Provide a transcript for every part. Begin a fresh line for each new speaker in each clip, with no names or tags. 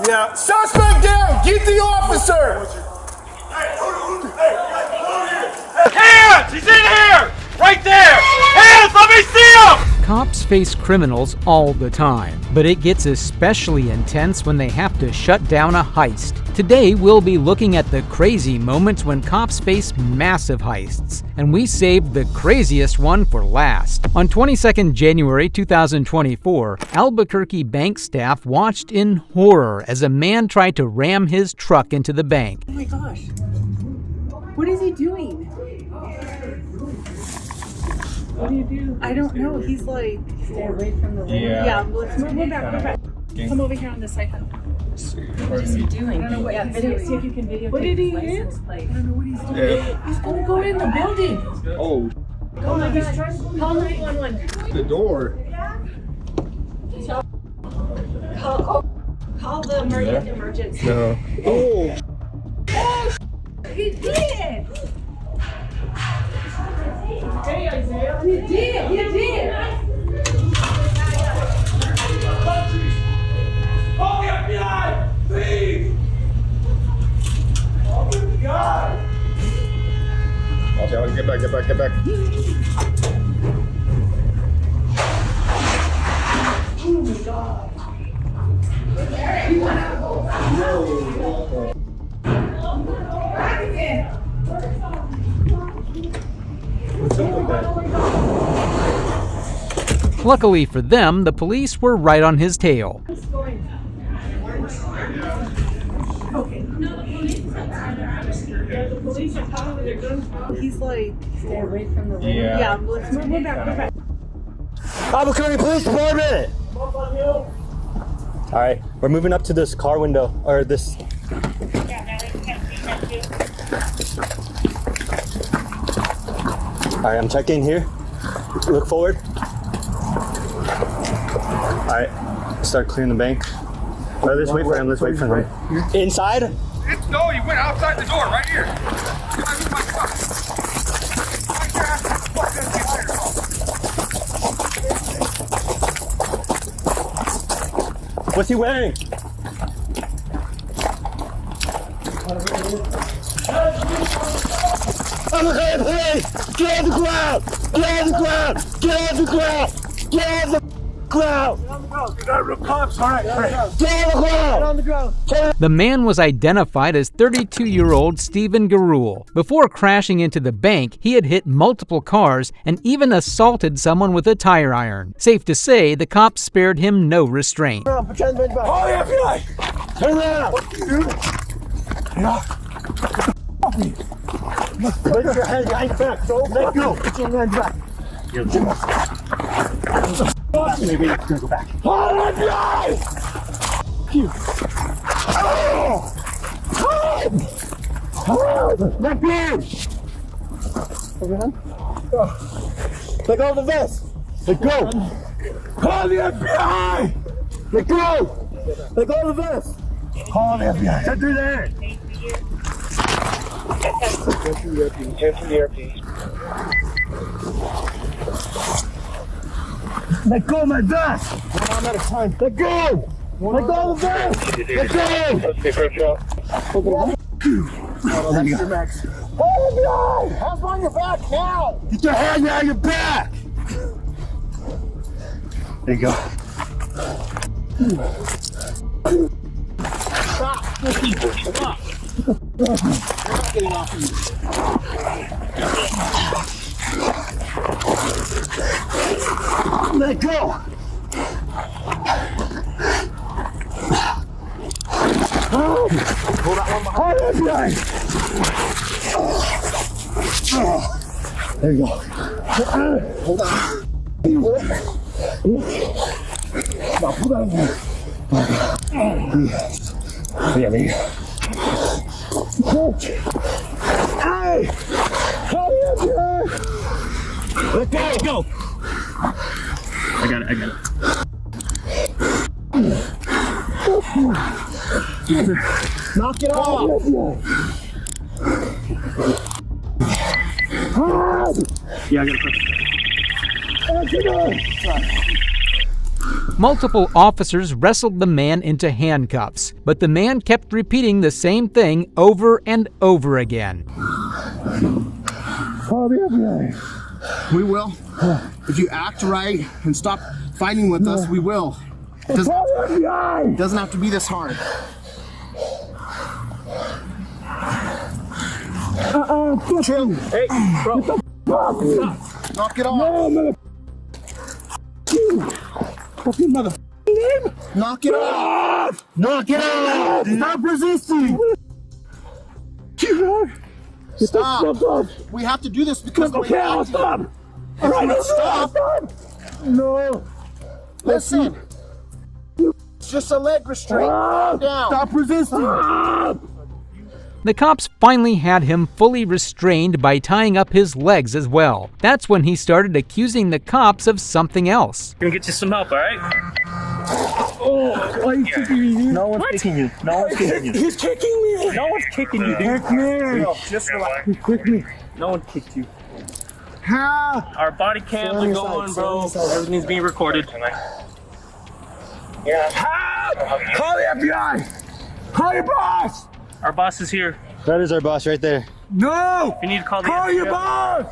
Yeah. Suspect down! Get the officer!
Hands! He's in here! Right there! Hands! Let me see him!
Cops face criminals all the time, but it gets especially intense when they have to shut down a heist. Today, we'll be looking at the crazy moments when cops face massive heists, and we saved the craziest one for last. On 22nd January 2024, Albuquerque bank staff watched in horror as a man tried to ram his truck into the bank.
Oh my gosh. What is he doing? What do you do? I don't know. He's like... Stay away from the road. Yeah, let's move back. Come over here on this side.
What is he doing?
I don't know what he's
video,
doing.
see if you can videotape
What did he
his
do?
license plate.
I don't know what he's doing.
Yeah.
He's gonna go in the building.
Oh,
Oh my gosh. Call 911.
the door.
Call the emergency.
No. Oh.
He did! Hey, Isaiah. He did!
Call the FBI! Please! Oh my God!
Okay, get back.
Oh my God.
Luckily for them, the police were right on his tail.
The police are coming with their guns. He's like...
Stay away from the road.
Yeah, let's move back.
Albuquerque Police Department! Alright, we're moving up to this car window, or this... Alright, I'm checking here. Look forward. Alright, start clearing the bank. Let's wait for him, Inside?
No, he went outside the door, right here. Can I move my car? Right there, fuck this entire car.
What's he wearing? Albuquerque Police! Get on the ground! Get on the ground! Get on the ground! Get on the ground!
You got real cops, all right.
Get on the ground!
The man was identified as 32-year-old Stephen Garul. Before crashing into the bank, he had hit multiple cars and even assaulted someone with a tire iron. Safe to say, the cops spared him no restraint.
Put your hands back.
Call the FBI!
Turn around! Put your hands back. Let go. Put your hands back. Maybe it's gonna go back.
Call the FBI!
Let go! Let go of the vest! Let go!
Call the FBI!
Let go! Let go of the vest!
Call the FBI.
Get through there! Let go of my vest!
I'm out of time.
Let go! Let go of the vest! Let go!
That's your max.
Hands on your back now! Get your hands out of your back! There you go.
Stop. You're not getting off of me.
Let go!
Pull that one behind.
There you go.
Hold on. Now pull that one.
Yeah, there you go. Hey! Hurry up here! Let go! I got it.
Knock it off.
Yeah, I got it.
Multiple officers wrestled the man into handcuffs, but the man kept repeating the same thing over and over again.
Call the FBI.
We will. If you act right and stop fighting with us, we will.
Call the FBI.
It doesn't have to be this hard. Chill.
Hey, bro.
Knock it off.
No, mother. Fucking mother.
Knock it off.
Knock it off. Stop resisting.
Stop. We have to do this because the way
Okay,
you're
I'll
acting.
stop.
If
All right,
you
no,
don't stop,
no.
listen. It's just a leg restraint. Calm down.
Stop resisting. Stop.
The cops finally had him fully restrained by tying up his legs as well. That's when he started accusing the cops of something else.
Gonna get you some help, all right?
Oh, why are you kicking me?
No one's kicking you. No one's kicking you.
He's kicking me.
No one's kicking you, dude.
Kick me.
No, just relax.
He kicked me.
No one kicked you.
How?
Our body cams are going, bro. Everything's being recorded.
How? Call the FBI. Call your boss.
Our boss is here.
That is our boss right there.
No.
You need to call the
Call your
FBI.
boss.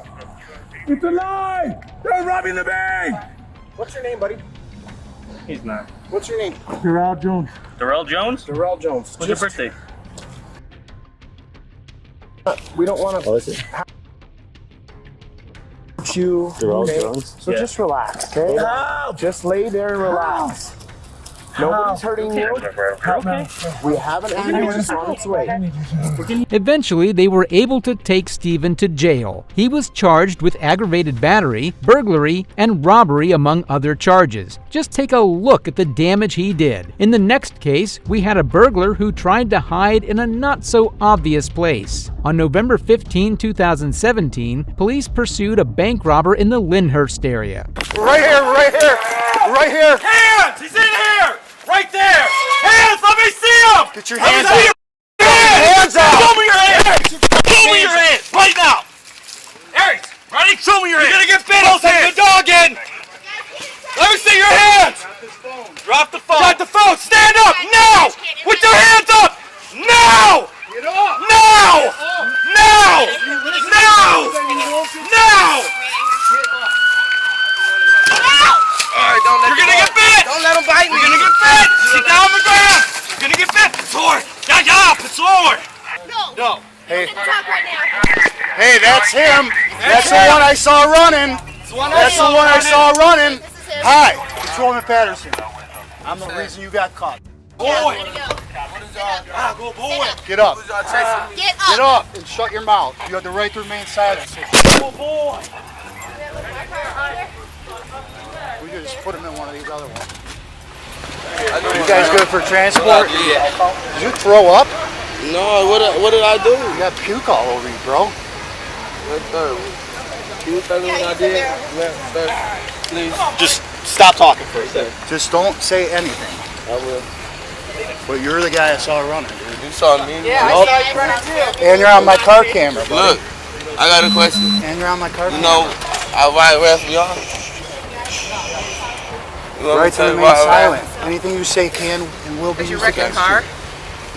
It's a lie. They're robbing the bank.
What's your name, buddy?
He's not.
What's your name?
Gerald Jones.
Darrell Jones?
Darrell Jones.
When's your birthday?
We don't want to
Oh, is it?
you.
Darrell
okay?
Jones?
So just relax, okay? Just lay there and relax. Nobody's hurting you.
Okay.
We have an ambulance on its way.
Eventually, they were able to take Stephen to jail. He was charged with aggravated battery, burglary, and robbery, among other charges. Just take a look at the damage he did. In the next case, we had a burglar who tried to hide in a not-so-obvious place. On November 15, 2017, police pursued a bank robber in the Lyndhurst area.
Right here, right here, right here. Hands! He's in here! Right there! Hands! Let me see him! Get your hands out! Hands out! Show me your hands! Show me your hands! Right now! Eric, ready? Show me your hands! You're gonna get bit! Don't take the dog in! Let me see your hands! Drop the phone! Drop the phone! Stand up! Now! With your hands up! Now! Get up! Now! Now! Now! Now! You're gonna get bit! Don't let him bite me! You're gonna get bit! Sit down on the ground! You're gonna get bit! Sword! Yeah, sword! No!
Hey,
Talk right now.
hey, that's him. That's the one I saw running. That's the one I saw running. Hi, Patrolman Patterson. I'm the reason you got caught.
Boy!
Go,
boy!
Get up.
Get
Get up and shut your mouth. You have the right to remain silent.
Oh boy!
We could just put him in one of these other ones. You guys good for transport?
Yeah.
Did you throw up?
No, what did I do?
You got puke all over you, bro.
You tell me what I did? Please.
Just stop talking for a second. Just don't say anything.
I will.
But you're the guy I saw running, dude.
You saw me.
Yeah, I saw you running too.
And you're on my car camera, buddy.
Look, I got a question.
And you're on my car
You
camera.
know, I ride arrest y'all. You want me
Right
to
to
tell you
remain
why I
silent. Anything you say can and will be used against you.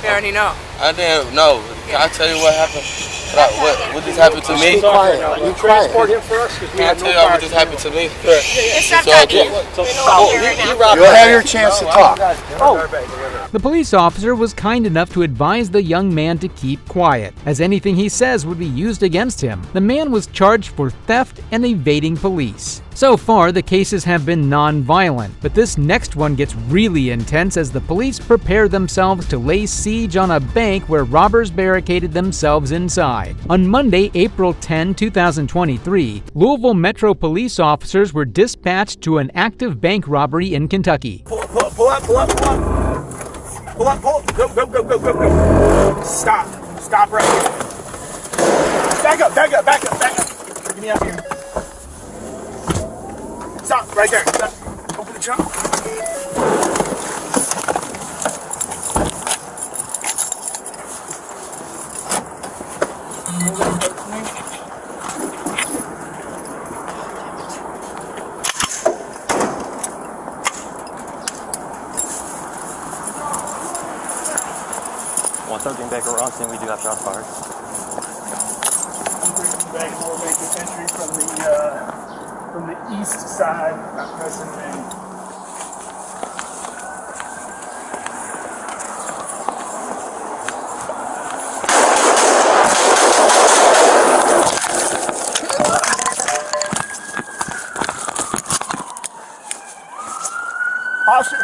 We already know.
I didn't know. Can I tell you what happened? What just happened to me?
Be quiet. Be quiet.
Can I tell you what just happened to me?
Stop
So,
talking.
You'll have your chance to talk.
The police officer was kind enough to advise the young man to keep quiet, as anything he says would be used against him. The man was charged for theft and evading police. So far, the cases have been non-violent, but this next one gets really intense as the police prepare themselves to lay siege on a bank where robbers barricaded themselves inside. On Monday, April 10, 2023, Louisville Metro police officers were dispatched to an active bank robbery in Kentucky.
Pull up. Go. Stop right here. Back up. Get me up here. Stop right there. Stop. Open the trunk.
Once I came back around, saying we do have shots fired.
Back more vacant entry from the east side, not pressing main. Officer.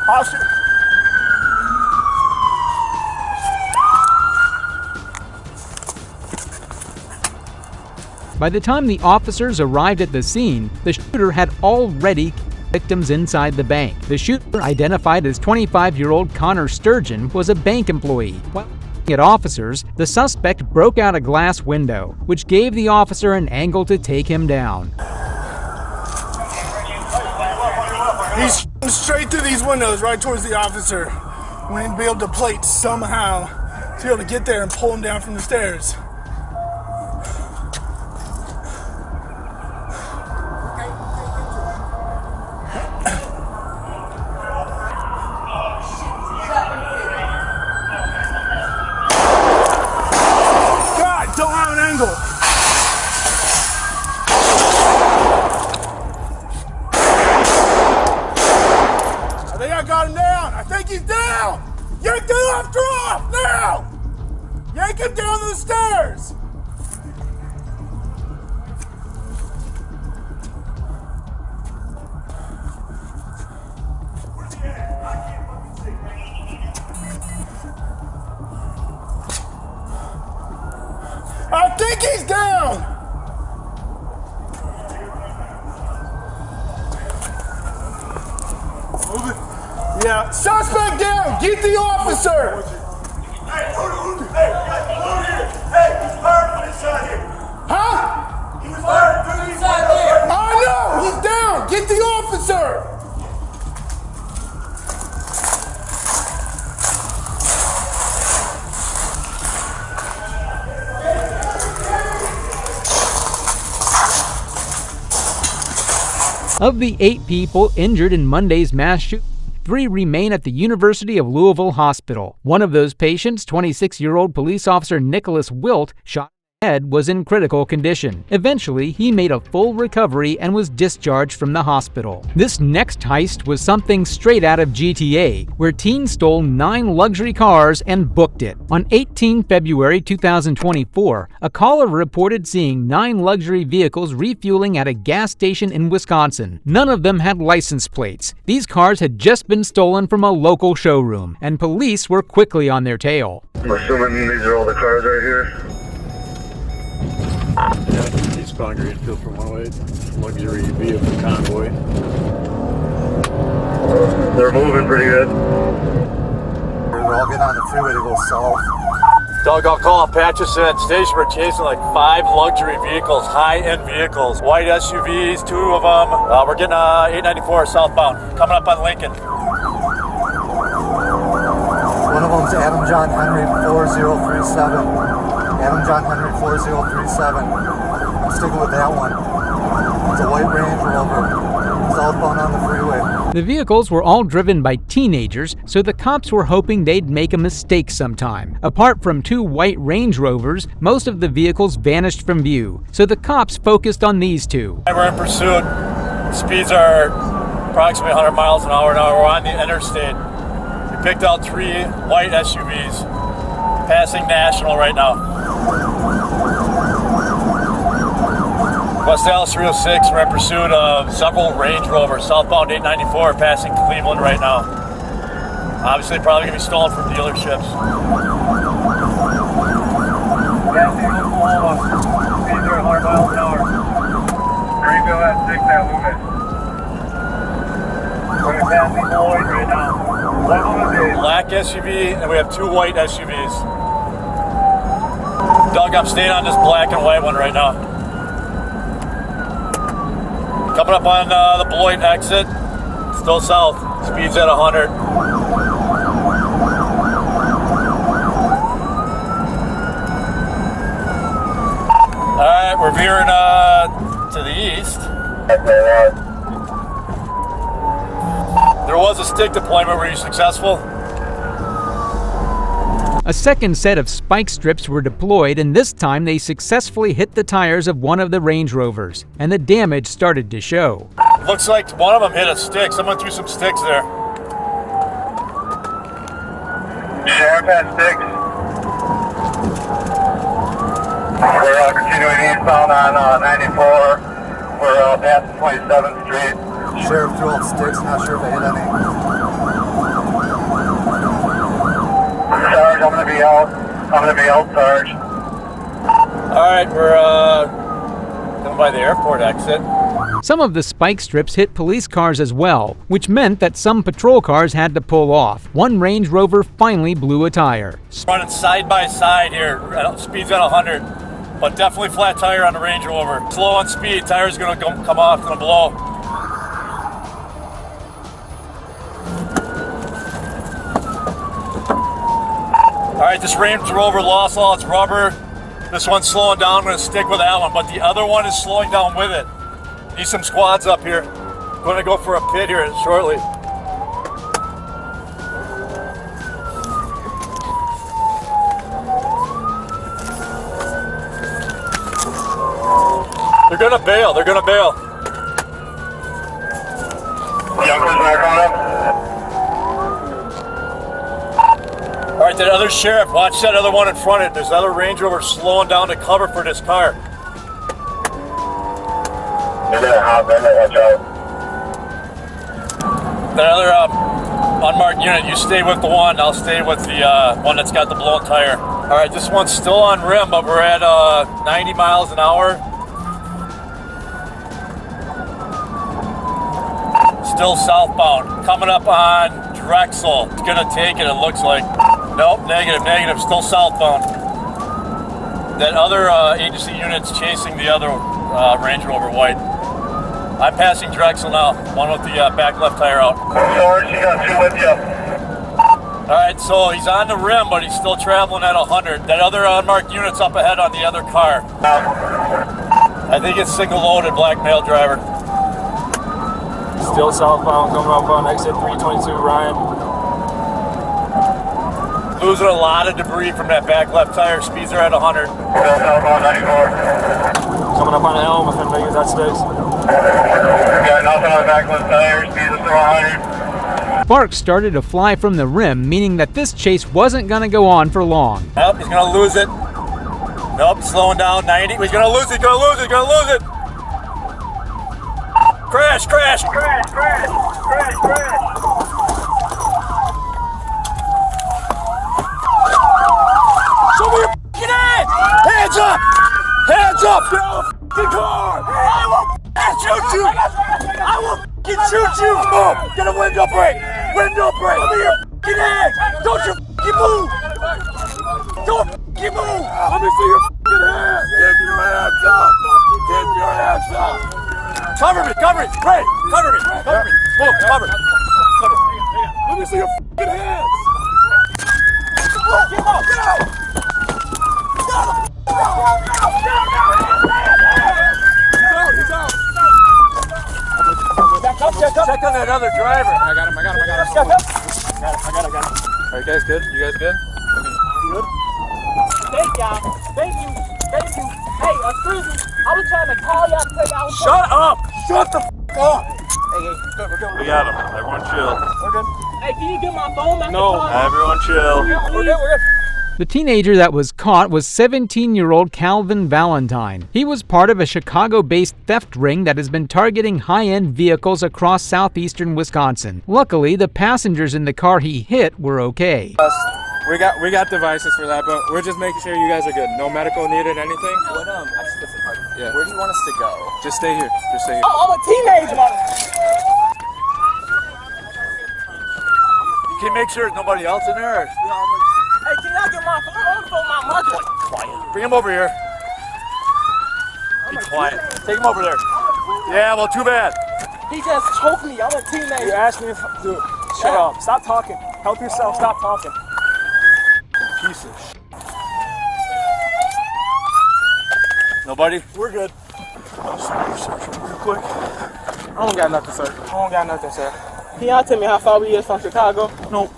Officer.
By the time the officers arrived at the scene, the shooter had already killed victims inside the bank. The shooter, identified as 25-year-old Connor Sturgeon, was a bank employee. While looking at officers, the suspect broke out a glass window, which gave the officer an angle to take him down.
He's straight through these windows, right towards the officer. We need to be able to plate somehow to be able to get there and pull him down from the stairs. God, don't have an angle. I think I got him down. I think he's down. Yank the lifter off now. Yank him down the stairs. I think he's down. Move it. Yeah, suspect down. Get the officer.
Hey, he's fired from inside here.
Huh?
He was fired from inside there.
I know. He's down. Get the officer.
Of the 8 people injured in Monday's mass shooting, 3 remain at the University of Louisville Hospital. One of those patients, 26-year-old police officer Nicholas Wilt, shot in the head, was in critical condition. Eventually, he made a full recovery and was discharged from the hospital. This next heist was something straight out of GTA, where teens stole 9 luxury cars and booked it. On 18 February 2024, a caller reported seeing 9 luxury vehicles refueling at a gas station in Wisconsin. None of them had license plates. These cars had just been stolen from a local showroom, and police were quickly on their tail.
I'm assuming these are all the cars right here.
Yeah, East Concrete Field from 108, luxury vehicle convoy.
They're moving pretty good.
We're all getting on the freeway to go south.
Doug, I'll call Patches at station. We're chasing like 5 luxury vehicles, high-end vehicles, white SUVs, 2 of them. We're getting 894 southbound, coming up on Lincoln.
One of them's Adam John Henry 4037. Adam John Henry 4037. I'm sticking with that one. It's a white Range Rover. Southbound on the freeway.
The vehicles were all driven by teenagers, so the cops were hoping they'd make a mistake sometime. Apart from 2 white Range Rovers, most of the vehicles vanished from view, so the cops focused on these 2.
We're in pursuit. Speeds are approximately 100 miles an hour now. We're on the interstate. We picked out 3 white SUVs, passing National right now. West Dallas 306, we're in pursuit of several Range Rovers, southbound 894, passing Cleveland right now. Obviously, probably going to be stolen from dealerships.
Oklahoma. Speeds are 100 miles an hour. Greenville at 6 at Loomis. We're passing Lloyd right now.
Black SUV, and we have 2 white SUVs. Doug, I'm staying on this black and white one right now. Coming up on the Beloit exit, still south, speeds at 100. We're veering to the east. There was a stick deployment. Were you successful?
A second set of spike strips were deployed, and this time they successfully hit the tires of one of the Range Rovers, and the damage started to show.
Looks like one of them hit a stick. Someone threw some sticks there.
Sheriff has sticks. We're continuing eastbound on 94. We're past 27th Street.
Sheriff threw out sticks, not sure if they hit any.
Sarge, I'm gonna be out. Sarge.
Alright, we're coming by the airport exit.
Some of the spike strips hit police cars as well, which meant that some patrol cars had to pull off. One Range Rover finally blew a tire.
Running side by side here, speed's at 100, but definitely flat tire on the Range Rover. Slow on speed, tire's gonna come off, gonna blow. Alright, this Range Rover lost all its rubber. This one's slowing down, I'm gonna stick with that one, but the other one is slowing down with it. Need some squads up here. We're gonna go for a pit here shortly. They're gonna bail.
Youngsters back on up.
All right, that other sheriff, watch that other one in front of it. There's another Range Rover slowing down to cover for this car.
Watch out.
That other unmarked unit, you stay with the one. I'll stay with the one that's got the blown tire. All right, this one's still on rim, but we're at 90 miles an hour. Still southbound. Coming up on Drexel. It's gonna take it, it looks like. Nope, negative, still southbound. That other agency unit's chasing the other Range Rover white. I'm passing Drexel now, one with the back left tire out.
Sarge, you got two with you.
Alright, so he's on the rim, but he's still traveling at 100. That other unmarked unit's up ahead on the other car. I think it's single loaded, black male driver.
Still southbound, coming up on exit 322, Ryan.
Losing a lot of debris from that back left tire. Speeds are at 100.
Still southbound 94.
Coming up on the helm, if anybody gets that sticks.
Got nothing on the back left tire. Speeds are still 100.
Sparks started to fly from the rim, meaning that this chase wasn't going to go on for long.
Nope, he's going to lose it. Nope, slowing down 90. He's going to lose it, he's going to lose it, he's going to lose it. Crash, crash.
Crash, crash, crash, crash.
Show me your f***ing hands! Hands up! Hands up! Get out of the f***ing car! I will f***ing shoot you! I will f***ing shoot you! Move! Get a window break! Window break! Show me your f***ing hands! Don't you f***ing move! Don't f***ing move! Let me see your f***ing hands! Give your hands up! Give your hands up! Cover me! Cover me! Ray! Cover me! Cover me! Move! Cover! Cover! Let me see your f***ing hands! Get out! Get out! He's out! Check on that other driver. I got him. I got him. Are you guys good? You guys good? Good?
Thank you. Hey, excuse me. I was trying to call y'all to take out.
Shut up! Shut the f*** up!
Hey, we're good.
We got him. Everyone chill.
We're good. Hey, can you get my phone?
No. Everyone chill.
We're good.
The teenager that was caught was 17-year-old Calvin Valentine. He was part of a Chicago-based theft ring that has been targeting high-end vehicles across southeastern Wisconsin. Luckily, the passengers in the car he hit were okay.
We got devices for that, but we're just making sure you guys are good. No medical needed, anything?
What,
Yeah.
where do you want us to go?
Just stay here. Just stay here.
I'm a teenager.
You can make sure there's nobody else in there.
Hey, can y'all get my phone? I want to phone my mother.
Quiet. Bring him over here. Be quiet. Take him over there. Yeah, well, too bad.
He just choked me. I'm a teenager.
You asked me if... Dude, shut up. Stop talking. Help yourself. Stop talking.
Piece of shit. Nobody?
We're good.
Real quick. I don't got nothing, sir. I don't got nothing, sir. Can y'all tell me how far we is from Chicago?
Nope.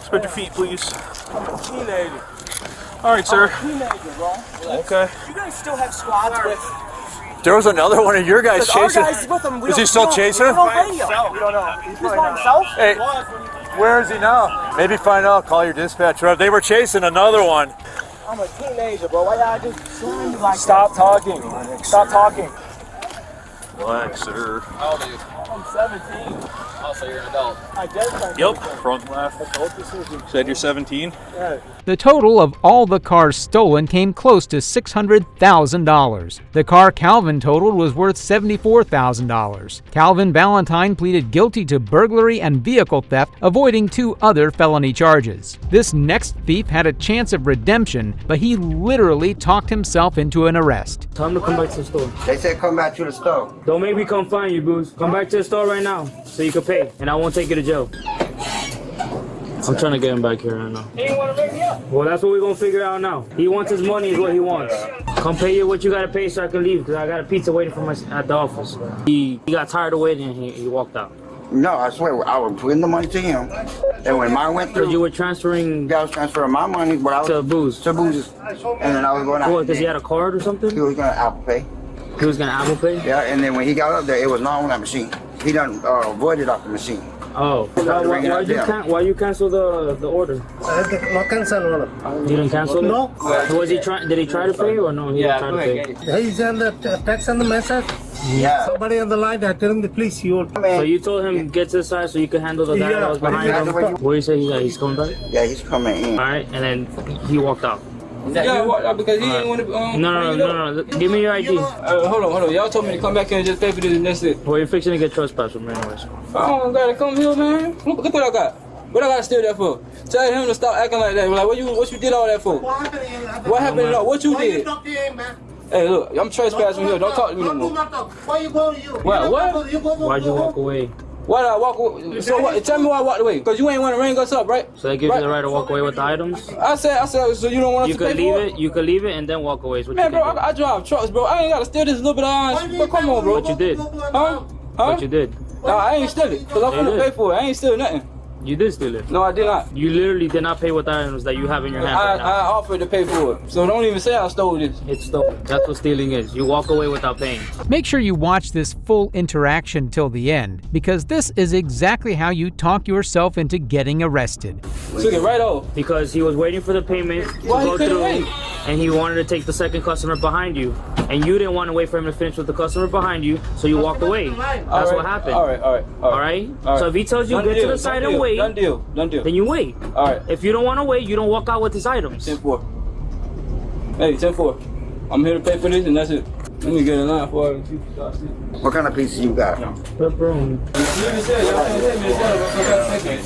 Spread your feet, please.
I'm a teenager.
All right, sir.
I'm a teenager, bro.
Okay.
You guys still have squads with?
There was another one of your guys chasing.
Our guys with him.
Is he still chasing?
We don't radio. We don't know. He's by himself?
Hey, where is he now? Maybe find out. Call your dispatcher. They were chasing another one.
I'm a teenager, bro. Why y'all just shooting me like Stop talking. Stop talking.
Relax, sir.
How old are you?
I'm 17.
Oh, so you're an adult.
I just
Yep. Front left. Said you're 17?
Yeah.
The total of all the cars stolen came close to $600,000. The car Calvin totaled was worth $74,000. Calvin Valentine pleaded guilty to burglary and vehicle theft, avoiding 2 other felony charges. This next thief had a chance of redemption, but he literally talked himself into an arrest.
Tell him to come back to the store.
They said come back to the store.
Don't make me come find you, Booze. Come back to the store right now so you can pay, and I won't take you to jail. I'm trying to get him back here right now.
He didn't want to make me up.
Well, that's what we're going to figure out now. He wants his money is what he wants. Come pay you what you got to pay so I can leave, because I got a pizza waiting for me at the office. He got tired of waiting and he walked out.
No, I swear, I was putting the money to him. And when mine went through...
You were transferring...
Yeah, I was transferring my money, but I was...
To Booze.
To Booze. And then I was going out...
What, because he had a card or something?
He was going to Apple Pay.
He was going to Apple Pay?
Yeah, and then when he got up there, it was not on that machine. He done voided off the machine.
Oh. Why you cancel the order?
No cancel.
You didn't cancel it?
No.
Was he trying? Did he try to pay or no? He didn't try to pay.
He's on the text and the message.
Yeah.
Somebody on the line, I tell him the police.
So you told him get to the side so you could handle the guy that was behind him? What do you say he's coming back?
Yeah, he's coming in.
All right, and then he walked out.
Yeah, walked out because he didn't want to.
No. Give me your ID.
Hold on. Y'all told me to come back here and just pay for this and that's it.
Well, you're fixing to get trespassed from anyways.
I don't gotta come here, man. Look what I got. What I gotta steal that for? Tell him to stop acting like that. Like, what you did all that for? What happened? What you did? Hey, look, I'm trespassing here. Don't talk to me no more.
Why you going to you?
What?
Why'd you walk away?
Why did I walk away? So what? Tell me why I walked away. Because you ain't want to ring us up, right?
So they give you the right to walk away with the items?
I said, so you don't want us to pay for it?
You could leave it and then walk away.
Man, bro, I drive trucks, bro. I ain't got to steal this little bit of iron. But come on, bro.
But you did.
Huh?
But you did.
Nah, I ain't steal it. Because I'm going to pay for it. I ain't steal nothing.
You did steal it.
No, I did not.
You literally did not pay with the items that you have in your hand right now.
I offered to pay for it. So don't even say I stole this.
It's stolen. That's what stealing is. You walk away without paying.
Make sure you watch this full interaction till the end, because this is exactly how you talk yourself into getting arrested.
Took it right off.
Because he was waiting for the payment to go through, and he wanted to take the second customer behind you. And you didn't want to wait for him to finish with the customer behind you, so you walked away. That's what happened.
All right.
So if he tells you get to the side and wait,
done deal.
Then you wait.
All right.
If you don't want to wait, you don't walk out with his items.
10-4. Hey, 10-4. I'm here to pay for this, and that's it. Let me get a line for it.
What kind of pieces you got?
Pepperoni.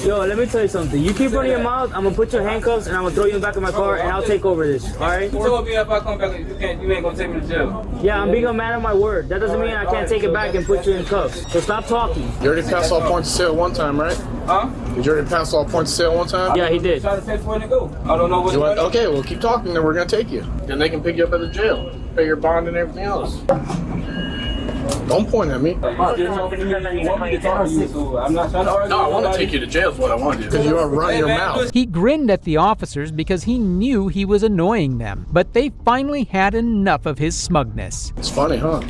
Yo, let me tell you something. You keep running your mouth, I'm gonna put your handcuffs and I'm gonna throw you in the back of my car and I'll take over this. Alright?
You told me if I come back, you ain't gonna take me to jail.
Yeah, I'm being a man of my word. That doesn't mean I can't take it back and put you in cuffs. So stop talking.
You already passed all points of sale one time, right?
Huh?
Did you already pass all points of sale one time?
Yeah, he did.
Try to pay for it to go. I don't know what's going on.
Okay, well keep talking, then we're gonna take you. Then they can pick you up at the jail, pay your bond and everything else. Don't point at me.
I'm not trying to argue.
No, I want to take you to jail is what I want to do. Because you are running your mouth.
He grinned at the officers because he knew he was annoying them, but they finally had enough of his smugness.
It's funny, huh?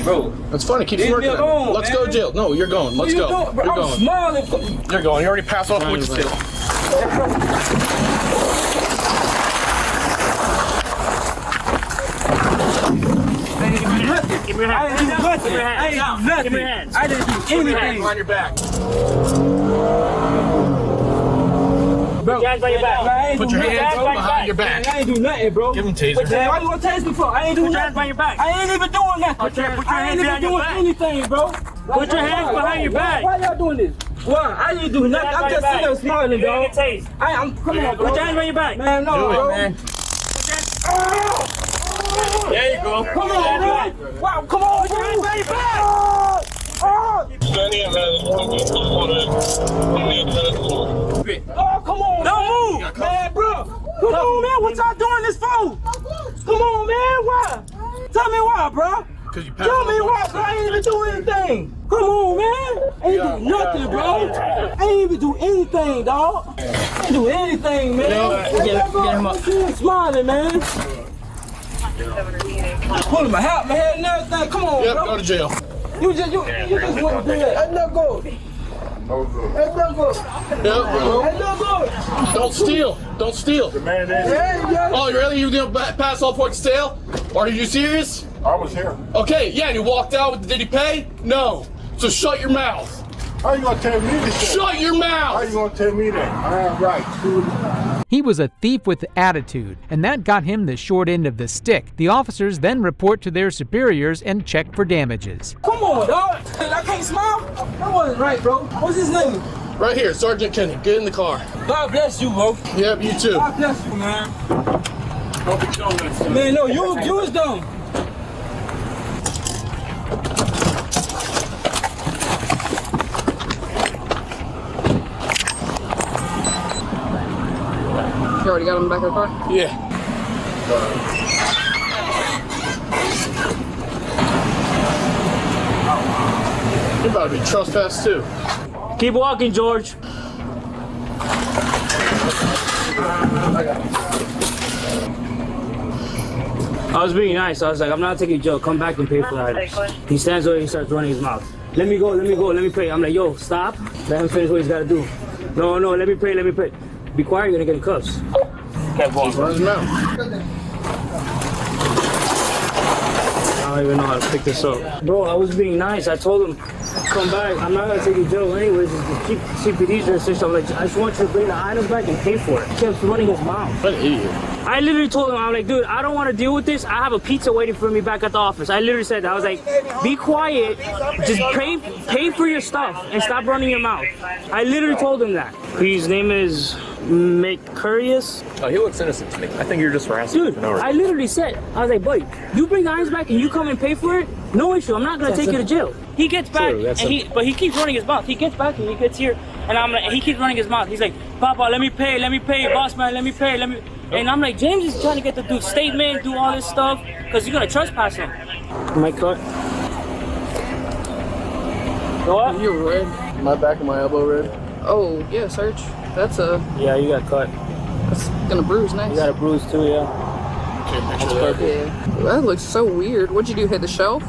Bro,
that's funny. Keep working at me. Let's go to jail. No, you're going. Let's go. You're going. You're going. You already passed all points of sale.
Give me your hand. I didn't do nothing. I didn't do nothing.
Give me your hands.
I didn't do anything.
Put your hands on your back.
Bro,
put your hands on your back.
Put your hands behind your back.
I ain't do nothing, bro.
Give him taser.
Why you want to tase me for? I ain't doing
nothing. Put your hands behind your back.
I ain't even doing nothing. I ain't even doing anything, bro.
Put your hands behind your back.
Why y'all doing this? Well, I didn't do nothing. I'm just sitting there smiling, bro. I'm coming on, bro.
Put your hands behind your back.
Man, no,
do
bro.
it, man.
There you go.
Come on, bro. Wow, come on, bro. Put your hands behind your back. Oh, come on, don't move, man, bro. Come on, man. What y'all doing this for? Come on, man. Why? Tell me why, bro.
Because you passed.
Tell me why, bro. I ain't even do anything. Come on, man. I ain't do nothing, bro. I ain't even do anything, dog. I ain't do anything, man. Get him up. Smiling, man. Pulling my hat, my head, and everything. Come on,
Yep,
bro.
go to jail.
You just wouldn't do that. That's not good. That's not good. That's not good.
Don't steal. Don't steal. Oh, really? You gonna pass all points stale? Are you serious?
I was here.
Okay, yeah, and you walked out. Did he pay? No. So shut your mouth.
How you gonna tell me this?
Shut your mouth.
How you gonna tell me that? I have rights.
He was a thief with attitude, and that got him the short end of the stick. The officers then report to their superiors and check for damages.
Come on, dog. I can't smile. That wasn't right, bro. What's his name?
Right here, Sergeant Kenny. Get in the car.
God bless you, bro.
Yep, you too.
God bless you, man. Man, no, you was dumb.
You already got him back in the car?
Yeah. You're about to be trespassed too.
Keep walking, George. I was being nice. I was like, I'm not taking a joke. Come back and pay for that. He stands over, he starts running his mouth. Let me go, let me go, let me pray. I'm like, yo, stop. Let him finish what he's got to do. No, let me pray, let me pray. Be quiet, you're going to get in cuffs. Kept walking.
Run his mouth.
I don't even know how to pick this up. Bro, I was being nice. I told him, come back. I'm not gonna take a joke anyways. It's to keep CPD's restriction. I'm like, I just want you to bring the items back and pay for it. He kept running his mouth.
What an idiot.
I literally told him, I'm like, dude, I don't want to deal with this. I have a pizza waiting for me back at the office. I literally said that. I was like, be quiet. Just pay for your stuff and stop running your mouth. I literally told him that. His name is Mercurius.
Oh, he looks innocent to me. I think you're just harassing him for no reason.
I literally said, I was like, buddy, you bring the items back and you come and pay for it, no issue. I'm not gonna take you to jail. He gets back, but he keeps running his mouth. He gets back and he gets here, and I'm like, he keeps running his mouth. He's like, Papa, let me pay, boss man, let me pay, let me. And I'm like, James is trying to get the dude statement, do all this stuff, because you're gonna trespass him. My cut. What?
You're red.
My back and my elbow red.
Oh, yeah, Serge. That's
yeah, you got cut.
That's gonna bruise nice.
You got a bruise too, yeah.
That's perfect.
Yeah. That looks so weird. What'd you do, hit the shelf?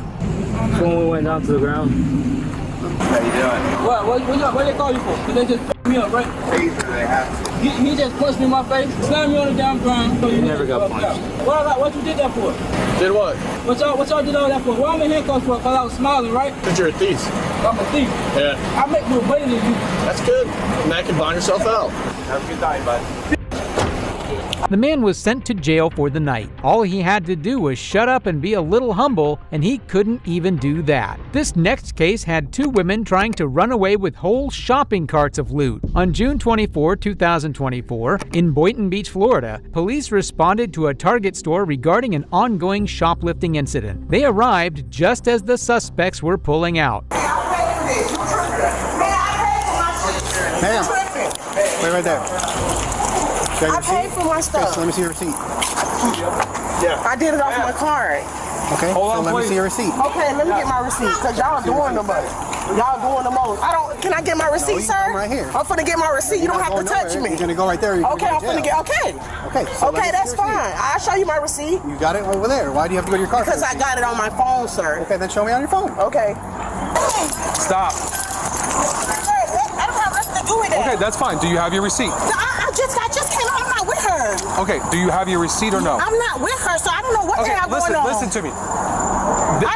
So when we went down to the ground.
How you doing?
What they call you for? Cause they just me up, right?
Taser, they have to.
He just punched me in my face, slammed me on the damn ground.
You never got punched.
What you did that for?
Did what?
What y'all did all that for? Why am I in handcuffs for? Cause I was smiling, right?
Because you're a thief.
I'm a thief.
Yeah.
I make more money than you.
That's good. And that can bond yourself out.
Have a good night, bud.
The man was sent to jail for the night. All he had to do was shut up and be a little humble, and he couldn't even do that. This next case had two women trying to run away with whole shopping carts of loot. On June 24, 2024, in Boynton Beach, Florida, police responded to a Target store regarding an ongoing shoplifting incident. They arrived just as the suspects were pulling out.
Ma'am, wait right there.
I paid for my stuff.
Okay, so let me see your receipt.
Yeah. I did it off my card.
Okay, so let me see your receipt.
Okay, let me get my receipt, because y'all doing the most. Y'all doing the most. Can I get my receipt, sir?
Right here.
I'm finna get my receipt. You don't have to touch me.
You're gonna go right there.
Okay, I'm finna get, okay. Okay, that's fine. I'll show you my receipt.
You got it over there. Why do you have to go to your car?
Because I got it on my phone, sir.
Okay, then show me on your phone.
Okay.
Stop.
I don't have nothing to do with that.
Okay, that's fine. Do you have your receipt?
I just came out. I'm not with her.
Okay, do you have your receipt or no?
I'm not with her, so I don't know what they have going on.
Listen to me.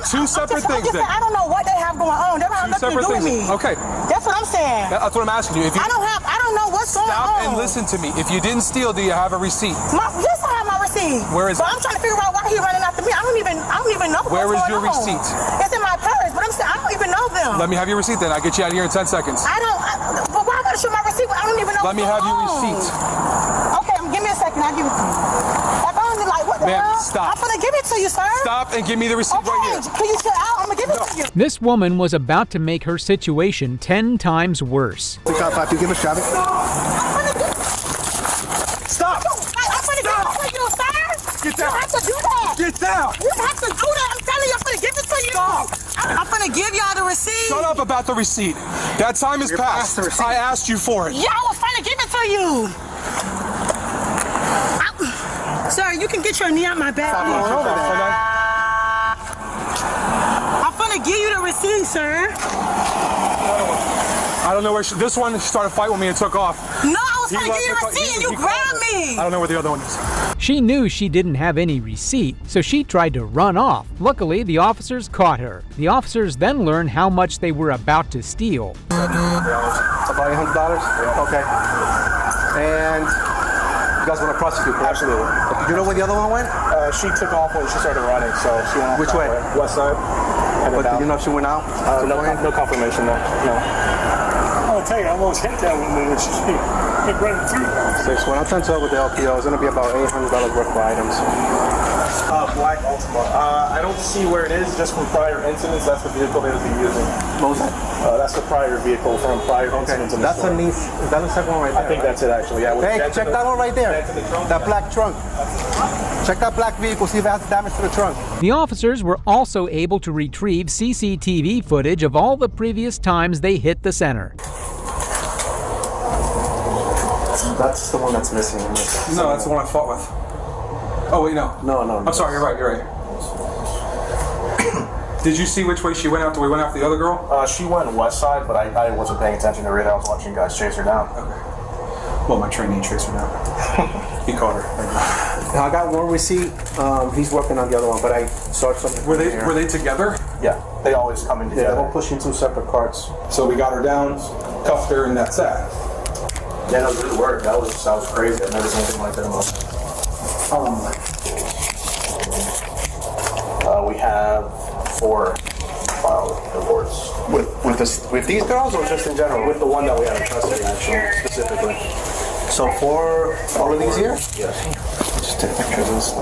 Two separate things then.
I don't know what they have going on. They don't have nothing to do with me.
Okay.
That's what I'm saying.
That's what I'm asking you.
I don't know what's going on.
Stop and listen to me. If you didn't steal, do you have a receipt?
Yes, I have my receipt.
Where is it?
But I'm trying to figure out why he's running after me. I don't even know
Where is
what's
your
going on.
receipt?
It's in my purse, but I don't even know them.
Let me have your receipt then. I'll get you out of here in 10 seconds.
But why I gotta show my receipt? I don't even know
Let me have your receipt.
Okay, give me a second. I'll give it to you. What the hell?
Stop.
I'm gonna give it to you, sir.
Stop and give me the receipt right here.
Can you chill out? I'm gonna give it to you.
This woman was about to make her situation 10 times worse.
Cop 5, give us traffic.
Stop. I'm gonna give it to you, sir.
Get down.
You have to do that.
Get down.
You have to do that. I'm telling you, I'm gonna give it to you. I'm gonna give y'all the receipt.
Shut up about the receipt. That time has passed. I asked you for it.
Yeah, I was trying to give it to you. Sir, you can get your knee out my back. I'm gonna give you the receipt, sir.
I don't know where this one started fighting with me and took off.
No, I was gonna give you the receipt and you grabbed me.
I don't know where the other one is.
She knew she didn't have any receipt, so she tried to run off. Luckily, the officers caught her. The officers then learned how much they were about to steal.
About $800? Okay. And you guys want to prosecute? Absolutely. Do you know where the other one went?
She took off when she started running, so she went off.
Which way?
West side.
But do you know if she went out?
No confirmation though. No.
I'll tell you, I almost hit that one when she ran through.
6-1. I'll send up with the LPO. It's going to be about $800 worth of items.
Black Ultima. I don't see where it is, just from prior incidents. That's the vehicle they would be using.
What was that?
That's the prior vehicle from prior incidents. In the
that's a niche. Is that the second one right there?
I think that's it, actually. Yeah.
Hey, check that one right there. That black trunk. Check that black vehicle, see if it has damage to the trunk.
The officers were also able to retrieve CCTV footage of all the previous times they hit the center.
That's the one that's missing.
No, that's the one I fought with. Oh, wait, no.
No.
I'm sorry, you're right. Did you see which way she went after we went after the other girl?
She went west side, but I wasn't paying attention to her. I was watching you guys chase her down.
Okay. Well, my trainee chased her down. He caught her.
Now, I got one receipt. He's working on the other one, but I saw something.
Were they together?
Yeah, they always come in together.
Yeah, they're pushing 2 separate carts.
So we got her down, cuffed her, and that's that.
Yeah, that was good work. That was crazy. I've never seen anything like that in my life. We have 4 filed reports.
With these girls or just in general?
With the one that we had in custody, actually, specifically.
So 4, all of these here?
Yes.
Just take pictures of this.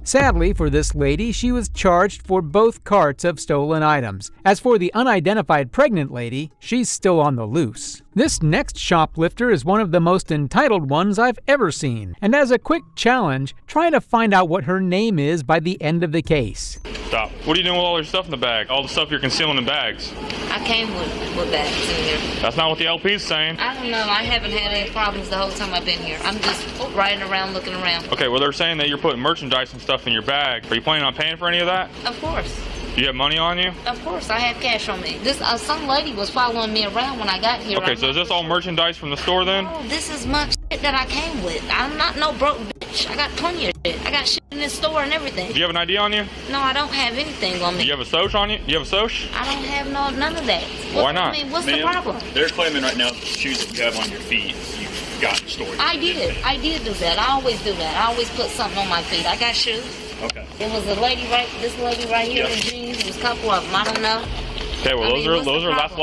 Sadly for this lady, she was charged for both carts of stolen items. As for the unidentified pregnant lady, she's still on the loose. This next shoplifter is one of the most entitled ones I've ever seen. And as a quick challenge, try to find out what her name is by the end of the case.
Stop. What are you doing with all your stuff in the bag? All the stuff you're concealing in bags?
I came with bags in here.
That's not what the LP's saying.
I don't know. I haven't had any problems the whole time I've been here. I'm just riding around, looking around.
Okay, well, they're saying that you're putting merchandise and stuff in your bag. Are you planning on paying for any of that?
Of course.
Do you have money on you?
Of course. I have cash on me. This some lady was following me around when I got here.
Okay, so is this all merchandise from the store then?
No, this is my shit that I came with. I'm not no broke bitch. I got plenty of shit. I got shit in this store and everything.
Do you have an ID on you?
No, I don't have anything on me.
Do you have a SOCH on you? Do you have a SOCH?
I don't have none of that.
Why not?
I mean, what's the problem?
They're claiming right now that the shoes that you have on your feet, you've got in storage.
I did do that. I always do that. I always put something on my feet. I got shoes.
Okay.
It was this lady right here in jeans. There was a couple of them. I don't know.
Okay, well, that's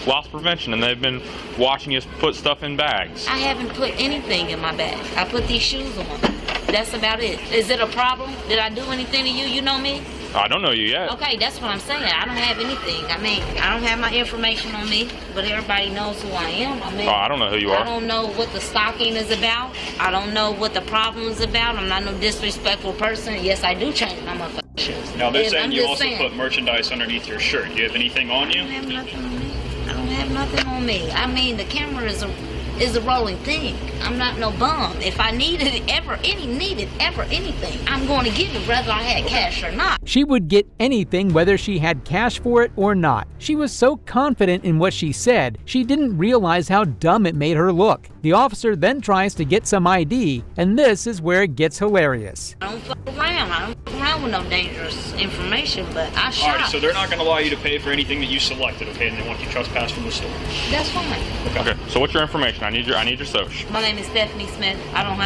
loss prevention, and they've been watching you put stuff in bags.
I haven't put anything in my bag. I put these shoes on. That's about it. Is it a problem? Did I do anything to you? You know me?
I don't know you yet.
Okay, that's what I'm saying. I don't have anything. I mean, I don't have my information on me, but everybody knows who I am. I mean,
I don't know who you are.
I don't know what the stalking is about. I don't know what the problem is about. I'm not no disrespectful person. Yes, I do change my motherfucking shoes.
Now, they're saying you also put merchandise underneath your shirt. Do you have anything on you?
I don't have nothing on me. I don't have nothing on me. I mean, the camera is a rolling thing. I'm not no bum. If I needed anything, I'm going to get it whether I had cash or not.
She would get anything whether she had cash for it or not. She was so confident in what she said, she didn't realize how dumb it made her look. The officer then tries to get some ID, and this is where it gets hilarious.
I don't fuck around. I don't fuck around with no dangerous information, but I shot.
Alright, so they're not going to allow you to pay for anything that you selected, okay? And they want you to trespass from the store.
That's fine.
Okay, so what's your information? I need your SOCH.
My name is Stephanie Smith. I don't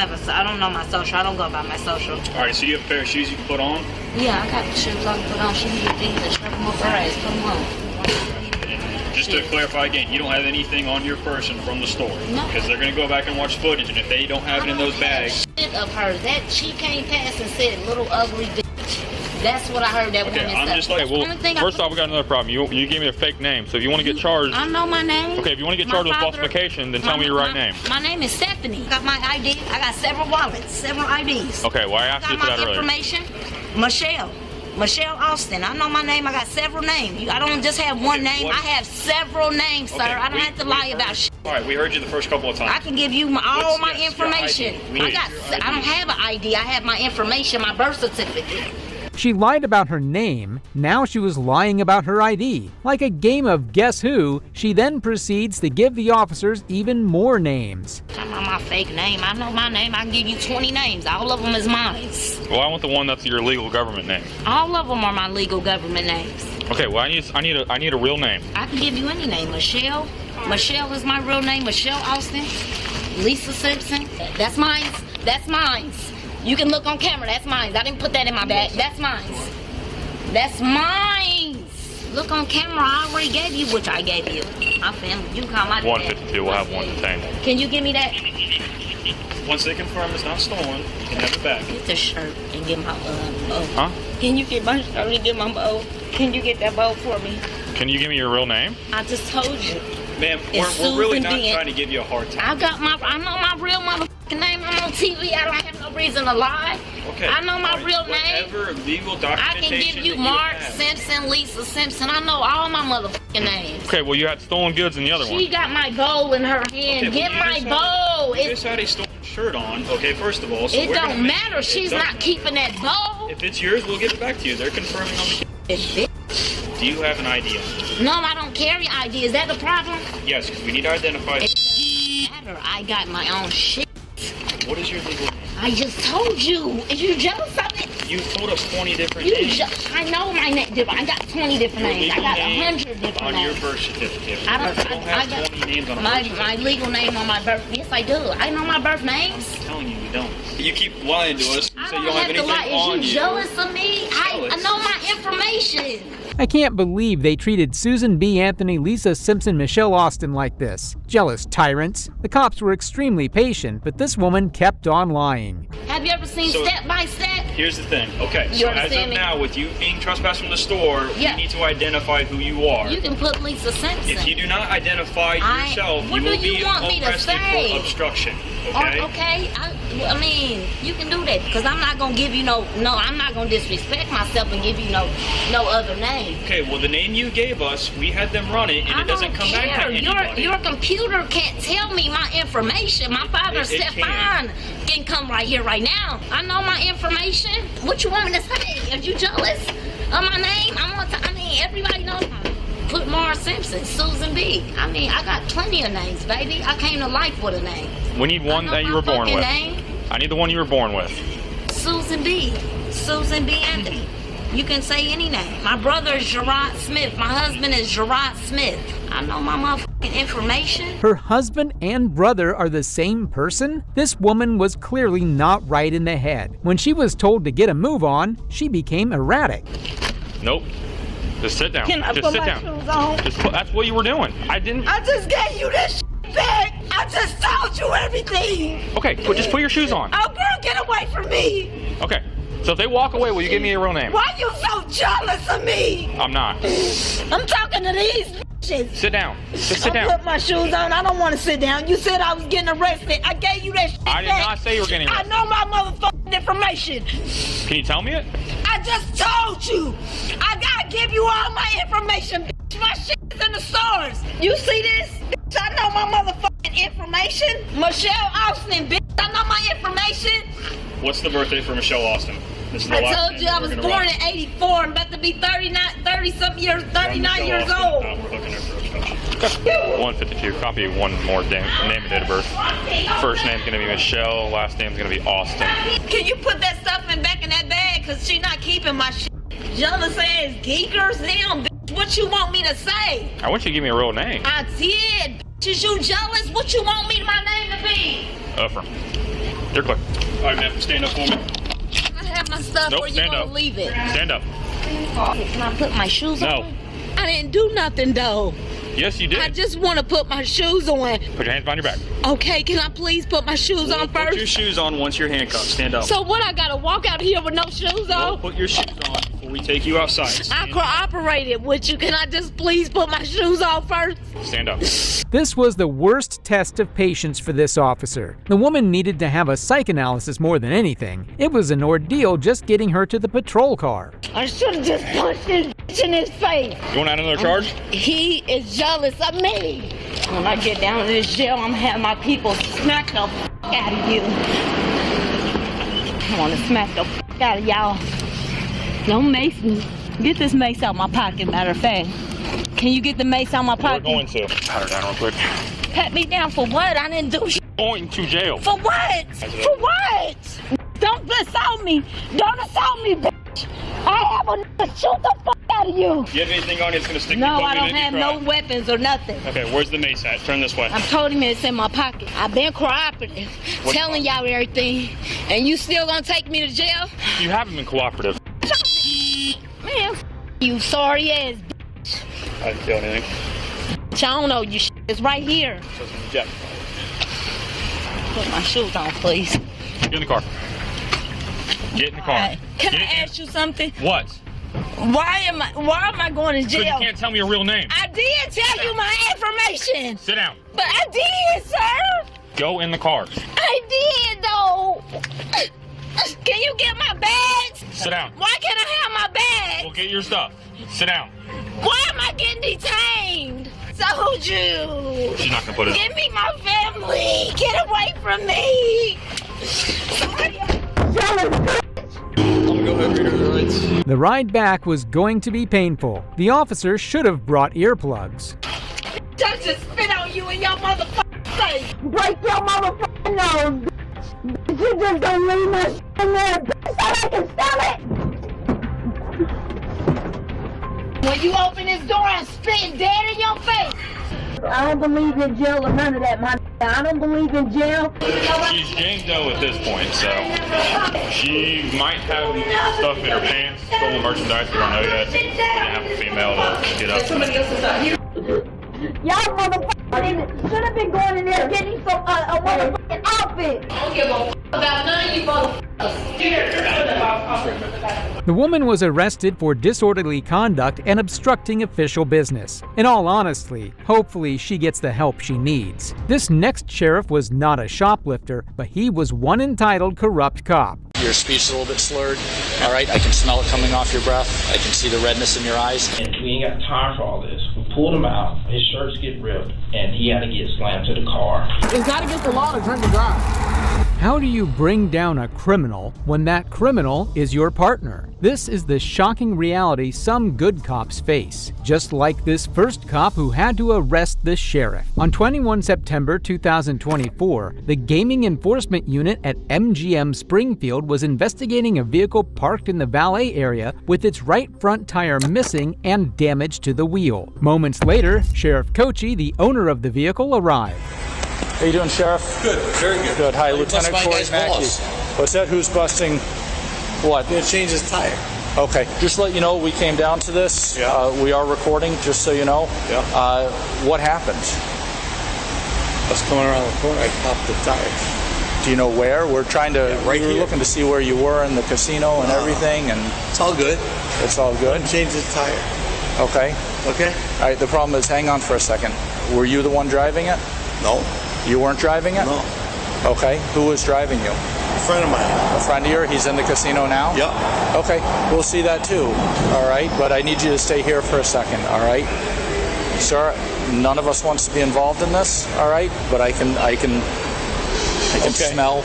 know my social. I don't go by my social.
Alright, so you have a pair of shoes you can put on?
Yeah, I got the shoes I can put on. She can get these and strap them up her ass, put them on.
Just to clarify again, you don't have anything on your person from the store.
No.
Because they're going to go back and watch footage, and if they don't have it in those bags.
Shit of her. That she came past and said, little ugly bitch. That's what I heard that woman
I'm
say.
just like, well, first off, we got another problem. You gave me a fake name, so if you want to get charged...
I know my name.
Okay, if you want to get charged with falsification, then tell me your right name.
My name is Stephanie. I got my ID. I got several wallets, several IDs.
Okay, well, I asked you for that earlier.
Information. Michelle Austin. I know my name. I got several names. I don't just have one name. I have several names, sir. I don't have to lie about shit.
All right, we heard you the first couple of times.
I can give you all my information. I don't have an ID. I have my information, my birth certificate.
She lied about her name, now she was lying about her ID. Like a game of guess who, she then proceeds to give the officers even more names.
I'm not my fake name. I know my name. I can give you 20 names. All of them is mine.
Well, I want the one that's your legal government name.
All of them are my legal government names.
Okay, well, I need a real name.
I can give you any name. Michelle is my real name. Michelle Austin. Lisa Simpson. That's mine. That's mine. You can look on camera. That's mine. I didn't put that in my bag. That's mine. That's mine. Look on camera. I already gave you, which I gave you. My family. You can call my
152. We'll have one detained.
Can you give me that?
Once they confirm it's not stolen, you can have it back.
Get the shirt and get my bow.
Huh?
Can you get my shirt and get my bow? Can you get that bow for me?
Can you give me your real name?
I just told you.
Ma'am, we're really not trying to give you a hard time.
I know my real motherfucking name. I'm on TV. I don't have no reason to lie.
Okay.
I know my real name.
Whatever legal
I
documentation
can give you Mark Simpson, Lisa Simpson. I know all my motherfucking names.
Okay, well, you had stolen goods in the other one.
She got my bow in her hand.
Okay,
Get my bow.
You just had a stolen shirt on, okay, first of all. So
It don't matter. She's not keeping that bow.
If it's yours, we'll give it back to you. They're confirming on the... Do you have an ID?
No, I don't carry ID. Is that the problem?
Yes, because we need to identify...
It doesn't matter. I got my own shit.
What is your legal name?
I just told you. Is you jealous of it?
You told us 20 different names.
I know my name. I got 20 different names. I got 100 different names.
On your birth certificate.
I don't have
20 names on a
my legal name on my birth. Yes, I do. I know my birth names.
I'm telling you, you don't. You keep lying to us. You say you don't have anything
on you.
Is
you jealous of me? I know my information.
I can't believe they treated Susan B. Anthony, Lisa Simpson, Michelle Austin like this. Jealous tyrants. The cops were extremely patient, but this woman kept on lying.
Have you ever seen Step by Step?
Here's the thing. Okay, so as of now, with you being trespassed from the store, you need to identify who you are.
You can put Lisa Simpson.
If you do not identify yourself, you will be arrested for obstruction. Okay?
Okay. I mean, you can do that because I'm not gonna give you I'm not gonna disrespect myself and give you no other name.
Okay, well the name you gave us, we had them run it and it doesn't come back to anybody.
Your computer can't tell me my information. My father Stefan can come right here right now. I know my information. What you want me to say? Are you jealous of my name? Everybody knows put Mara Simpson, Susan B. I mean, I got plenty of names, baby. I came to life with a name.
We need one that you were born with.
Name.
I need the one you were born with.
Susan B. Anthony. You can say any name. My brother is Gerard Smith. My husband is Gerard Smith. I know my motherfucking information.
Her husband and brother are the same person? This woman was clearly not right in the head. When she was told to get a move on, she became erratic.
Nope. Just sit down.
Can I
just
put
sit
my
down.
shoes on?
That's what you were doing. I
just gave you this shit back. I just told you everything.
Okay, just put your shoes on.
Oh, girl, get away from me.
Okay. So if they walk away, will you give me a real name?
Why you so jealous of me?
I'm not.
I'm talking to these bitches.
Sit down. Just sit down.
I put my shoes on. I don't want to sit down. You said I was getting arrested. I gave you that shit
I did not say you were getting arrested.
I know my motherfucking information.
Can you tell me it?
I just told you. I gotta give you all my information, bitch. My shit is in the stores. You see this? Bitch, I know my motherfucking information. Michelle Austin, bitch. I know my information.
What's the birthday for Michelle Austin?
I told you I was born in 84. I'm about to be 39 years old.
152. Copy one more name and date of birth. First name's gonna be Michelle. Last name's gonna be Austin.
Can you put that stuff back in that bag? Cause she not keeping my shit. Jealous ass geekers now, bitch. What you want me to say?
I want you to give me a real name.
I did. Bitch. Is you jealous? What you want my name to be?
Uffer. You're clear.
All right, ma'am. Stand up for me.
I have my stuff, or you gonna leave it?
Stand up.
Can I put my shoes on?
No.
I didn't do nothing though.
Yes, you did.
I just want to put my shoes on.
Put your hands behind your back.
Okay, can I please put my shoes on first?
Put your shoes on once you're handcuffed. Stand up.
So what, I gotta walk out here with no shoes on?
Put your shoes on we take you outside.
I cooperated with you. Can I just please put my shoes on first?
Stand up.
This was the worst test of patience for this officer. The woman needed to have a psych analysis more than anything. It was an ordeal just getting her to the patrol car.
I should have just punched this bitch in his face.
You want another charge?
He is jealous of me. When I get down to this jail, I'm gonna have my people smack the f*** out of you. I wanna smack the f*** out of y'all. Don't mace me. Get this mace out my pocket, matter of fact. Can you get the mace out my pocket?
We're going to. Pat her down real quick.
Pat me down for what? I didn't do shit.
Going to jail.
For what? For what? Don't assault me. Don't assault me, bitch. I have a nigga shoot the fuck out of you.
You have anything on you that's gonna stick
No,
your
I don't have no weapons or nothing.
Okay, where's the mace at? Turn this way.
I told him it's in my pocket. I've been cooperative, telling y'all everything, and you still gonna take me to jail?
You haven't been cooperative.
Man, you sorry ass bitch.
I didn't feel anything.
Bitch, I don't know you shit. It's right here.
Yeah.
Put my shoes on, please.
Get in the car. Get in the car.
Right. Can I ask you something?
What?
Why am I going to jail?
So you can't tell me your real name.
I did tell you my information.
Sit down.
But I did, sir.
Go in the car.
I did, though. Can you get my bags?
Sit down.
Why can't I have my bags?
Well, get your stuff. Sit down.
Why am I getting detained? Told you.
She's not gonna put it
Give me my family. Get away from me.
The ride back was going to be painful. The officer should have brought earplugs.
Just to spit on you in your motherfucking face. Break your motherfucking nose, bitch. You just don't leave my shit in there, bitch, so I can smell it. When you open this door, I'm spitting dead in your face. I don't believe in jail or none of that, my I don't believe in jail.
She's Jane Doe at this point, so she might have stuff in her pants, stolen merchandise, we don't know yet. We didn't have a female to get up.
Y'all motherfuckers should have been going in there getting some a motherfucking outfit. I don't give a f about none of you motherfuckers.
The woman was arrested for disorderly conduct and obstructing official business. In all honesty, hopefully she gets the help she needs. This next sheriff was not a shoplifter, but he was one entitled corrupt cop.
Your speech is a little bit slurred. All right, I can smell it coming off your breath. I can see the redness in your eyes.
And we ain't got time for all this. We pulled him out, his shirts get ripped, and he had to get slammed to the car.
It's not against the law to drink and drive.
How do you bring down a criminal when that criminal is your partner? This is the shocking reality some good cops face, just like this first cop who had to arrest the sheriff. On 21 September 2024, the Gaming Enforcement Unit at MGM Springfield was investigating a vehicle parked in the valet area with its right front tire missing and damage to the wheel. Moments later, Sheriff Kochi, the owner of the vehicle, arrived.
How you doing, Sheriff?
Good, very good.
Good. Hi, Lieutenant Corey Mackey. What's that? Who's busting what?
Gonna change his tire.
Okay. Just to let you know, we came down to this.
Yeah.
We are recording, just so you know.
Yeah.
What happened?
I was coming around the corner, I popped the tire.
Do you know where? We're trying to,
right
we were
here.
looking to see where you were in the casino and everything, and
it's all good.
It's all good?
Change the tire.
Okay.
Okay.
All right, the problem is, hang on for a second. Were you the one driving it?
No.
You weren't driving it?
No.
Okay. Who was driving you?
A friend of mine.
A friend of yours? He's in the casino now?
Yeah.
Okay. We'll see that too. All right. But I need you to stay here for a second. All right. Sir, none of us wants to be involved in this. All right. But I can smell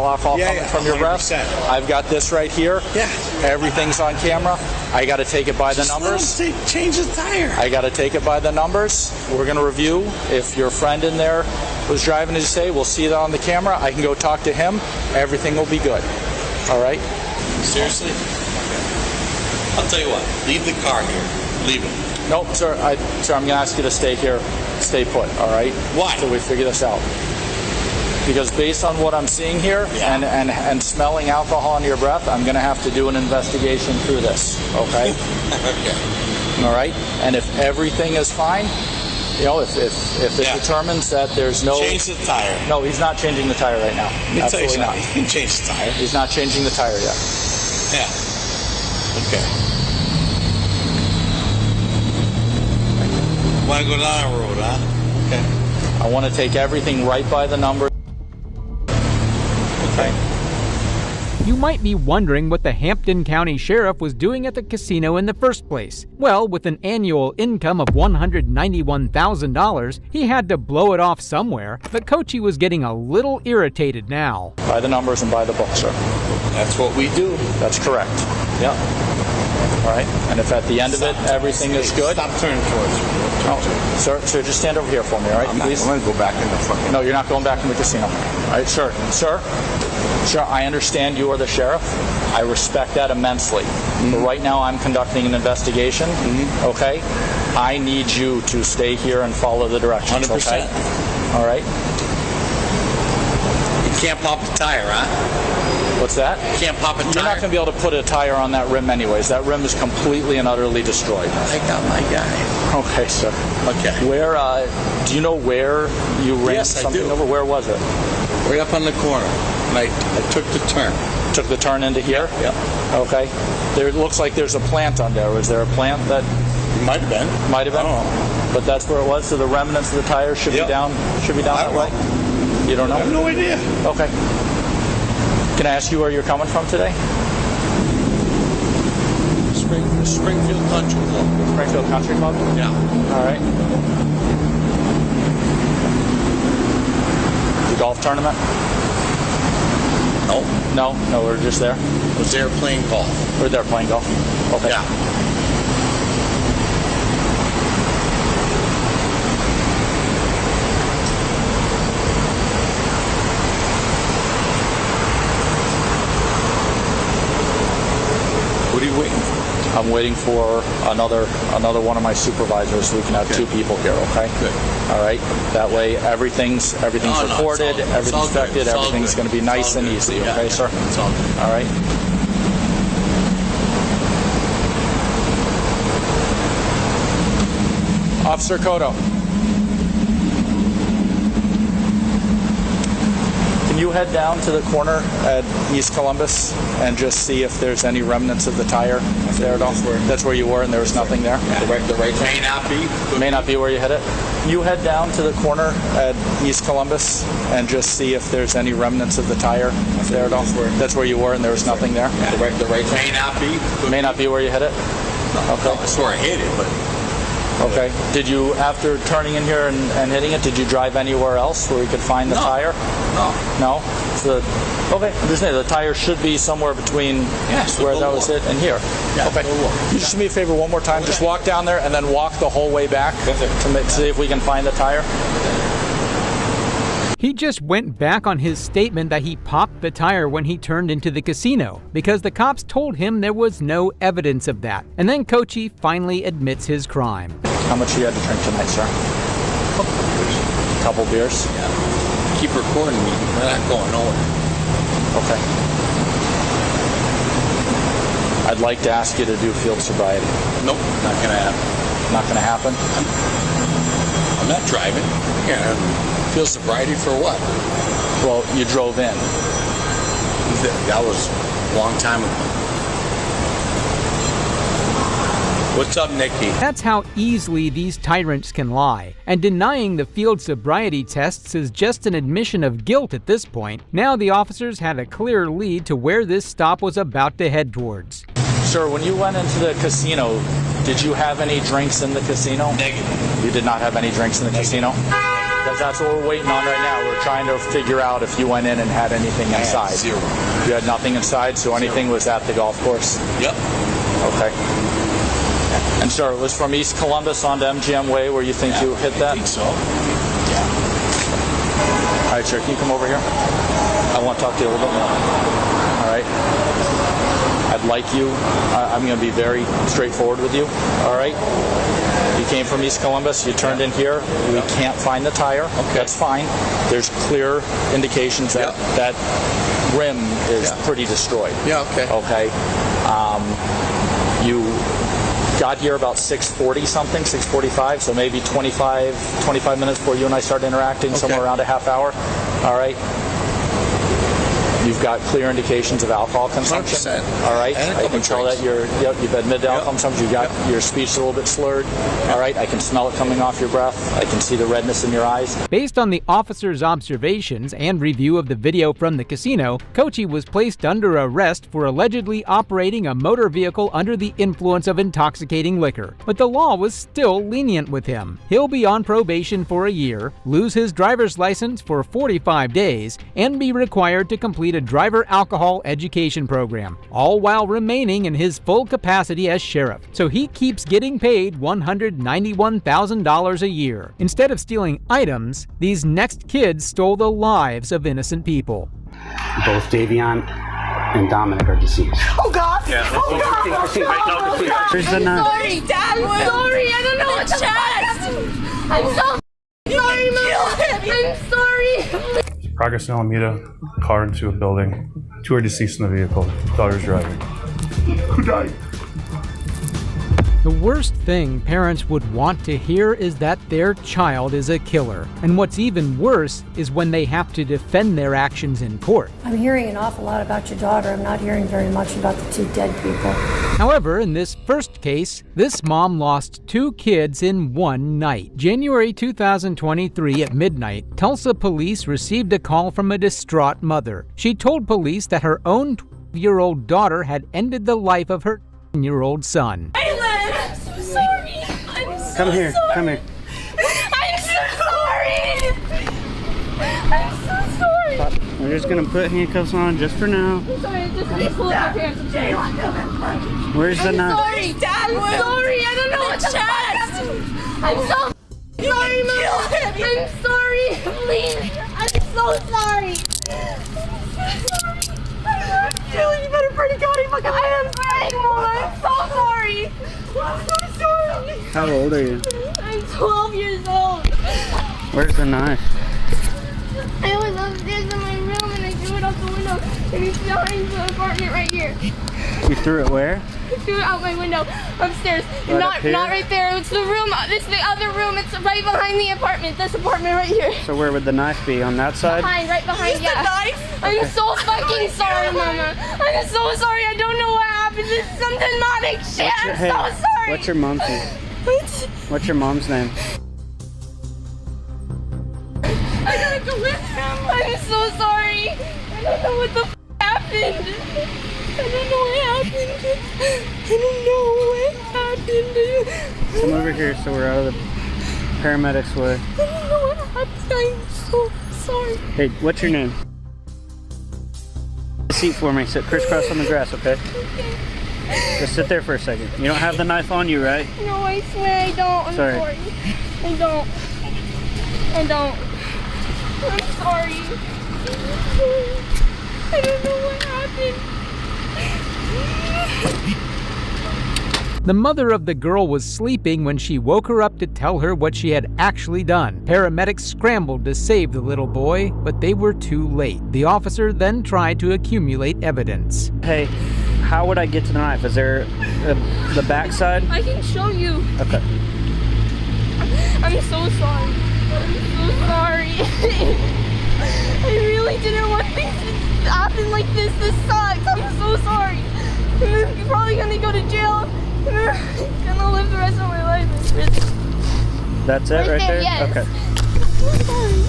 alcohol coming from your breath. I've got this right here.
Yeah.
Everything's on camera. I got to take it by the numbers.
Change the tire.
I got to take it by the numbers. We're going to review. If your friend in there was driving, as you say, we'll see that on the camera. I can go talk to him. Everything will be good. All right?
Seriously? I'll tell you what. Leave the car here. Leave it.
Nope, sir. Sir, I'm going to ask you to stay here. Stay put. All right?
Why?
Till we figure this out. Because based on what I'm seeing here and smelling alcohol in your breath, I'm going to have to do an investigation through this, okay?
Okay.
All right? And if everything is fine, you know, if it determines that there's no...
Change the tire.
No, he's not changing the tire right now.
Let me tell you
Absolutely
something.
not.
He can change the tire.
He's not changing the tire yet.
Yeah. Okay. Want to go down the road, huh? Okay.
I want to take everything right by the number. Okay.
You might be wondering what the Hampton County Sheriff was doing at the casino in the first place. Well, with an annual income of $191,000, he had to blow it off somewhere, but Coachy was getting a little irritated now.
By the numbers and by the book, sir.
That's what we do.
That's correct. Yeah. All right. And if at the end of it everything is good.
Stop turning towards me.
Oh, sir, just stand over here for me, all right? Please.
I'm going to go back in the fucking...
No, you're not going back in the casino. All right, sir. Sir, I understand you are the sheriff. I respect that immensely. But right now I'm conducting an investigation, okay? I need you to stay here and follow the directions,
100%.
okay? All right?
You can't pop the tire, huh?
What's that?
You can't pop a tire.
You're not going to be able to put a tire on that rim anyways. That rim is completely and utterly destroyed.
I got my guy.
Okay, sir.
Okay.
Where, do you know where you ran something over? Where was it?
Right up on the corner. And I took the turn.
Took the turn into here?
Yeah.
Okay. There looks like there's a plant on there. Was there a plant that...
Might have been.
Might have been?
I don't know.
But that's where it was? So the remnants of the tires should be down that way? You don't know?
I have no idea.
Okay. Can I ask you where you're coming from today?
Springfield Country Club.
Springfield Country Club?
Yeah.
All right. The golf tournament?
No.
No, we're just there.
Was there playing golf?
We're there playing golf. Okay.
Yeah. What are you waiting for?
I'm waiting for another one of my supervisors so we can have two people here, okay?
Good.
All right? That way everything's recorded, everything's inspected, everything's going to be nice and easy, okay, sir?
It's all good.
All right? Officer Cotto. Can you head down to the corner at East Columbus and just see if there's any remnants of the tire there at all? That's where you were and there was nothing there?
Yeah. The right may not be.
May not be where you hit it. You head down to the corner at East Columbus and just see if there's any remnants of the tire there at all? That's where you were and there was nothing there?
Yeah. The right may not be.
May not be where you hit it? Okay.
That's where I hit it, but...
Okay. Did you, after turning in here and hitting it, did you drive anywhere else where we could find the tire?
No.
So, okay. The tire should be somewhere between where that was hit and here.
Yeah,
okay. You just do me a favor one more time. Just walk down there and then walk the whole way back to see if we can find the tire.
He just went back on his statement that he popped the tire when he turned into the casino, because the cops told him there was no evidence of that. And then Coachy finally admits his crime.
How much you had to drink tonight, sir? Couple beers?
Yeah. Keep recording me. We're not going nowhere.
Okay. I'd like to ask you to do field sobriety.
Nope, not going to happen.
Not going to happen?
I'm not driving. Yeah. Field sobriety for what?
Well, you drove in.
That was a long time ago. What's up, Nikki?
That's how easily these tyrants can lie. And denying the field sobriety tests is just an admission of guilt at this point. Now the officers had a clear lead to where this stop was about to head towards.
Sir, when you went into the casino, did you have any drinks in the casino?
Negative.
You did not have any drinks in the casino? Because that's what we're waiting on right now. We're trying to figure out if you went in and had anything inside.
Zero.
You had nothing inside, so anything was at the golf course?
Yep.
Okay. And sir, it was from East Columbus onto MGM Way where you think you hit that?
I think so. Yeah.
All right, sir, can you come over here? I want to talk to you a little bit more. All right. I'd like you, I'm going to be very straightforward with you, all right? You came from East Columbus, you turned in here, we can't find the tire, that's fine. There's clear indications that that rim is pretty destroyed.
Yeah, okay.
Okay. You got here about 6:40 something, 6:45, so maybe 25 minutes before you and I started interacting, somewhere around a half hour, all right? You've got clear indications of alcohol consumption.
100%.
All right.
And a
I
couple
can tell that you've admitted alcohol consumption. You've got your speech a little bit slurred. All right. I can smell it coming off your breath. I can see the redness in your eyes.
Based on the officer's observations and review of the video from the casino, Kochi was placed under arrest for allegedly operating a motor vehicle under the influence of intoxicating liquor. But the law was still lenient with him. He'll be on probation for a year, lose his driver's license for 45 days, and be required to complete a driver alcohol education program, all while remaining in his full capacity as sheriff. So he keeps getting paid $191,000 a year. Instead of stealing items, these next kids stole the lives of innocent people.
Both Davion and Dominic are deceased.
Oh God!
Yeah.
Oh God!
Where's the knife?
Sorry, Dad. I'm sorry. I don't know what to I'm so sorry, Mom. I'm sorry.
Progress in Alameda, car into a building. 2 are deceased in the vehicle. Daughter's driving. Who died?
The worst thing parents would want to hear is that their child is a killer. And what's even worse is when they have to defend their actions in court.
I'm hearing an awful lot about your daughter. I'm not hearing very much about the 2 dead people.
However, in this first case, this mom lost 2 kids in one night. January 2023 at midnight, Tulsa police received a call from a distraught mother. She told police that her own 12-year-old daughter had ended the life of her 10-year-old son.
I'm so sorry.
Come here.
I'm so sorry. I'm so sorry.
We're just gonna put handcuffs on just for now.
I'm sorry. Just pull up my pants.
Where's the knife?
Sorry, Dad. I'm sorry. I don't know what to I'm so sorry, Mom. I'm sorry. Please. I'm so sorry. Julie, you better pray to God. I am sorry, Mom. I'm so sorry. I'm so sorry.
How old are you?
I'm 12 years old.
Where's the knife?
I was upstairs in my room and I threw it out the window and it's behind the apartment right here.
You threw it where?
I threw it out my window upstairs.
Right up here?
Not right there. It's the room. It's the other room. It's right behind the apartment. This apartment right here.
So where would the knife be? On that side?
Right behind. Yeah. I'm so fucking sorry, Mama. I'm so sorry. I don't know what happened. This is some demonic shit. I'm so sorry.
What's your mom's name? What's your mom's name?
I gotta go with him. I'm so sorry. I don't know what the happened. I don't know what happened.
Come over here so we're out of the paramedics' way.
I don't know what happened. I'm so sorry.
Hey, what's your name? Seat for me. Sit crisscross on the grass, okay? Just sit there for a second. You don't have the knife on you, right?
No, I swear I don't. I'm sorry. I don't. I'm sorry. I don't know what happened.
The mother of the girl was sleeping when she woke her up to tell her what she had actually done. Paramedics scrambled to save the little boy, but they were too late. The officer then tried to accumulate evidence.
Hey, how would I get to the knife? Is there the back side?
I can show you.
Okay.
I'm so sorry. I'm so sorry. I really didn't want things to happen like this. This sucks. I'm so sorry. I'm probably gonna go to jail. I'm gonna live the rest of my life in prison.
That's it right there?
Yes.
Okay.
I'm sorry.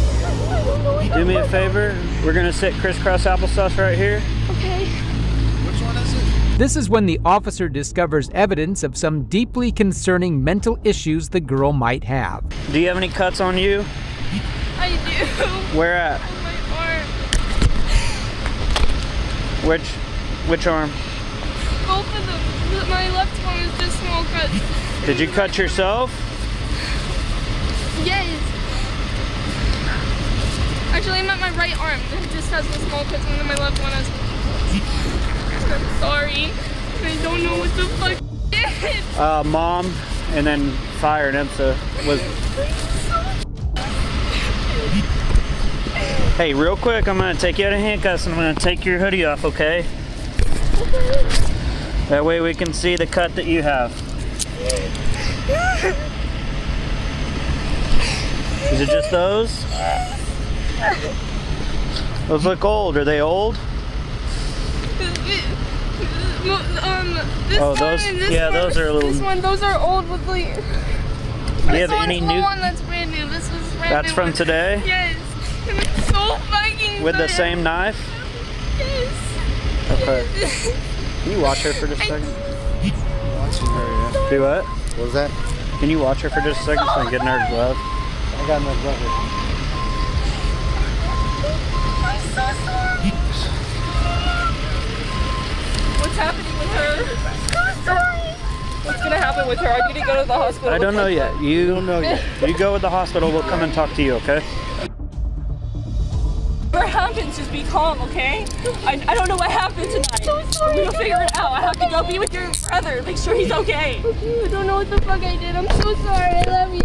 I don't know what
Do me a favor. We're gonna sit crisscross applesauce right here.
Okay.
Which one is it?
This is when the officer discovers evidence of some deeply concerning mental issues the girl might have.
Do you have any cuts on you?
I do.
Where at?
On my arm.
Which arm?
Both of them. My left one is just small cuts.
Did you cut yourself?
Yes. Actually, I'm at my right arm. It just has the small cuts, and then my left one has. I'm sorry. I don't know what the fuck it is.
Mom, and then fire and EMSA was. Hey, real quick, I'm gonna take you out of handcuffs and I'm gonna take your hoodie off, okay? That way we can see the cut that you have. Is it just those? Those look old. Are they old?
This
Oh,
one
those-
and this
yeah,
one,
those are a little-
This one, those are old with like.
Do you have any new?
One that's brand new. This was brand
That's
new.
from today?
Yes. And it's so fucking
With the
good.
same knife?
Yes.
Okay. Can you watch her for just a second?
Watching her, yeah.
Do what?
What was that?
Can you watch her for just a second so I can get in her glove?
I got no glove.
I'm so sorry. What's happening with her? I'm so sorry. What's gonna happen with her? I need to go to the hospital.
I don't know yet. You
don't know yet.
You go with the hospital. We'll come and talk to you, okay?
Whatever happens, just be calm, okay? I don't know what happened tonight. So sorry. We'll figure it out. I have to go be with your brother. Make sure he's okay. I don't know what the fuck I did. I'm so sorry. I love you.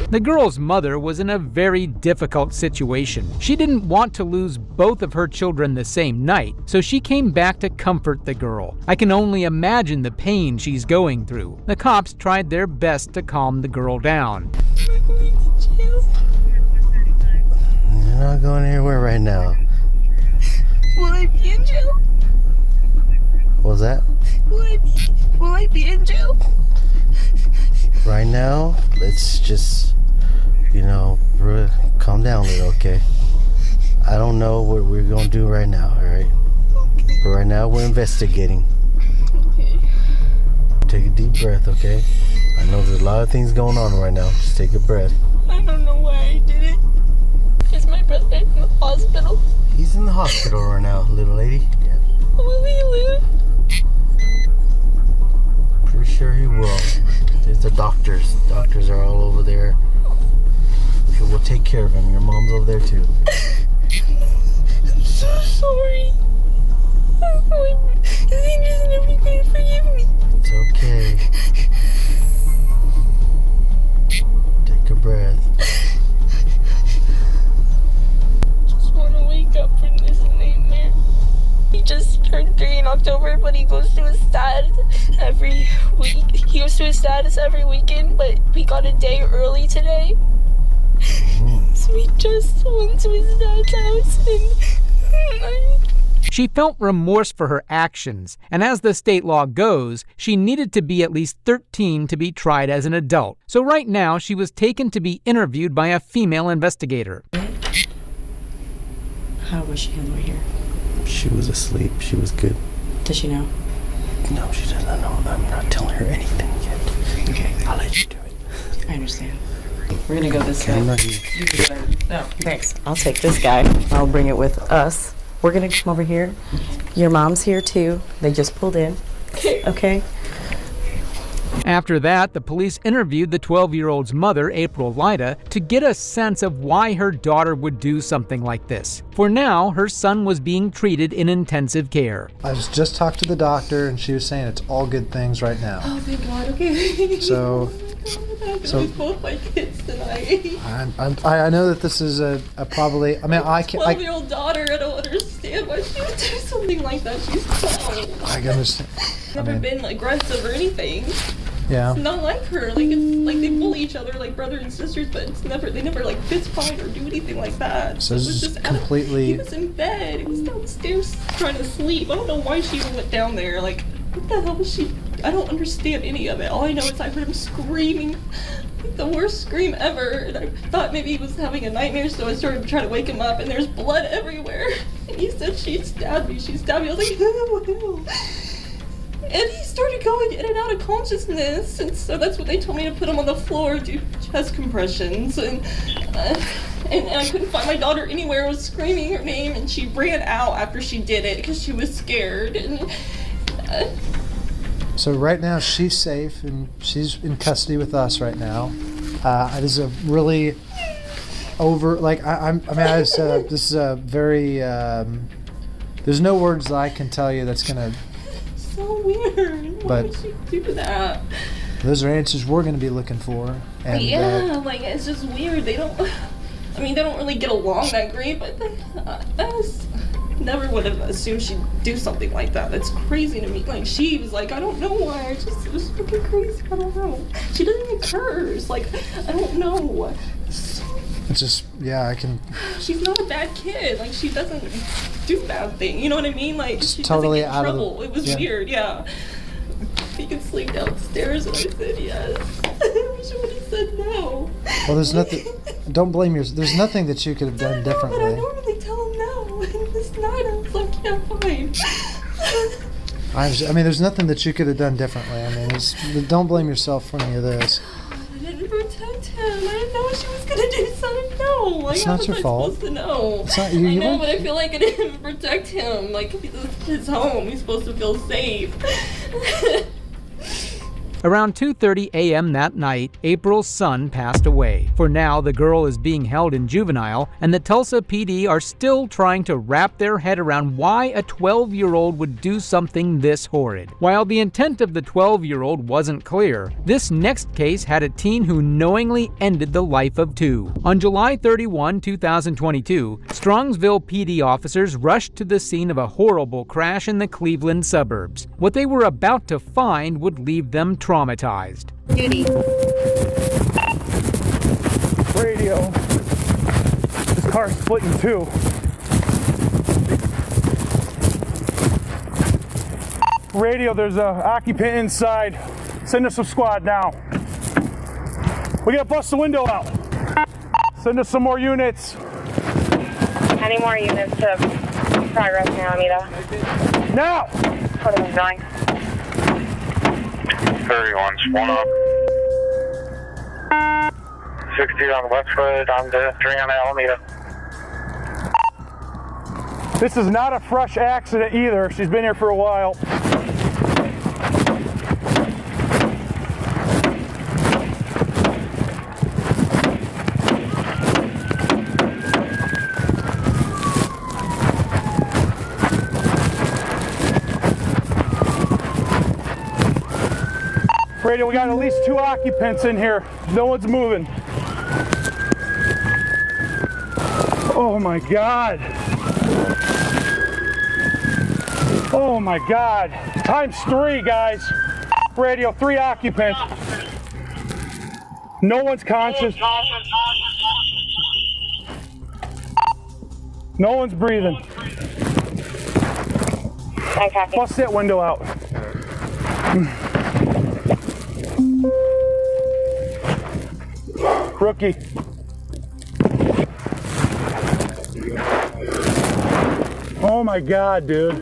The girl's mother was in a very difficult situation. She didn't want to lose both of her children the same night, so she came back to comfort the girl. I can only imagine the pain she's going through. The cops tried their best to calm the girl down.
Am I going to jail?
You're not going anywhere right now.
Will I be in jail?
What was that?
Will I be in jail?
Right now, let's just, calm down a little, okay? I don't know what we're gonna do right now, alright? But right now, we're investigating.
Okay.
Take a deep breath, okay? I know there's a lot of things going on right now. Just take a breath.
I don't know why I did it. Is my brother in the hospital?
He's in the hospital right now, little lady. Yeah.
Will he live?
Pretty sure he will. There's the doctors. Doctors are all over there. We'll take care of him. Your mom's over there too.
I'm so sorry. Is he just never gonna forgive me?
It's okay. Take a breath.
Just wanna wake up from this nightmare. He just turned 3 in October, but he goes to his dad's every week. He goes to his dad's every weekend, but we got a day early today. So we just went to his dad's house and
She felt remorse for her actions, and as the state law goes, she needed to be at least 13 to be tried as an adult. So right now, she was taken to be interviewed by a female investigator.
How was she on the way here?
She was asleep. She was good.
Does she know?
No, she doesn't know. I'm not telling her anything yet.
Okay.
I'll let you do it.
I understand. We're gonna go this way.
Camera here.
You can go. No, thanks. I'll take this guy. I'll bring it with us. We're gonna come over here. Your mom's here too. They just pulled in. Okay?
After that, the police interviewed the 12-year-old's mother, April Lyda, to get a sense of why her daughter would do something like this. For now, her son was being treated in intensive care.
I just talked to the doctor, and she was saying it's all good things right now.
oh, thank God, okay.
So
both my kids tonight.
I know that this is a probably. I mean, I can't.
12-year-old daughter. I don't understand why she would do something like that. She's 12.
I understand.
Never been aggressive or anything.
Yeah.
It's not like her. Like it's like they bully each other like brother and sisters, but it's never. They never like fist fight or do anything like that.
So
It
this
was
is
just
completely.
He was in bed. He was downstairs trying to sleep. I don't know why she even went down there. Like, what the hell was she? I don't understand any of it. All I know is I heard him screaming, like the worst scream ever. And I thought maybe he was having a nightmare, so I started to try to wake him up. And there's blood everywhere. And he said, "She stabbed me. She stabbed me." I was like, "Ew." And he started going in and out of consciousness, and so that's what they told me to put him on the floor, do chest compressions, and I couldn't find my daughter anywhere. I was screaming her name, and she ran out after she did it because she was scared. And
So right now she's safe and she's in custody with us right now. It is a really this is a very. There's no words that I can tell you that's gonna.
So weird. Why would she do that?
Those are answers we're going to be looking for. And
like it's just weird. They don't really get along that great, but I just never would have assumed she'd do something like that. That's crazy to me. Like she was like, I don't know why. It was fucking crazy. I don't know. She doesn't even curse. Like I don't know.
It's just I can.
She's not a bad kid. Like she doesn't
do bad things. You know what I mean? Like, she
totally
doesn't get in
out of the-
trouble. It was
yeah.
weird, yeah. He can sleep downstairs, and I said yes. I wish I would have said no.
Well, there's nothing. Don't blame yourself. There's nothing that you could have done
But I
differently.
normally tell him no, and this night I was like, yeah, fine.
I mean, there's nothing that you could have done differently. I mean, don't blame yourself for any of this.
I didn't protect him. I didn't know she was gonna do something. No, like,
It's
how
not
was
your
I
fault.
supposed to know?
It's not- you
I know,
weren't-
but I feel like I didn't protect him. Like, it's his home. He's supposed to feel safe.
Around 2:30 a.m. that night, April's son passed away. For now, the girl is being held in juvenile, and the Tulsa PD are still trying to wrap their head around why a 12-year-old would do something this horrid. While the intent of the 12-year-old wasn't clear, this next case had a teen who knowingly ended the life of two. On July 31, 2022, Strongsville PD officers rushed to the scene of a horrible crash in the Cleveland suburbs. What they were about to find would leave them traumatized.
Duty.
Radio. This car's split in two. Radio, there's a occupant inside. Send us some squad now. We gotta bust the window out. Send us some more units.
Any more units to progress now, Anita?
Now!
What are we doing?
31's one up. 60 on Westwood, on the 3 on Alameda.
This is not a fresh accident either. She's been here for a while. Radio, we got at least 2 occupants in here. No one's moving. Oh my God. Oh my God. Times 3, guys. Radio, 3 occupants. No one's conscious. No one's breathing. Bust that window out. Rookie. Oh my God, dude.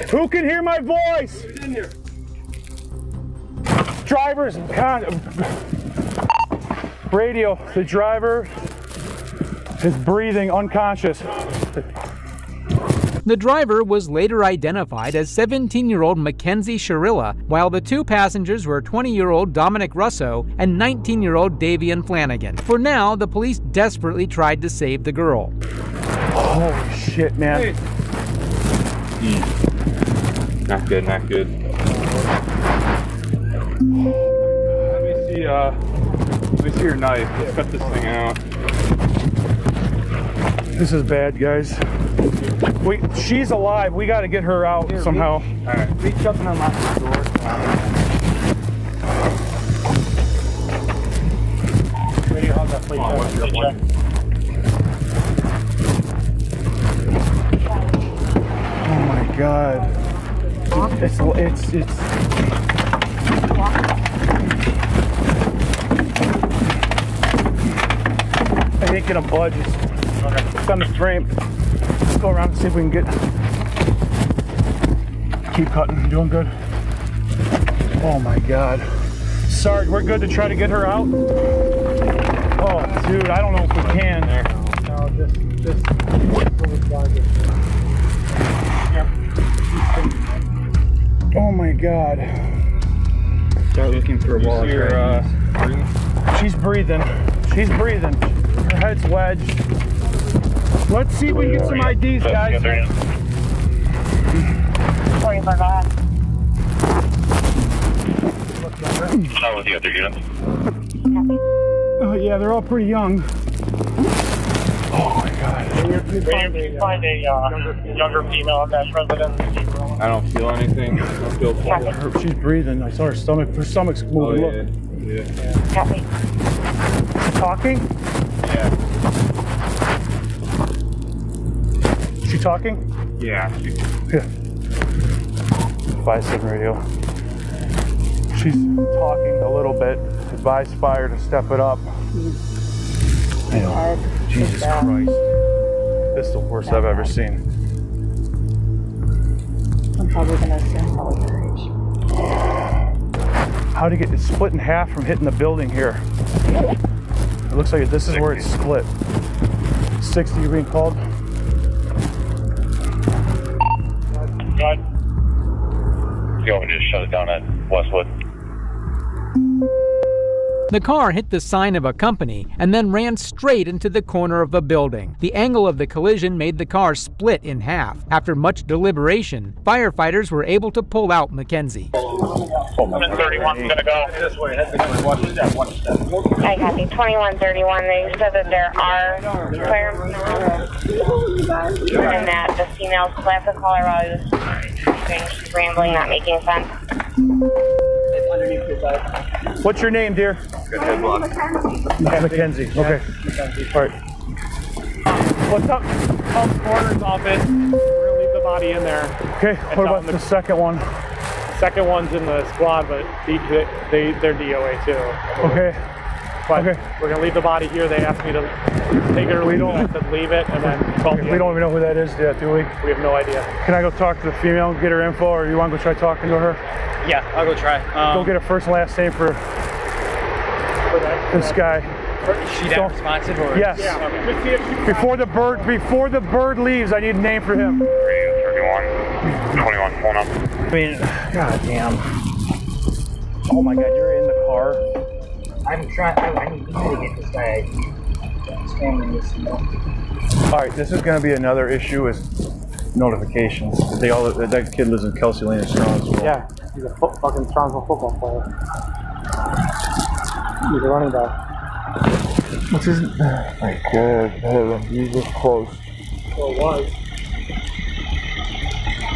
Who can hear my voice? Driver's radio. The driver is breathing unconscious.
The driver was later identified as 17-year-old Mackenzie Sharilla, while the 2 passengers were 20-year-old Dominic Russo and 19-year-old Davian Flanagan. For now, the police desperately tried to save the girl.
Holy shit, man.
Not good, not good. Let me see your knife. Let's cut this thing out.
This is bad, guys. Wait, she's alive. We got to get her out somehow.
All right.
Reach up and unlock the door. Radio, how's that plate? Oh my God. It's I ain't gonna budge. It's on the frame. Let's go around and see if we can get. Keep cutting. Doing good. Oh my God. Sarge, we're good to try to get her out? Oh, dude, I don't know if we can.
No, just
Oh my God.
Start looking for a wall.
She's breathing. She's breathing. Her head's wedged. Let's see if we can get some IDs, guys.
45, go ahead.
How with the other units?
Oh yeah, they're all pretty young. Oh my God.
Find a younger female on that residence.
I don't feel anything. I don't feel cold.
She's breathing. I saw her stomach. Her stomach's moving.
Oh, yeah.
Look.
Yeah.
Copy.
Talking?
Yeah.
She talking?
Yeah.
Yeah. 5-7 radio. She's talking a little bit. Advise fire to step it up. I know. Jesus Christ. This is the worst I've ever seen.
I'm probably gonna send probably
How to get it split in half from hitting the building here? It looks like this is where it's split. 60, you're being called?
Good. You want me to just shut it down at Westwood?
The car hit the sign of a company and then ran straight into the corner of a building. The angle of the collision made the car split in half. After much deliberation, firefighters were able to pull out Mackenzie.
31's gonna go.
I copy. 2131. They said that there are fire and that the female's classic caller while he was rambling, not making sense.
What's your name, dear? Mackenzie. Okay. All right.
What's up? Coroner's office. We're gonna leave the body in there.
Okay. What about the second one?
Second one's in the squad, but they're DOA too.
Okay.
But we're gonna leave the body here. They asked me to take it or leave it. I said leave it, and then call me.
We don't even know who that is yet, do we?
We have no idea.
Can I go talk to the female and get her info, or you want to go try talking to her?
Yeah, I'll go try.
Go get a first and last name for this guy.
Is she that responsive or?
Yes. Yeah. Before the bird leaves, I need a name for him.
31. 21. Phone up.
I mean, god damn. Oh my god, you're in the car.
I'm trying. I need to get this guy.
All right, this is going to be another issue is notifications. That kid lives in Kelsey Lane in Strongsville.
Yeah, he's a fucking Strongsville football player. He's a running back.
What's his? Oh my god, heaven, he was close.
Well, it was.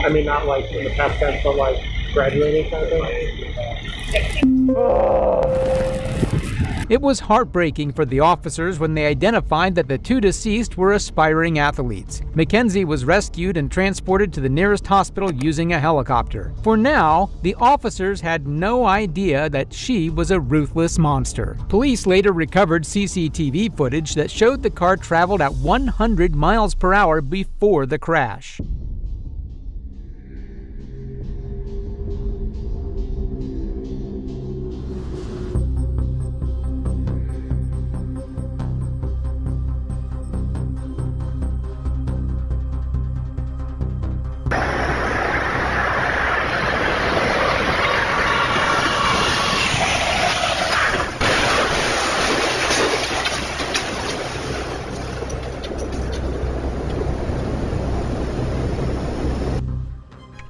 I mean, not like in the past tense, but like graduating kind of thing.
It was heartbreaking for the officers when they identified that the two deceased were aspiring athletes. Mackenzie was rescued and transported to the nearest hospital using a helicopter. For now, the officers had no idea that she was a ruthless monster. Police later recovered CCTV footage that showed the car traveled at 100 miles per hour before the crash.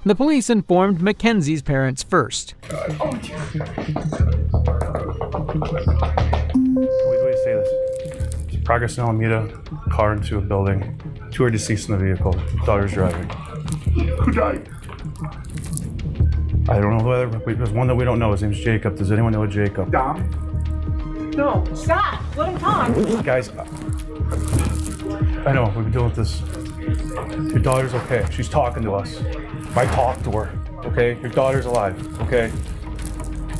The police informed Mackenzie's parents first.
Wait, say this. Progress in Alameda, car into a building. 2 are deceased in the vehicle. Daughter's driving. Who died? I don't know whether. There's one that we don't know. His name's Jacob. Does anyone know a Jacob?
Dom? No. Stop. Let him talk.
Guys, I know. We've been dealing with this. Your daughter's okay. She's talking to us. I talked to her. Okay? Your daughter's alive. Okay?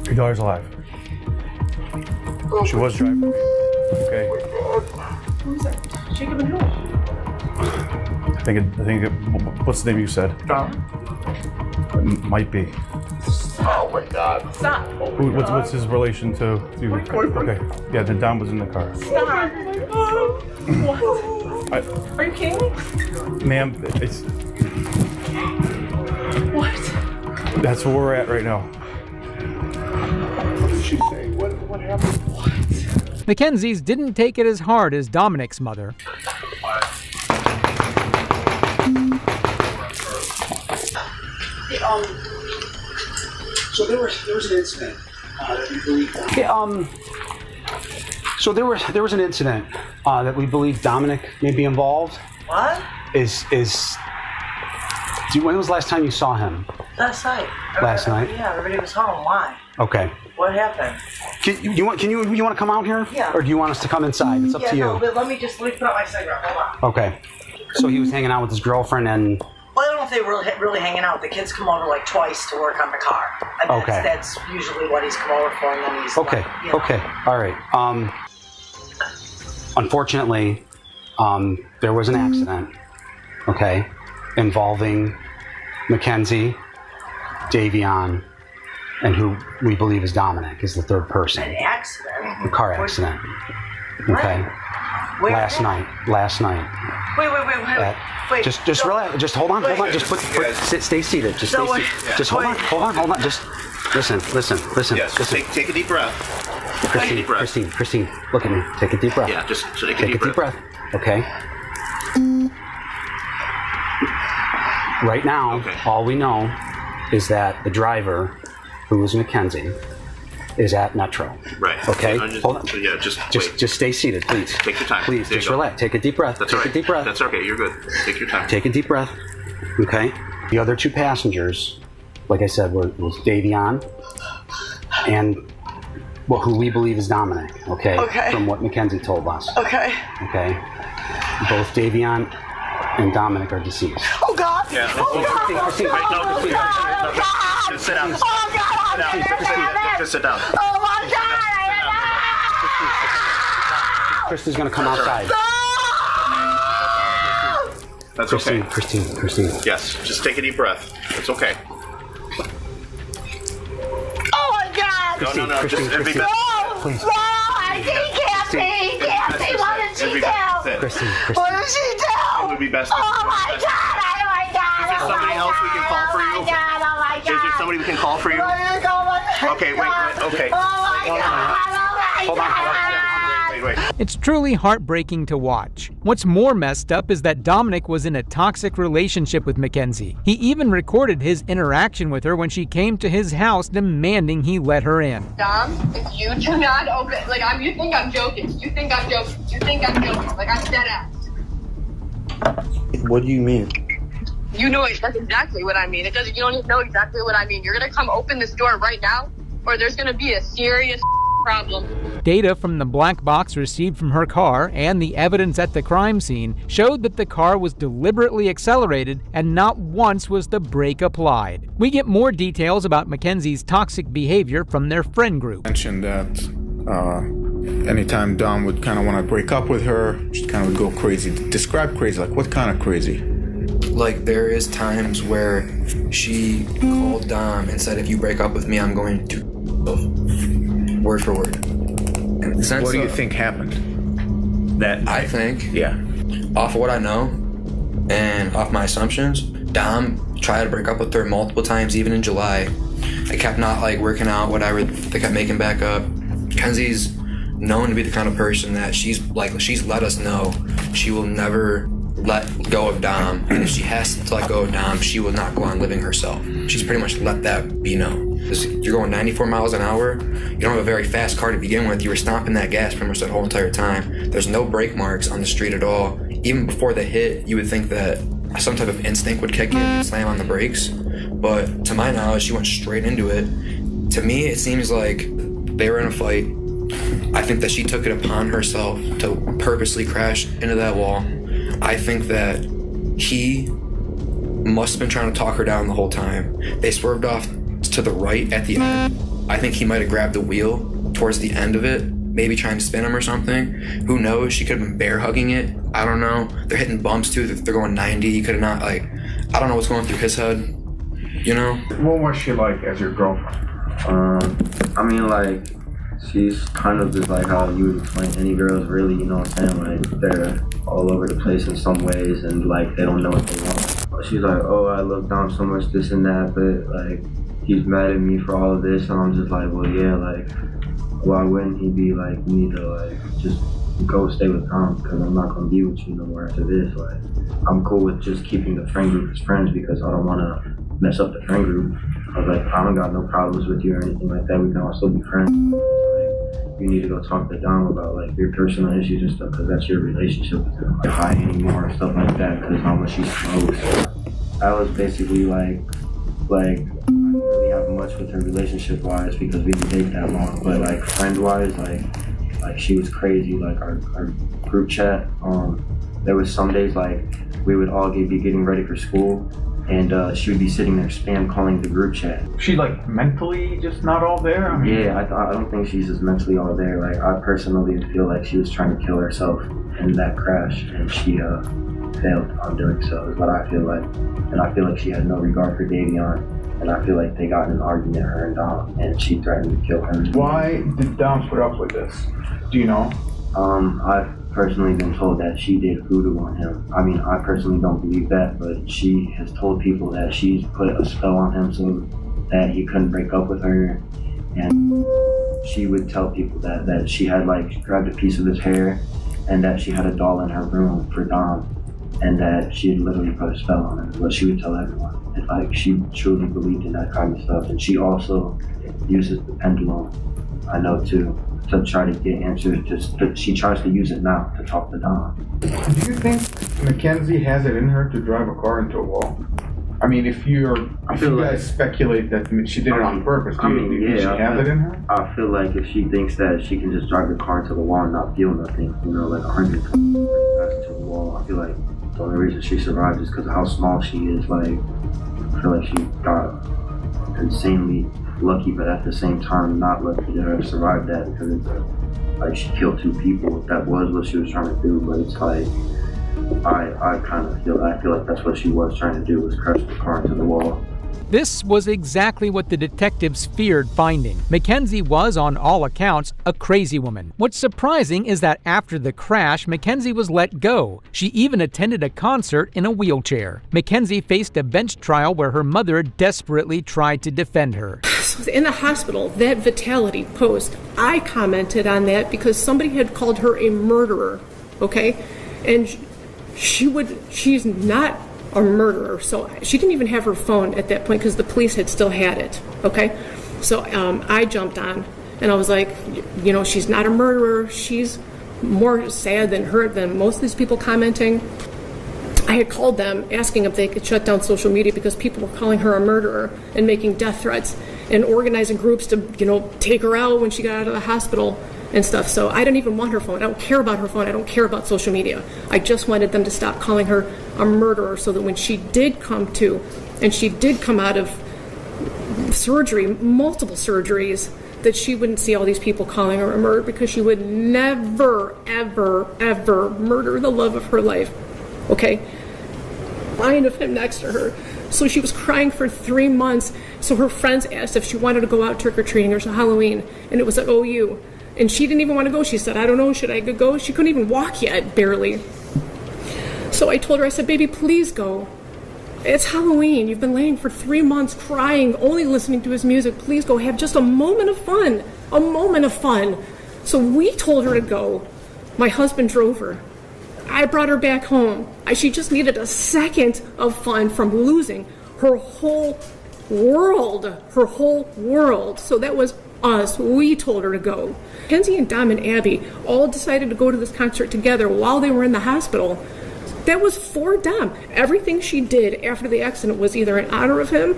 Your daughter's alive. She was driving. Okay?
Who's that? Jacob and who?
I think it, what's the name you said?
Dom.
It might be.
Oh my God. Stop.
What's his relation to you?
My boyfriend.
Okay. Yeah, then Dom was in the car.
Stop. What? Are you kidding me?
Ma'am, it's...
What?
That's where we're at right now.
What did she say? What happened? What?
Mackenzie's didn't take it as hard as Dominic's mother.
So there was an incident that we believe. So there was an incident that we believe Dominic may be involved.
What?
When was the last time you saw him?
Last night.
Last night?
Yeah, everybody was home. Why?
Okay.
What happened?
Can you want to come out here?
Yeah.
Or do you want us to come inside? It's up to you.
No, but let me put out my cigarette. Hold on.
Okay. So he was hanging out with his girlfriend and...
Well, I don't know if they were really hanging out. The kids come over like twice to work on the car. And
Okay.
That's usually what he's come over for, and then he's
Okay.
like, you know.
Okay. All right. Unfortunately, there was an accident, okay, involving Mackenzie, Davion, and who we believe is Dominic, is the third person.
An accident?
A car accident. Okay.
Where?
Last night.
Wait.
Just relax. Just hold on. Just stay seated. Just
So
stay
wait.
seated. Just hold on. Just listen.
Yes,
listen.
take a deep breath.
Christine, look at me. Take a deep breath.
Yeah, just take a deep breath.
Okay. Right now, all we know is that the driver, who was Mackenzie, is at Metro.
Right.
Okay.
Hold on. So yeah,
Just stay seated, please.
Take your time.
Please,
There you
just
go.
relax. Take a deep breath.
That's
Take
all right.
a deep breath.
That's okay. You're good. Take your time.
Take a deep breath. Okay. The other two passengers, like I said, was Davion and who we believe is Dominic. Okay.
Okay.
From what Mackenzie told us.
Okay.
Okay. Both Davion and Dominic are deceased.
Oh, God.
Yeah.
Christine.
Just sit down. Just sit down.
Oh, my God.
Krista's gonna come outside.
That's okay.
Christine.
Yes, just take a deep breath. It's okay.
Oh, my God.
No.
Christine,
Just be
Christine.
best.
Please.
No, he can't be. What did she do?
Christine.
What did she do?
It would be best.
Oh, my God. Oh, my God.
Is there somebody else we can call for you?
Oh, my God. Oh, my God.
Is there somebody we can call for you? Okay, wait. Okay.
Oh, my God. Oh, my God.
Wait.
It's truly heartbreaking to watch. What's more messed up is that Dominic was in a toxic relationship with Mackenzie. He even recorded his interaction with her when she came to his house demanding he let her in.
Dom, if you do not open, you think I'm joking. Like, I'm dead ass.
What do you mean?
You know it. That's exactly what I mean. You don't even know exactly what I mean. You're gonna come open this door right now, or there's gonna be a serious problem.
Data from the black box received from her car and the evidence at the crime scene showed that the car was deliberately accelerated and not once was the brake applied. We get more details about Mackenzie's toxic behavior from their friend group.
Mentioned that anytime Dom would kind of want to break up with her, she kind of would go crazy. Describe crazy, like what kind of crazy?
Like, there is times where she called Dom and said, if you break up with me, I'm going to word for word.
What do you think happened?
I think,
yeah,
off of what I know and off my assumptions, Dom tried to break up with her multiple times, even in July. They kept not working out, whatever. They kept making back up. Kenzie's known to be the kind of person that she's let us know she will never let go of Dom, and if she has to let go of Dom, she will not go on living herself. She's pretty much let that be known. You're going 94 miles an hour, you don't have a very fast car to begin with, you were stomping that gas pretty much that whole entire time. There's no brake marks on the street at all. Even before the hit, you would think that some type of instinct would kick in and slam on the brakes, but to my knowledge, she went straight into it. To me, it seems like they were in a fight. I think that she took it upon herself to purposely crash into that wall. I think that he must have been trying to talk her down the whole time. They swerved off to the right at the end. I think he might have grabbed the wheel towards the end of it, maybe trying to spin him or something. Who knows? She could have been bear hugging it. I don't know. They're hitting bumps too. They're going 90. He could have not, I don't know what's going through his head, you know?
What was she like as your girlfriend?
She's kind of just like how you would explain any girls, really, you know what I'm saying? Like, they're all over the place in some ways, and they don't know what they want. She's like, oh, I love Dom so much, this and that, but he's mad at me for all of this, and I'm just like, well, yeah, why wouldn't he be me to just go stay with Dom, because I'm not gonna be with you no more after this. I'm cool with just keeping the friend group as friends because I don't want to mess up the friend group. I was like, I don't got no problems with you or anything like that. We can all still be friends. You need to go talk to Dom about your personal issues and stuff, because that's your relationship with him. High anymore and stuff like that, because how much he's close. I was basically I don't really have much with her relationship-wise because we didn't date that long, but like friend-wise, like she was crazy. Like our group chat, there was some days like we would all be getting ready for school, and she would be sitting there spam calling the group chat.
She like mentally just not all there? I mean,
Yeah, I don't think she's just mentally all there. Like I personally feel like she was trying to kill herself in that crash, and she failed on doing so, is what I feel like. And I feel like she had no regard for Davion, and I feel like they got in an argument, her and Dom, and she threatened to kill him.
why did Dom put up with this? Do you know?
I've personally been told that she did voodoo on him. I mean, I personally don't believe that, but she has told people that she's put a spell on him so that he couldn't break up with her. And she would tell people that she had like grabbed a piece of his hair and that she had a doll in her room for Dom, and that she had literally put a spell on him. But she would tell everyone. And, like, she truly believed in that kind of stuff. And she also uses the pendulum, I know too, to try to get answers. She tries to use it now to talk to Dom.
Do you think Mackenzie has it in her to drive a car into a wall? I mean, if you guys speculate that she did it on purpose, do you think she has it in her?
I feel like if she thinks that she can just drive the car into the wall and not feel nothing, you know, like 100 to the wall, I feel like the only reason she survived is because of how small she is. Like, I feel like she got insanely lucky, but at the same time not lucky to have survived that, because it's like she killed 2 people. That was what she was trying to do, but it's like I feel like that's what she was trying to do, was crush the car into the wall.
This was exactly what the detectives feared finding. Mackenzie was, on all accounts, a crazy woman. What's surprising is that after the crash, Mackenzie was let go. She even attended a concert in a wheelchair. Mackenzie faced a bench trial where her mother desperately tried to defend her.
So in the hospital, that Vitality post, I commented on that because somebody had called her a murderer, okay? And she's not a murderer, so she didn't even have her phone at that point because the police had still had it, okay? So I jumped on and I was like, you know, she's not a murderer. She's more sad than most of these people commenting. I had called them asking if they could shut down social media because people were calling her a murderer and making death threats and organizing groups to, you know, take her out when she got out of the hospital and stuff. So I didn't even want her phone. I don't care about her phone. I don't care about social media. I just wanted them to stop calling her a murderer so that when she did come to, and she did come out of surgery, multiple surgeries, that she wouldn't see all these people calling her a murderer, because she would never, ever, ever murder the love of her life, okay? Lying of him next to her. So she was crying for 3 months. So her friends asked if she wanted to go out trick-or-treating or Halloween, and it was at OU. And she didn't even want to go. She said, I don't know, should I go? She couldn't even walk yet, barely. So I told her, I said, baby, please go. It's Halloween. You've been laying for 3 months crying, only listening to his music. Please go. Have just a moment of fun. A moment of fun. So we told her to go. My husband drove her. I brought her back home. She just needed a second of fun from losing her whole world. Her whole world. So that was us. We told her to go. Kenzie and Dom and Abby all decided to go to this concert together while they were in the hospital. That was for Dom. Everything she did after the accident was either in honor of him,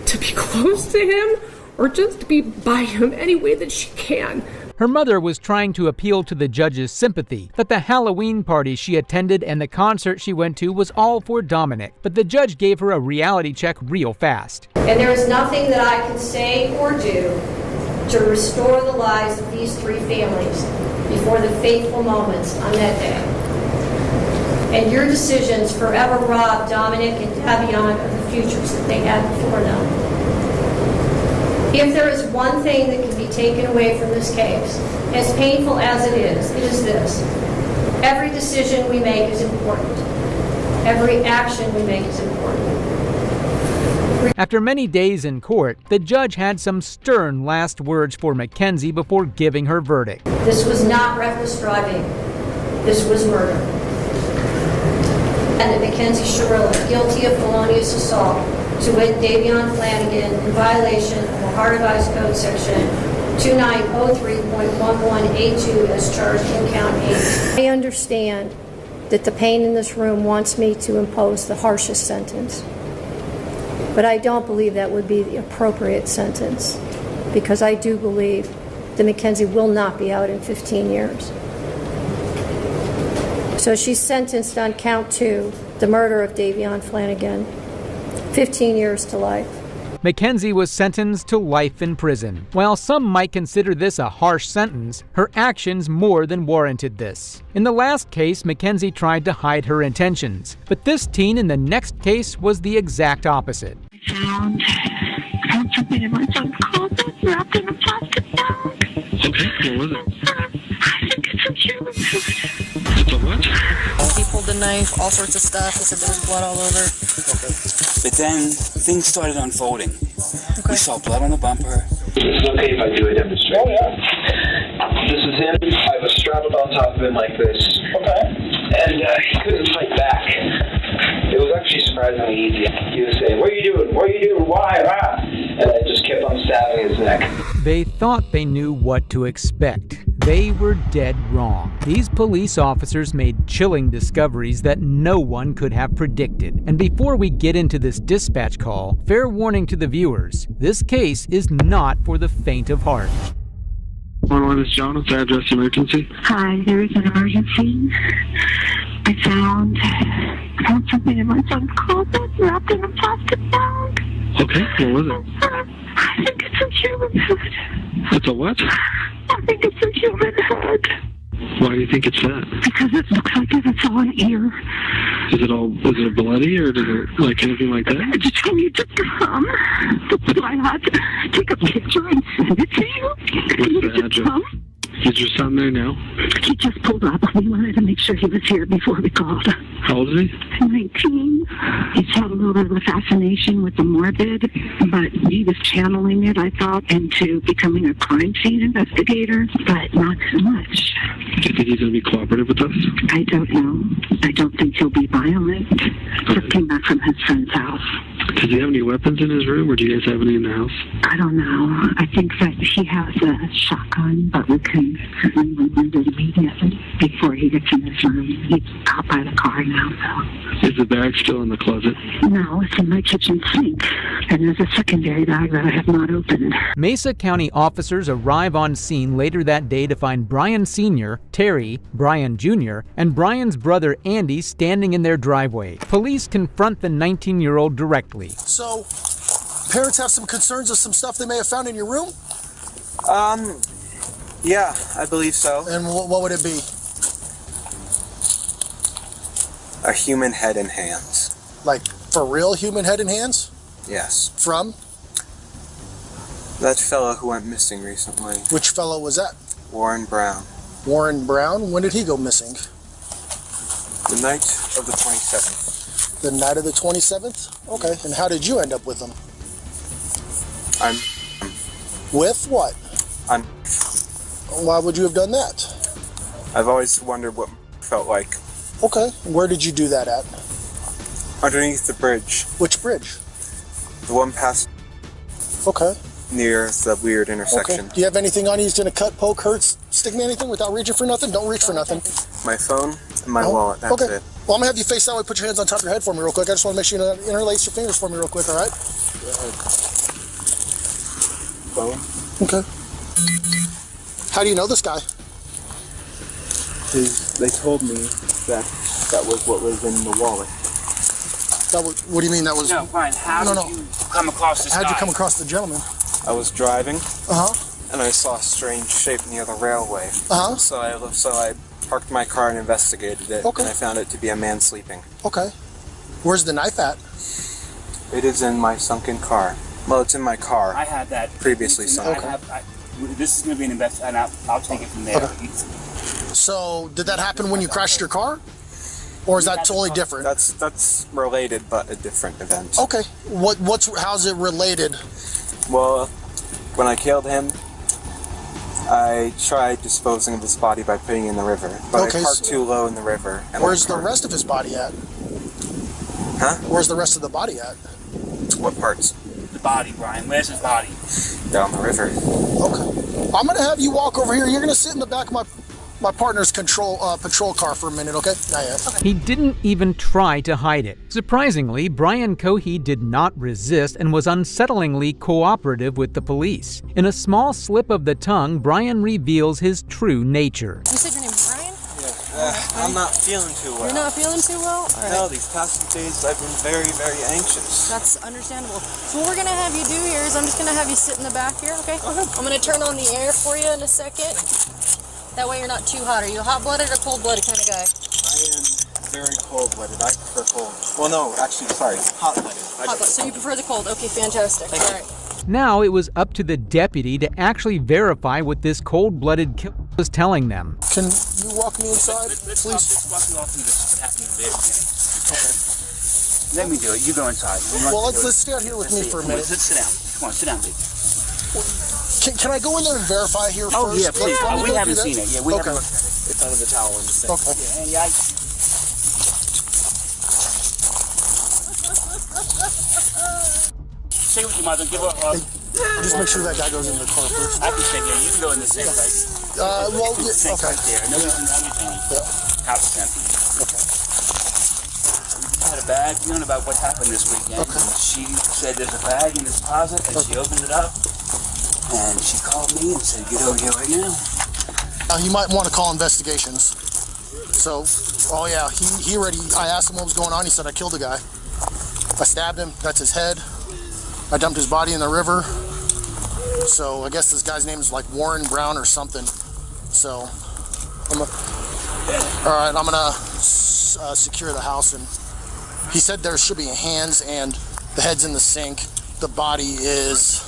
to be close to him, or just to be by him any way that she can.
Her mother was trying to appeal to the judge's sympathy, that the Halloween party she attended and the concert she went to was all for Dominic, but the judge gave her a reality check real fast.
And there is nothing that I can say or do to restore the lives of these 3 families before the fateful moments on that day. And your decisions forever rob Dominic and Davion of the futures that they had before them. If there is one thing that can be taken away from this case, as painful as it is this. Every decision we make is important. Every action we make is important.
After many days in court, the judge had some stern last words for Mackenzie before giving her verdict.
This was not reckless driving. This was murder. And that Mackenzie Sherilla, guilty of felonious assault, to wit Davion Flanagan, in violation of the Heart of Ice Code section 2903.11A2 as charged in count 8. I understand that the pain in this room wants me to impose the harshest sentence. But I don't believe that would be the appropriate sentence, because I do believe that Mackenzie will not be out in 15 years. So she's sentenced on count 2, the murder of Davion Flanagan, 15 years to life.
Mackenzie was sentenced to life in prison. While some might consider this a harsh sentence, her actions more than warranted this. In the last case, Mackenzie tried to hide her intentions, but this teen in the next case was the exact opposite.
Found something in my son's closet wrapped in a plastic bag.
Okay, what was it?
I think it's some human food.
It's a what?
He pulled the knife, all sorts of stuff. He said there was blood all over.
Okay. But then things started unfolding. We saw blood on the bumper.
Is it okay if I do a demonstration? Oh, yeah. This is him. I was strapped on top of him like this. Okay. And he couldn't fight back. It was actually surprisingly easy. He was saying, "What are you doing? What are you doing? Why? Ah!" And I just kept on stabbing his neck.
They thought they knew what to expect. They were dead wrong. These police officers made chilling discoveries that no one could have predicted. And before we get into this dispatch call, fair warning to the viewers, this case is not for the faint of heart.
111 is John. What's the address emergency?
Hi, there is an emergency. I found something in my son's closet wrapped in a plastic bag.
Okay, what was it?
I think it's a human head.
It's a what?
I think it's a human head.
Why do you think it's that?
Because it looks like it's all an ear.
Is it bloody or does it like anything like that?
I just need to come. That's why I had to take a picture and send it to you.
What's the address? Is your son there now?
He just pulled up. We wanted to make sure he was here before we called.
How old is he?
19. He's had a little bit of a fascination with the morbid, but he was channeling it, I thought, into becoming a crime scene investigator, but not so much.
Do you think he's going to be cooperative with us?
I don't know. I don't think he'll be violent. Just came back from his friend's house.
Does he have any weapons in his room, or do you guys have any in the house?
I don't know. I think that he has a shotgun, but we can certainly remove it immediately before he gets in his room. He's out by the car now, so.
Is the bag still in the closet?
No, it's in my kitchen sink. And there's a secondary bag that I have not opened.
Mesa County officers arrive on scene later that day to find Brian Sr., Terry, Brian Jr., and Brian's brother Andy standing in their driveway. Police confront the 19-year-old directly.
So, parents have some concerns of some stuff they may have found in your room?
Yeah, I believe so.
And what would it be?
A human head and hands.
Like, for real human head and hands?
Yes.
From?
That fellow who went missing recently.
Which fellow was that?
Warren Brown.
Warren Brown? When did he go missing?
The night of the 27th.
The night of the 27th? Okay. And how did you end up with him? With what? Why would you have done that?
I've always wondered what it felt like.
Okay. Where did you do that at?
Underneath the bridge.
Which bridge?
The one past.
Okay.
Near the weird intersection.
Okay. Do you have anything on you that's gonna cut, poke, hurt, stick me anything without reaching for nothing? Don't reach for nothing.
My phone and my wallet, that's
okay.
it.
Well, I'm gonna have you face that way, put your hands on top of your head for me real quick. I just wanna make sure you interlace your fingers for me real quick, all right?
Phone?
Okay. How do you know this guy?
They told me that was what was in the wallet.
What do you mean that was?
No, Brian, how did you come across this guy?
How'd you come across the gentleman?
I was driving.
Uh-huh.
And I saw a strange shape near the railway.
Uh-huh.
So I parked my car and investigated it.
Okay.
And I found it to be a man sleeping.
Okay. Where's the knife at?
It is in my sunken car. Well, it's in my car.
I had that
previously sunk.
Okay. This is going to be an investment, and I'll take it from there.
Okay. So, did that happen when you crashed your car? Or is that totally different?
That's related, but a different event.
Okay. How's it related?
Well, when I killed him, I tried disposing of his body by putting it in the river. But I parked too low in the river.
Where's the rest of his body at?
Huh?
Where's the rest of the body at?
What parts?
The body, Brian. Where's his body?
Down the river.
Okay. I'm gonna have you walk over here. You're gonna sit in the back of my my partner's patrol car for a minute, okay? Not yet.
He didn't even try to hide it. Surprisingly, Brian Cohey did not resist and was unsettlingly cooperative with the police. In a small slip of the tongue, Brian reveals his true nature.
You said your name is Brian?
I'm not feeling too well.
You're not feeling too well? All right.
No, these past few days I've been very, very anxious.
That's understandable. So what we're going to have you do here is I'm just going to have you sit in the back here, okay? I'm going to turn on the air for you in a second. That way you're not too hot. Are you a hot-blooded or cold-blooded kind of guy?
I am very cold-blooded. I prefer cold. Well, no, actually, sorry, hot-blooded.
Hot-blooded. So you prefer the cold. Okay, fantastic. All right.
Now it was up to the deputy to actually verify what this cold-blooded killer was telling them.
Can you walk me inside, please?
Walk me off and just happen to be okay. Let me do it. You go inside.
Well, let's stay out here with me for a minute.
Let's sit down. Come on, sit down, baby.
Can I go in there and verify here first?
Oh, yeah, please. We haven't seen it. Yeah, we haven't
okay.
looked at it. It's under the towel in the sink.
Okay.
Yeah, and stay with your mother. Give her
just make sure that guy goes in the car first.
I can stay there. You can go in the sink, right?
Well, yeah,
sink
okay.
right there. No, everything. House is empty.
Okay.
We had a bad feeling about what happened this weekend.
Okay.
She said there's a bag in this closet, and she opened it up, and she called me and said, get over here right now.
You might want to call investigations. So, oh yeah, he already, I asked him what was going on. He said, I killed a guy. I stabbed him. That's his head. I dumped his body in the river. So I guess this guy's name is like Warren Brown or something. So, all right, I'm gonna secure the house. And he said there should be hands and the head's in the sink. The body is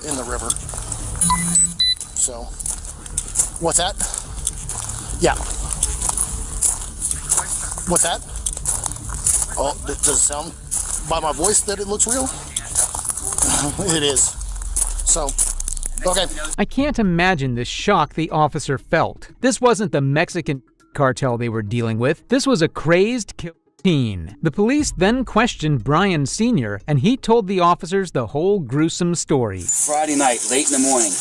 in the river. So, what's that? Yeah. What's that? Oh, does it sound by my voice that it looks real? It is. So, okay.
I can't imagine the shock the officer felt. This wasn't the Mexican cartel they were dealing with. This was a crazed teen. The police then questioned Brian Sr., and he told the officers the whole gruesome story.
Friday night, late in the morning,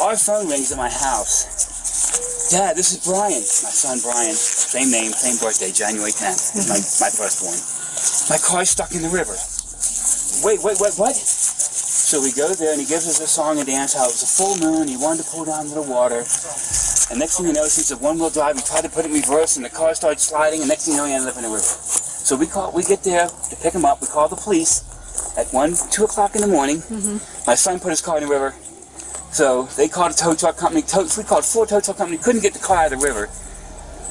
our phone rings at my house. Dad, this is Brian. My son Brian, same name, same birthday, January 10th, is my firstborn. My car's stuck in the river. Wait, what? So we go there, and he gives us a song and dance, how it was a full moon, he wanted to pull down to the water. And next thing you know, since it's a one-wheel drive, we tried to put it in reverse, and the car started sliding, and next thing you know, he ended up in the river. So we get there to pick him up, we call the police at 2 o'clock in the morning. My son put his car in the river, so they called a tow truck company. We called 4 tow truck companies, couldn't get the car out of the river.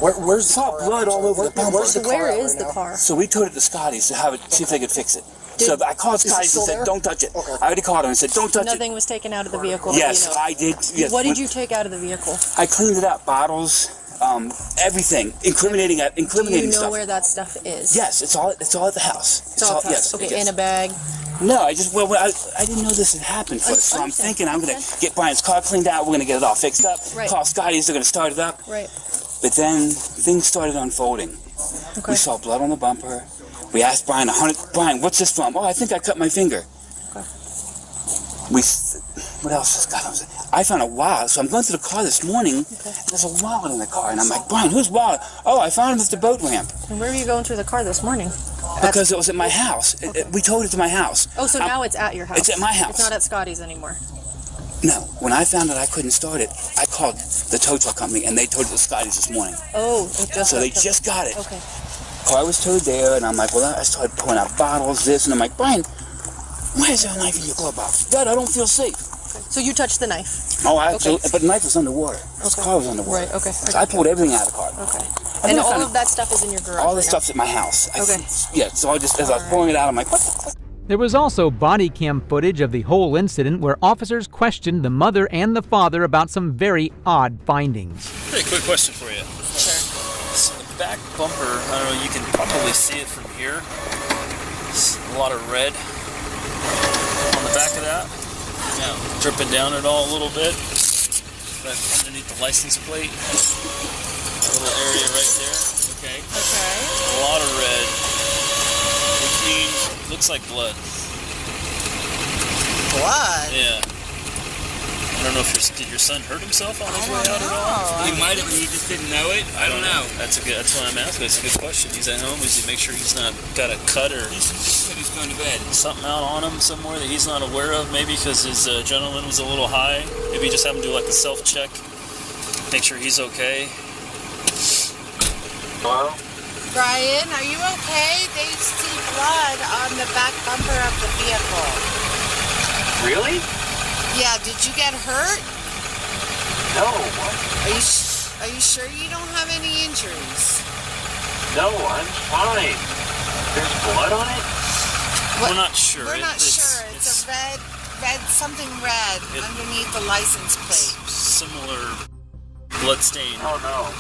Where's the
car? Blood all over the bumper.
Where is the car?
So we towed it to Scotty's to see if they could fix it. So I called Scotty's and said, don't touch it. Okay. I already called him and said, don't touch it.
Nothing was taken out of the vehicle.
Yes,
you know.
I did. Yes.
What did you take out of the vehicle?
I cleaned it up. Bottles, everything, incriminating
Do you know
stuff.
where that stuff is?
Yes, it's all at the house.
It's all at the house.
Yes.
Okay,
yes.
in a bag.
No, I didn't know this had happened first. So I'm thinking I'm going to get Brian's car cleaned out. We're going to get it all fixed up.
Right.
Call Scotty's. They're going to start it up.
Right.
But then things started unfolding.
Okay.
We saw blood on the bumper. We asked Brian, Brian, what's this from? Oh, I think I cut my finger.
Okay.
What else has got on? I found a wallet. So I'm going through the car this morning, and there's a wallet in the car. And I'm like, Brian, whose wallet? Oh, I found it at the boat ramp.
And where were you going through the car this morning?
Because it was at my house. We towed it to my house.
Oh, so now it's at your house.
It's at my house.
It's not at Scotty's anymore.
No. When I found out I couldn't start it, I called the tow truck company, and they towed it to Scotty's this morning.
Oh,
so they just got it.
Okay.
Car was towed there, and I'm like, well, I started pulling out bottles, this, and I'm like, Brian, why is there a knife in your glove box? Dad, I don't feel safe.
So you touched the knife?
Oh, but the knife was underwater. The car was underwater.
Right, okay.
So I pulled everything out of the car.
Okay. And all of that stuff is in your garage?
All the stuff's at my house.
Okay.
So as I was pulling it out, I'm like, what the fuck?
There was also body cam footage of the whole incident where officers questioned the mother and the father about some very odd findings.
Hey, quick question for you.
Sure.
So the back bumper, I don't know, you can probably see it from here. It's a lot of red on the back of that. Now, dripping down it all a little bit. Right underneath the license plate. A little area right there. Okay.
Okay.
A lot of red. Which means, looks like blood.
Blood?
Yeah. I don't know if did your son hurt himself on his way out at all?
He might have, he just didn't know it. I don't know.
That's why I'm asking. It's a good question. He's at home. Is he make sure he's not got a cut or
He said he's going to bed.
something out on him somewhere that he's not aware of? Maybe because his adrenaline was a little high. Maybe just have him do like a self-check. Make sure he's okay.
Hello?
Brian, are you okay? They see blood on the back bumper of the vehicle.
Really?
Yeah, did you get hurt?
No. What?
Are you sure you don't have any injuries?
No, I'm fine. There's blood on it?
We're not sure.
We're not sure. It's a red, something red underneath the license plate.
Similar blood stain.
Oh, no.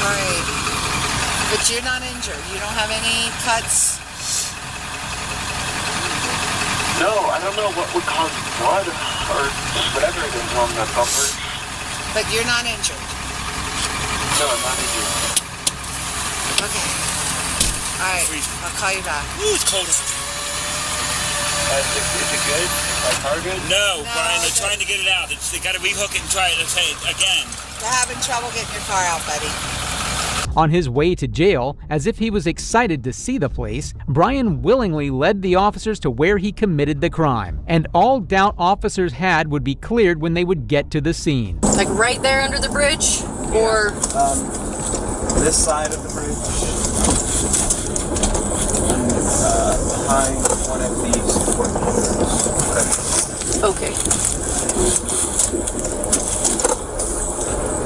All right. But you're not injured. You don't have any cuts?
No, I don't know what would cause blood or whatever it is on the bumper.
But you're not injured?
No, I'm not injured.
Okay. All right. I'll call you back.
Ooh, it's cold.
Is it good? My car good? No, Brian, they're trying to get it out. They got to rehook it and try it again.
They're having trouble getting your car out, buddy.
On his way to jail, as if he was excited to see the place, Brian willingly led the officers to where he committed the crime, and all doubt officers had would be cleared when they would get to the scene.
Like right there under the bridge? Or
This side of the bridge. Behind one of these footprints.
okay.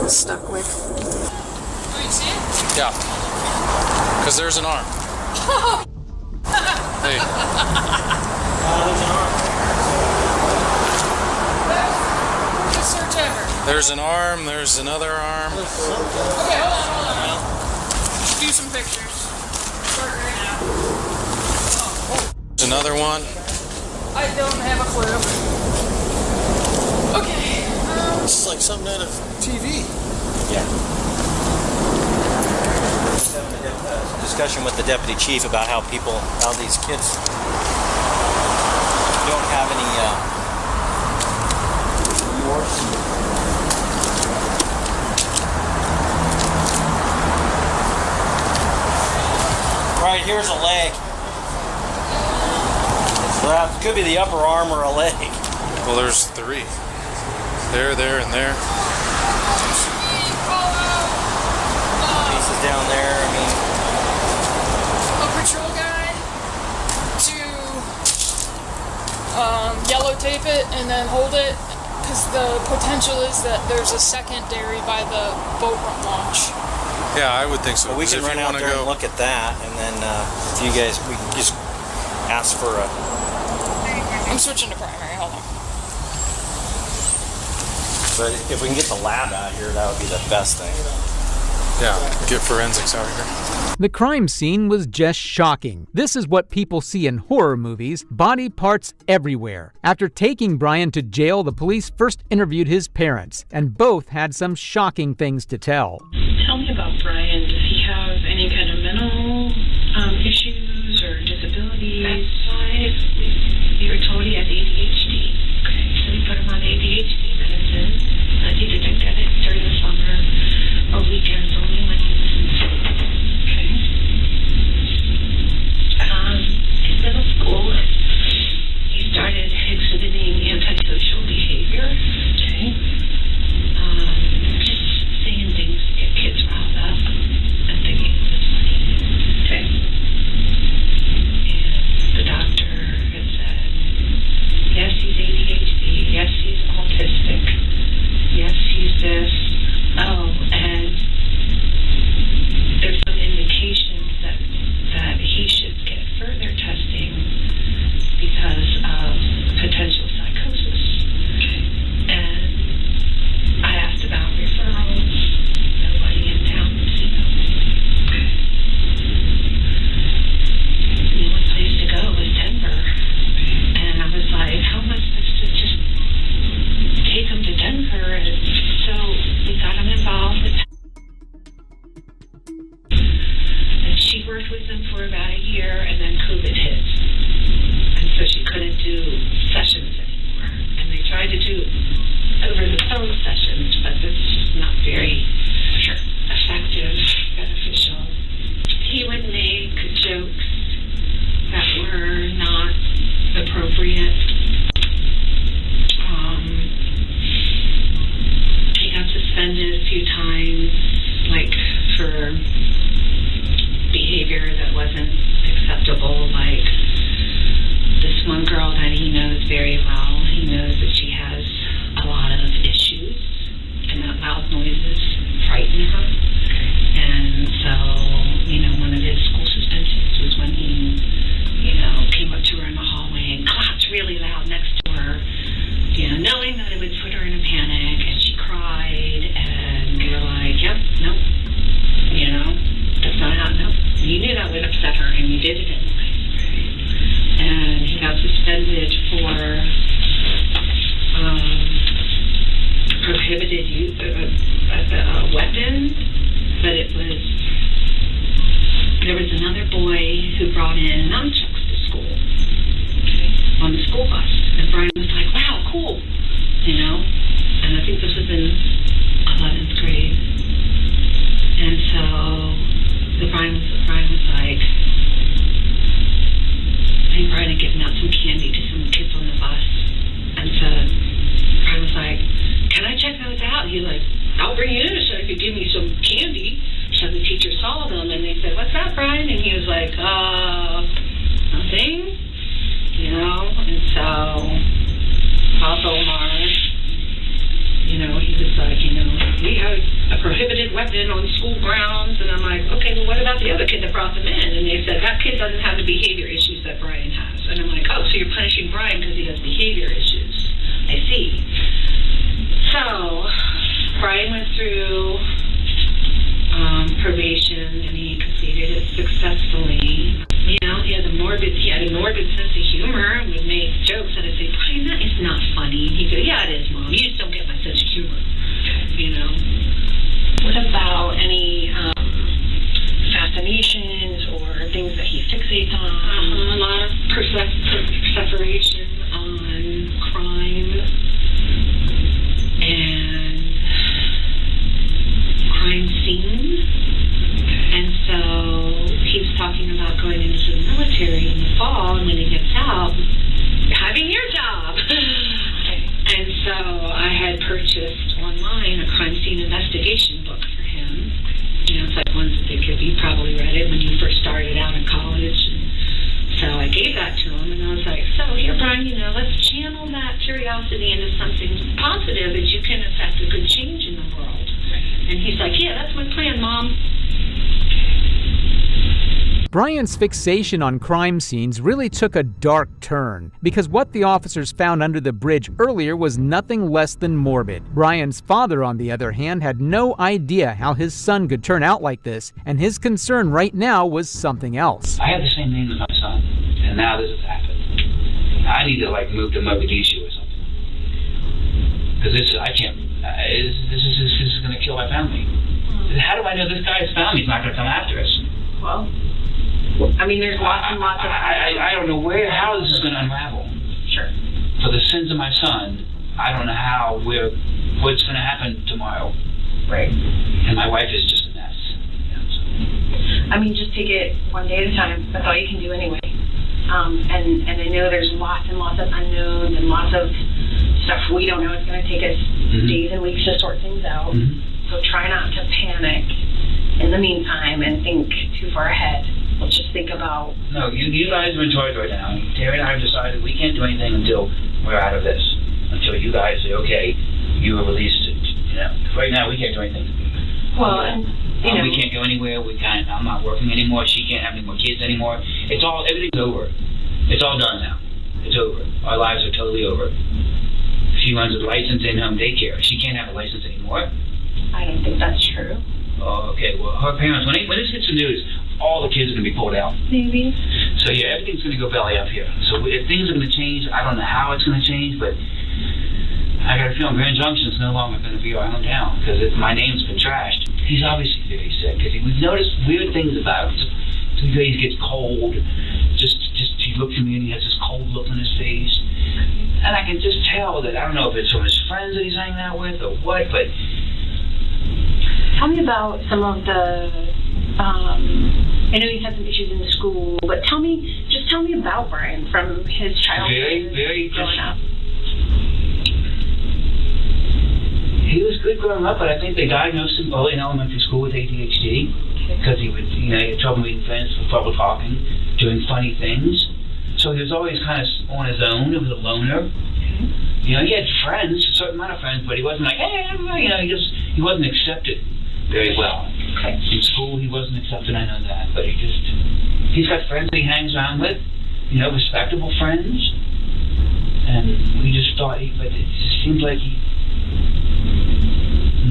Stuck with.
Yeah. Because there's an arm. Hey.
Search ever.
There's an arm, there's another arm.
Okay, hold on. Let's do some pictures. Start right now.
There's another one.
I don't have a clue. Okay.
This is like something out of TV.
Yeah. Discussion with the deputy chief about how these kids don't have any remorse. Right, here's a leg. Well, it could be the upper arm or a leg.
Well, there's three. There, and there.
Pieces down there, I mean.
A patrol guy to yellow tape it and then hold it, because the potential is that there's a secondary by the boat launch.
Yeah, I would think so.
Well, we can run out there and look at that, and then if you guys, we can just ask for a...
I'm switching to primary, hold on.
But if we can get the lab out here, that would be the best thing.
Yeah, get forensics out here.
The crime scene was just shocking. This is what people see in horror movies, body parts everywhere. After taking Brian to jail, the police first interviewed his parents, and both had some shocking things to tell.
Tell me about Brian. Does he have any kind of mental issues or disabilities? That's why we were told he has ADHD. Okay. So we put him on ADHD medicine. He detected it during the summer or weekends only when he was in school. Okay. In middle school, he started exhibiting antisocial behavior. Okay. Just saying things to get kids prohibited use of a weapon, but there was another boy who brought in nunchucks to school on the school bus, and Brian was like, "Wow, cool," and I think this was in 11th grade, and so Brian was like, I think Brian had given out some candy to some kids on the bus, and so Brian was like, "Can I check those out?" And he's like, "I'll bring you in so you could give me some candy." So the teacher saw them, and they said, "What's that, Brian?" And he was like, "Nothing," and so Bob Omar, he was like, "We have a prohibited weapon on school grounds," and I'm like, "Okay, well, what about the other kid that brought them in?" And they said, "That kid doesn't have the behavior issues that Brian has." And I'm like, "Oh, so you're punishing Brian because he has behavior issues. I see." So Brian went through probation, and he completed it successfully. He had a morbid sense of humor and would make jokes, and I'd say, "Brian, that is not funny." And he'd go, "Yeah, it is, Mom. You just don't get my sense of humor." What about any fascinations or things that he fixates on? A lot of perseveration on crime and crime scene. And so he was talking about going into the military in the fall, and when he gets out, having your job. And so I had purchased online a crime scene investigation book for him. It's like ones that they give. You probably read it when you first started out in college. And so I gave that to him, and I was like, "So here, Brian, let's channel that curiosity into something positive that you can affect a good change in the world." And he's like, "Yeah, that's my plan, Mom."
Brian's fixation on crime scenes really took a dark turn, because what the officers found under the bridge earlier was nothing less than morbid. Brian's father, on the other hand, had no idea how his son could turn out like this, and his concern right now was something else.
I have the same name as my son, and now this has happened. I need to move to Mogadishu or something, because this is going to kill my family. How do I know this guy's family is not going to come after us?
Well, there's lots and lots of...
I don't know how this is going to unravel.
Sure.
For the sins of my son, I don't know what's going to happen tomorrow.
Right.
And my wife is just a mess.
Just take it one day at a time. That's all you can do anyway. And I know there's lots and lots of unknowns and lots of stuff we don't know. It's going to take us days and weeks to sort things out. So try not to panic in the meantime and think too far ahead. Let's just think about...
No, you guys are in charge right now. Terry and I have decided we can't do anything until we're out of this. Until you guys say, "Okay, you are released." Right now we can't do anything.
Well,
we can't go anywhere. I'm not working anymore. She can't have any more kids anymore. Everything's over. It's all done now. It's over. Our lives are totally over. She runs a license in-home daycare. She can't have a license anymore.
I don't think that's true.
Oh, okay. Well, her parents, when this hits the news, all the kids are going to be pulled out.
Maybe.
So yeah, everything's going to go belly up here. So if things are going to change, I don't know how it's going to change, but I got a feeling Grand Junction's no longer going to be our hometown, because my name's been trashed. He's obviously very sick, because we've noticed weird things about him. Some days he gets cold. Just he looks at me and he has this cold look on his face. And I can just tell that, I don't know if it's from his friends that he's hanging out with or what, but...
Tell me about some of the, I know he's had some issues in school, but tell me about Brian from his childhood.
Very
growing up.
He was good growing up, but I think they diagnosed him early in elementary school with ADHD, because he had trouble meeting friends, trouble talking, doing funny things. So he was always kind of on his own. He was a loner. He had friends, a certain amount of friends, but he wasn't like, "Hey, he wasn't accepted very well.
Okay.
In school, he wasn't accepted, I know that, but he's got friends that he hangs around with, respectable friends, and we just thought, but it just seems like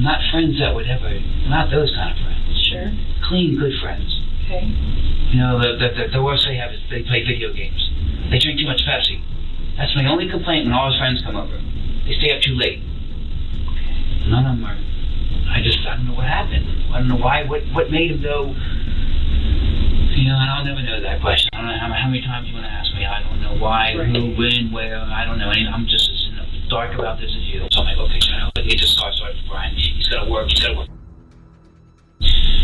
not friends that would ever, not those kind of friends.
Sure.
Clean, good friends.
Okay.
The worst they have is they play video games. They drink too much Pepsi. That's my only complaint when all his friends come over. They stay up too late. And happened? I don't know why. What made him go? You know, and I'll never know that question. I don't know how many times you want to ask me. I don't know why, who, when, where. I don't know. I'm just as dark about this as you. So I'm like, okay, it just starts with Brian. He's got to work.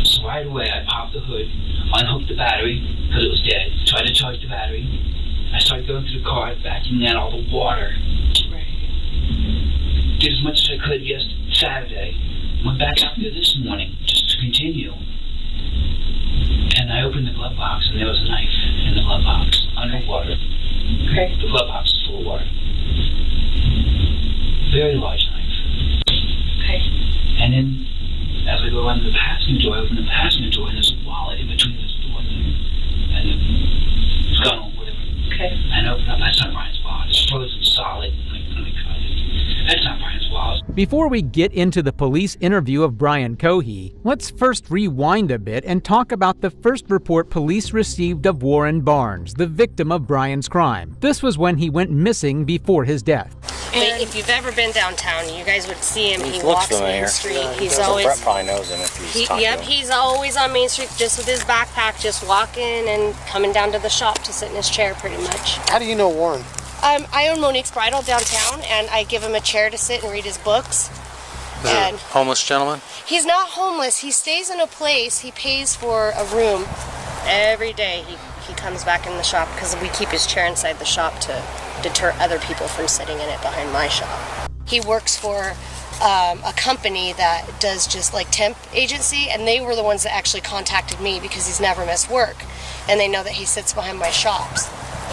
So right away, I popped the hood, unhooked the battery because it was dead. Tried to charge the battery. I started going through the car, vacuuming out all the water. Did as much as I could Saturday. Went back out there this morning just to continue. And I opened the glove box, and there was a knife in the glove box, underwater.
Okay.
The glove box is full of water. Very large knife.
Okay.
And then, as I go around the passenger door, I open the passenger door, and there's a wallet in between this door and the gun or whatever.
Okay.
And I open up, that's not Brian's wallet. It's frozen solid. That's not Brian's wallet.
Before we get into the police interview of Brian Cohey, let's first rewind a bit and talk about the first report police received of Warren Barnes, the victim of Brian's crime. This was when he went missing before his death.
If you've ever been downtown, you guys would see him. He
looks
walks
familiar.
Main Street.
Yeah,
He's always.
Brett probably knows him if he's talking to him.
He's always on Main Street, just with his backpack, just walking and coming down to the shop to sit in his chair, pretty much.
How do you know Warren?
I own Monique's Bridal downtown, and I give him a chair to sit and read his books.
Is it a homeless gentleman?
He's not homeless. He stays in a place. He pays for a room every day. He comes back in the shop because we keep his chair inside the shop to deter other people from sitting in it behind my shop. He works for a company that does just like temp agency, and they were the ones that actually contacted me because he's never missed work, and they know that he sits behind my shops.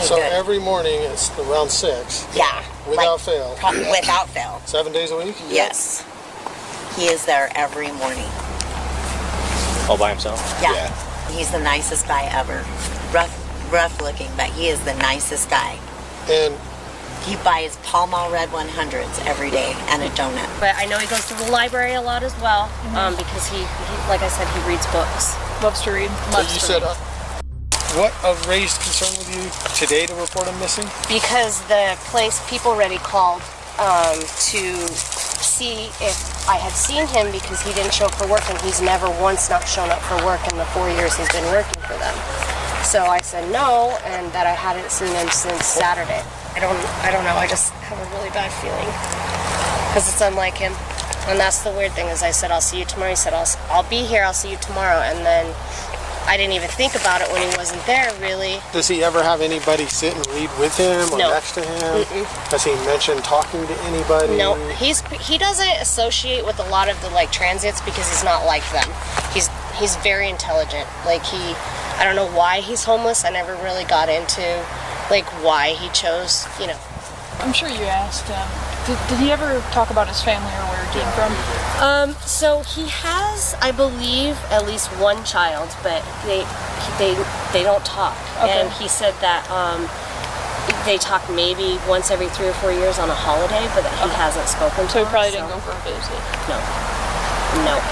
So every morning it's around 6?
Yeah.
Without fail?
Without fail.
7 days a week?
Yes. He is there every morning.
All by himself?
Yeah. He's the nicest guy ever. Rough looking, but he is the nicest guy.
And
he buys Pall Mall Red 100s every day and a donut.
But I know he goes to the library a lot as well, because he, like I said, he reads books.
Loves to read.
So you said, what raised concern with you today to report him missing?
Because the place People Ready called to see if I had seen him because he didn't show up for work, and he's never once not shown up for work in the 4 years he's been working for them. So I said no, and that I hadn't seen him since Saturday. I don't know. I just have a really bad feeling because it's unlike him. And that's the weird thing is I said I'll see you tomorrow. He said I'll be here. I'll see you tomorrow. And then I didn't even think about it when he wasn't there, really.
Does he ever have anybody sit and read with him or
No.
next to him? Has he mentioned talking to anybody?
No, he doesn't associate with a lot of the like transits because he's not like them. He's very intelligent. Like I don't know why he's homeless. I never really got into like why he chose,
I'm sure you asked him. Did he ever talk about his family or where he came from?
So he has, I believe, at least one child, but they don't talk.
Okay.
And he said that they talk maybe once every 3 or 4 years on a holiday, but that he hasn't spoken to
So he
them,
probably didn't go for a visit.
No.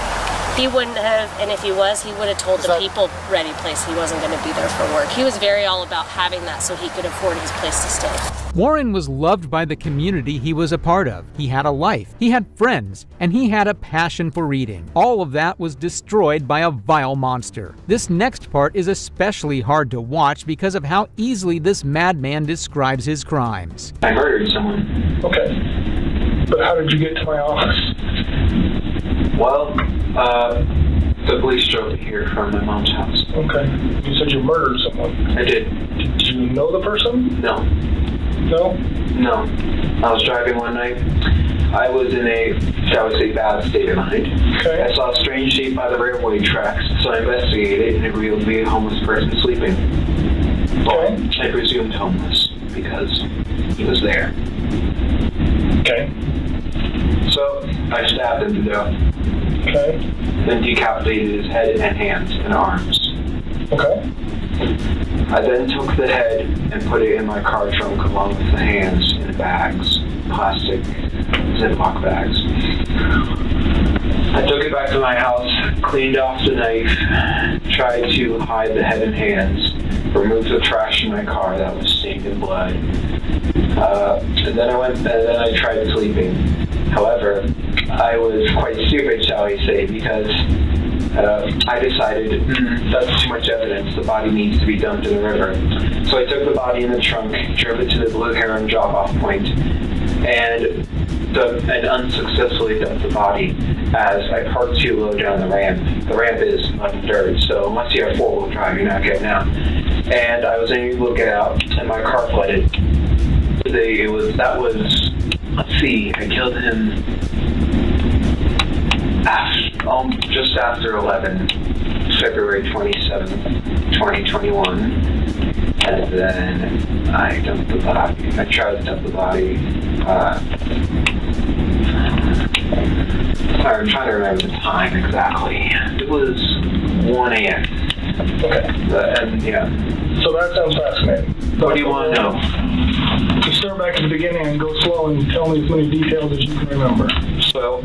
He wouldn't have, and if he was, he would have told the People Ready place he wasn't going to be there for work. He was very all about having that so he could afford his place to stay.
Warren was loved by the community he was a part of. He had a life, he had friends, and he had a passion for reading. All of that was destroyed by a vile monster. This next part is especially hard to watch because of how easily this madman describes his crimes.
I murdered someone.
Okay. But how did you get to my office?
Well, the police drove here from my mom's house.
Okay. You said you murdered someone.
I did.
Did you know the person?
No.
No?
No. I was driving one night. I was in a, shall we say, bad state of mind.
Okay.
I saw a strange shape by the railway tracks, so I investigated, and it revealed me a homeless person sleeping. Well, I presumed homeless, because he was there.
Okay.
So, I stabbed him to death.
Okay.
Then decapitated his head and hands and arms.
Okay.
I then took the head and put it in my car trunk along with the hands in bags, plastic Ziploc bags. I took it back to my house, cleaned off the knife, tried to hide the head and hands, removed the trash in my car that was stained in blood. And then I tried sleeping. However, I I was quite stupid, shall we say, because I decided that's too much evidence. The body needs to be dumped in the river. So I took the body in the trunk, drove it to the Blue Heron drop-off point, and unsuccessfly dumped the body as I parked too low down the ramp. The ramp is undirt, so unless you have four-wheel drive, you're not getting out. And I was able to look out, and my car flooded. Let's see, I killed him just after 11, February 27th, 2021. And then I dumped the body. I tried to dump the body. I'm trying to remember the time exactly. It was 1 a.m.
Okay.
And yeah.
So that sounds fascinating.
What do you want to know?
To start back at the beginning and go slow and tell me as many details as you can remember.
So,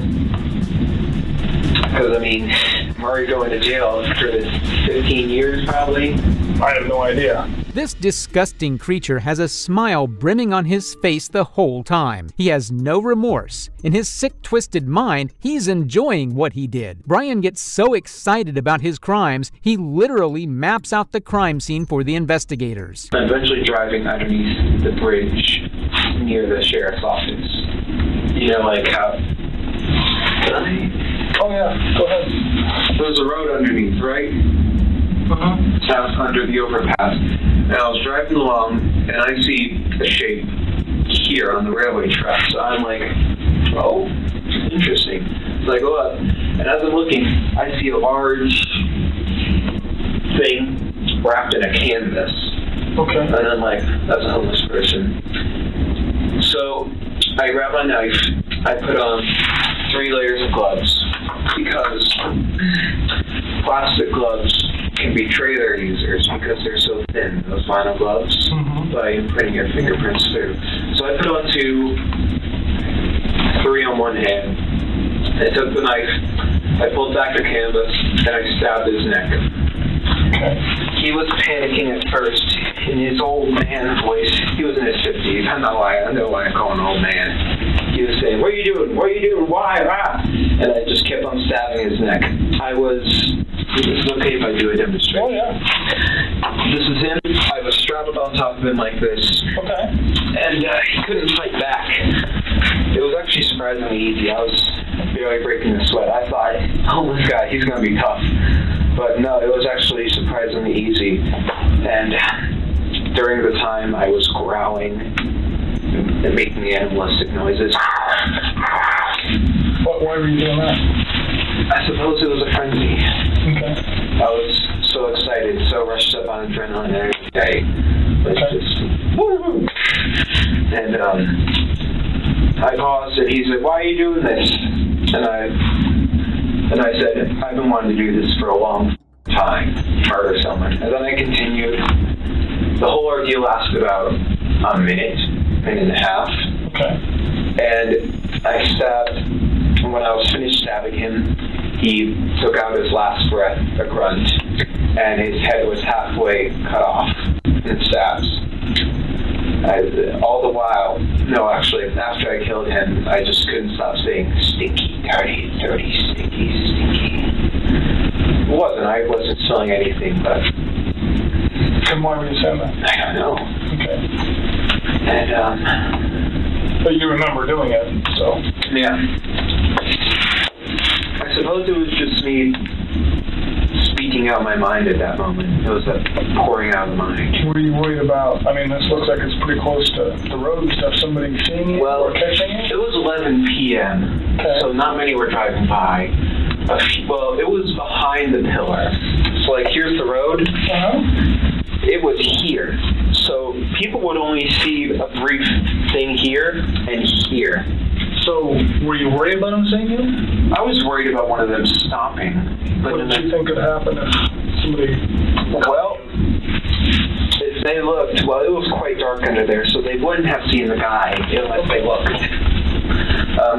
because I mean, I'm already going to jail for this 15 years probably.
I have no idea.
This disgusting creature has a smile brimming on his face the whole time. He has no remorse. In his sick, twisted mind, he's enjoying what he did. Brian gets so excited about his crimes, he literally maps out the crime scene for the investigators.
I'm eventually driving underneath the bridge near the sheriff's office. You know, like how... Can I?
Oh yeah, go ahead.
There's a road underneath, right? South under the overpass. And I was driving along, and I see a shape here on the railway track. So I'm like, oh, interesting. So I go up, and as I'm looking, I see a large thing wrapped in a canvas.
Okay.
And I'm like, that's a homeless person. So I grab my knife, I put on 3 layers of gloves, because plastic gloves can betray their users because they're so thin, those vinyl gloves, by putting your fingerprints through. So I put on 3 on one hand. I took the knife, I pulled back the canvas, and I stabbed his neck.
Okay.
He was panicking at first in his old man voice. He was in his 50s. I know why I call him an old man. He was saying, "What are you doing? What are you doing? Why? Ah!" And I just kept on stabbing his neck. Is it okay if I do a demonstration?
Oh, yeah.
This is him. I was strapped on top of him like this.
Okay.
And he couldn't fight back. It was actually surprisingly easy. I was barely breaking a sweat. I thought, oh, this guy, he's going to be tough. But no, it was actually surprisingly easy. And during the time, I was growling and making animalistic noises.
Why were you doing that?
I suppose it was a frenzy.
Okay.
I was so excited, so rushed up on adrenaline every day. It's just, woo-hoo! And I paused, and he said, "Why are you doing this?" And I said, "I've been wanting to do this for a long time, murder someone." And then I continued. The whole ordeal lasted about a minute and a half.
Okay.
And I stabbed. When I was finished stabbing him, he took out his last breath, a grunt, and his head was halfway cut off in stabs. All the while, no, actually, after I killed him, I just couldn't stop saying, "Stinky, dirty, dirty, stinky, stinky." It wasn't. I wasn't smelling anything, but...
And why were you saying that?
I don't know.
Okay.
And,
but you remember doing it, so...
Yeah. I suppose it was just me speaking out my mind at that moment. It was a pouring out of the mind.
Were you worried about, I mean, this looks like it's pretty close to the road and stuff, somebody seeing you or catching you?
It was 11 p.m., so not many were driving by. Well, it was behind the pillar. So, like, here's the road. It was here. So people would only see a brief thing here and here.
So were you worried about them seeing you?
I was worried about one of them stopping.
What did you think could happen if somebody...
Well, if they looked, well, it was quite dark under there, so they wouldn't have seen the guy unless they looked.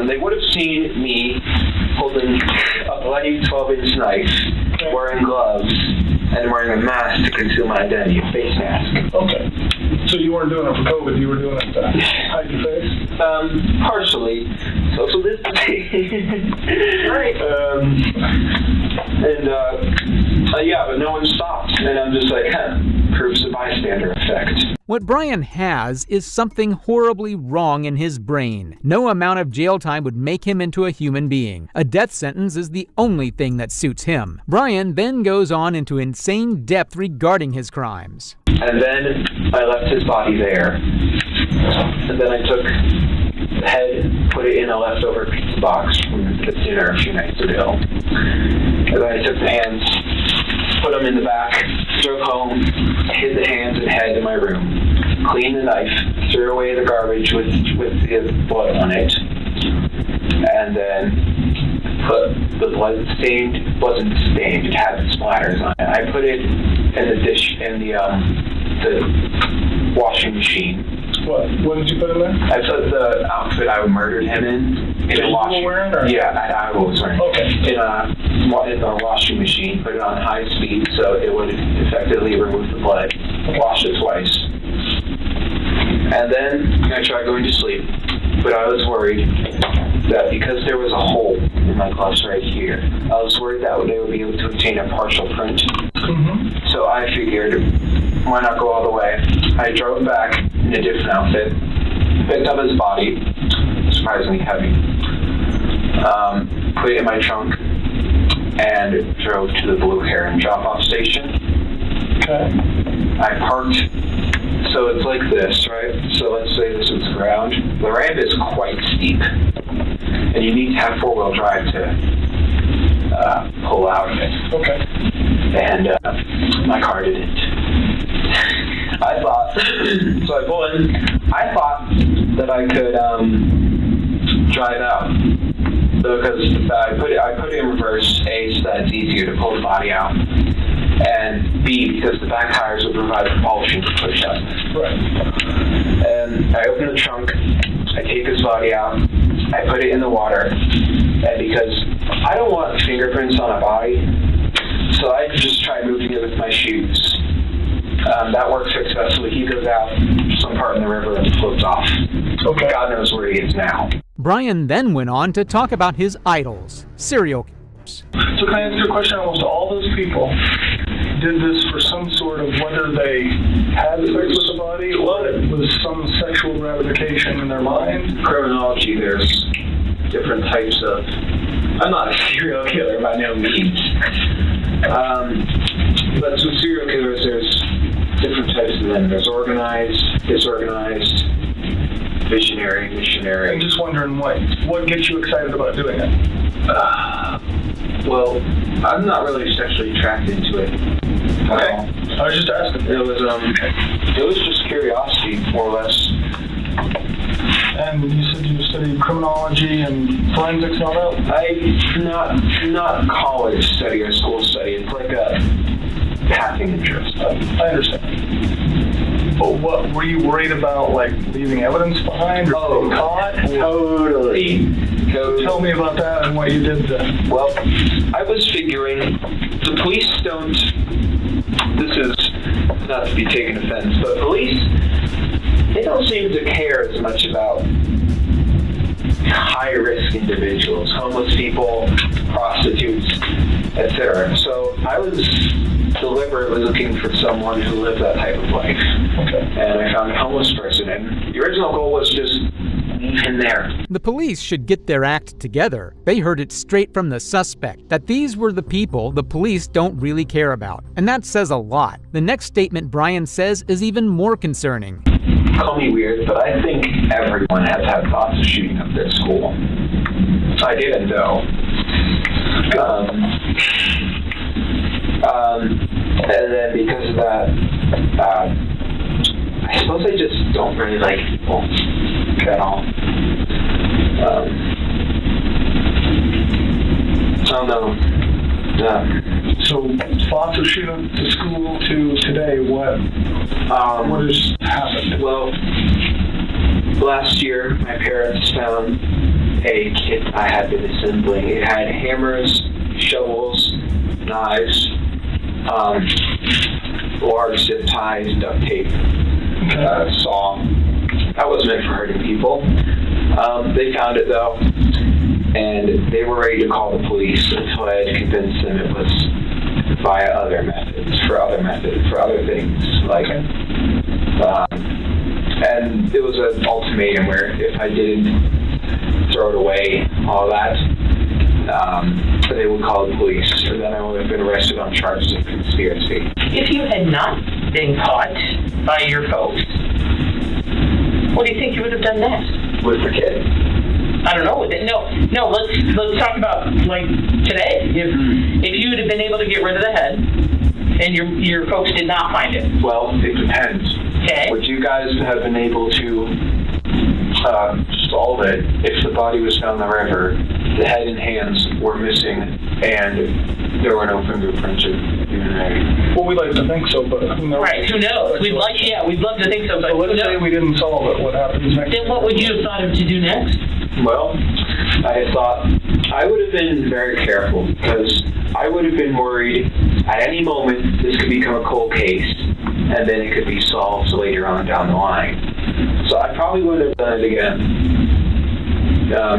They would have seen me holding a bloody 12-inch knife, wearing gloves, and wearing a mask to conceal my identity, a face mask.
Okay. So you weren't doing it for COVID, you were doing it to hide your face?
Partially. social distancing.
Right.
Yeah, but no one stopped. And I'm just like, proves the bystander effect.
What Brian has is something horribly wrong in his brain. No amount of jail time would make him into a human being. A death sentence is the only thing that suits him. Brian then goes on into insane depth regarding his crimes.
And then I left his body there. And then I took the head, put it in a leftover pizza box from the dinner a few nights ago. And then I took the hands, put them in the back, drove home, hid the hands and head in my room, cleaned the knife, threw away the garbage with the blood on it, and then put the blood stained, wasn't stained, it had splatters on it. I put it in the dish, in the washing machine.
What did you put in there?
I put the outfit I murdered him in a washing. Yeah, I was wearing.
Okay.
In a washing machine, put it on high speed so it would effectively remove the blood. Wash it twice. And then I tried going to sleep, but I was worried that because there was a hole in my gloves right here, I was worried that they would be able to obtain a partial print.
Mm-hmm.
So I figured, why not go all the way? I drove back in a different outfit, picked up his body, surprisingly heavy, put it in my trunk, and drove to the Blue Heron drop-off station.
Okay.
I parked, so it's like this, right? So let's say this is ground. The ramp is quite steep, and you need to have four-wheel drive to pull out of it.
Okay.
And my car didn't. I thought, so I pull in, I thought that I could drive out. So because I put it in reverse, A, so that it's easier to pull the body out, and B, because the back tires would provide propulsion to push up.
Right.
And I open the trunk, I take his body out, I put it in the water, and because I don't want fingerprints on a body, so I just tried moving it with my shoes. That worked successfully. He goes out some part in the river and floats off. Okay. God knows where he is now.
Brian then went on to talk about his idols, serial killers.
So can I ask you a question? Almost all those people did this for some sort of, whether they had sex with the body or it was some sexual gratification in their mind?
Criminology, there's different types of... I'm not a serial killer by no means. But with serial killers, there's different types of them. There's organized, disorganized, visionary, missionary.
I'm just wondering what gets you excited about doing it?
Well, I'm not really sexually attracted to it.
Okay. I was just asking.
It was just curiosity, more or less.
And you said you studied criminology and forensics and all that?
Not college study or school study. It's like a passing interest.
I understand. But what, were you worried about, like, leaving evidence behind or being caught?
Totally.
Tell me about that and what you did then.
Well, I was figuring the police don't, this is not to be taken offense, but police, they don't seem to care as much about high-risk individuals, homeless people, prostitutes, etc. So I was deliberately looking for someone who lived that type of life.
Okay.
And I found a homeless person, and the original goal was just leave him there.
The police should get their act together. They heard it straight from the suspect that these were the people the police don't really care about. And that says a lot. The next statement Brian says is even more concerning.
Call me weird, but I think everyone has had thoughts of shooting up their school. I didn't know. And then because of that, I suppose I just don't really like people at all. I don't know.
So thoughts of shooting up the school to today, what has happened?
Well, last year my parents found a kit I had been assembling. It had hammers, shovels, knives, large zip ties, duct tape, saw. That was meant for hurting people. They found it though, and they were ready to call the police until I had convinced them it was via other methods, for other things, like, and it was an ultimatum where if I didn't throw it away, all that, they would call the police, and then I would have been arrested on charges of conspiracy.
If you had not been caught by your folks, what do you think you would have done next?
With the kid?
I don't know. No. Let's talk about like today. If you would have been able to get rid of the head, and your folks did not find it.
Well, it depends.
Okay.
Would you guys have been able to solve it if the body was found in the river, the head and hands were missing, and there were no fingerprints of DNA?
Well, we'd like to think so, but who knows?
Right, who knows? We'd love to think so, but
so let's say we didn't solve it. What happens next?
Then what would you have thought of to do next?
Well, I thought I would have been very careful, because I would have been worried at any moment this could become a cold case, and then it could be solved later on down the line. So I probably would have done it again,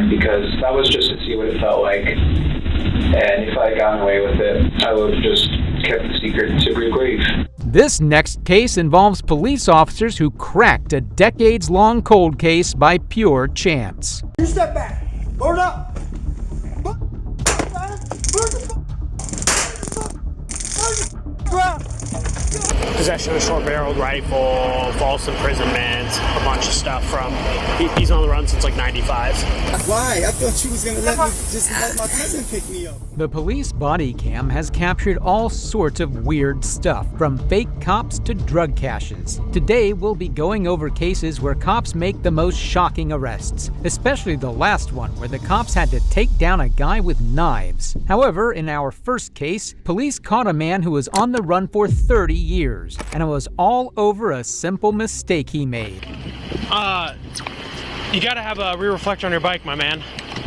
because that was just to see what it felt like. And if I had gotten away with it, I would have just kept the secret to my grave.
This next case involves police officers who cracked a decades-long cold case by pure chance.
You step back. Hold up.
Possession of a short-barreled rifle, false imprisonment, a bunch of stuff from... He's on the run since like 95.
Why? I thought you was going to let my cousin pick me up.
The police body cam has captured all sorts of weird stuff, from fake cops to drug caches. Today, we'll be going over cases where cops make the most shocking arrests, especially the last one where the cops had to take down a guy with knives. However, in our first case, police caught a man who was on the run for 30 years, and it was all over a simple mistake he made.
You gotta have a rear reflector on your bike, my man,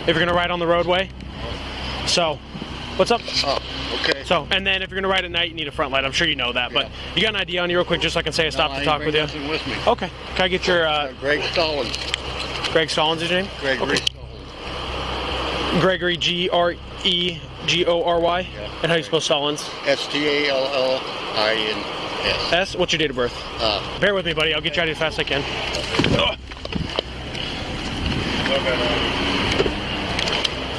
if you're gonna ride on the roadway. So, what's up?
Oh, okay.
So, and then if you're gonna ride at night, you need a front light. I'm sure you know that, but you got an ID on you real quick, just so I can say I stopped to talk with you?
With me.
Okay. Can I get your,
Greg Stallings.
Greg Stallings is your name?
Gregory.
Okay. Gregory, Gregory. Yeah. And how do you spell Stallings?
Stallins.
S? What's your date of birth? Bear with me, buddy. I'll get you out of here as fast as I can.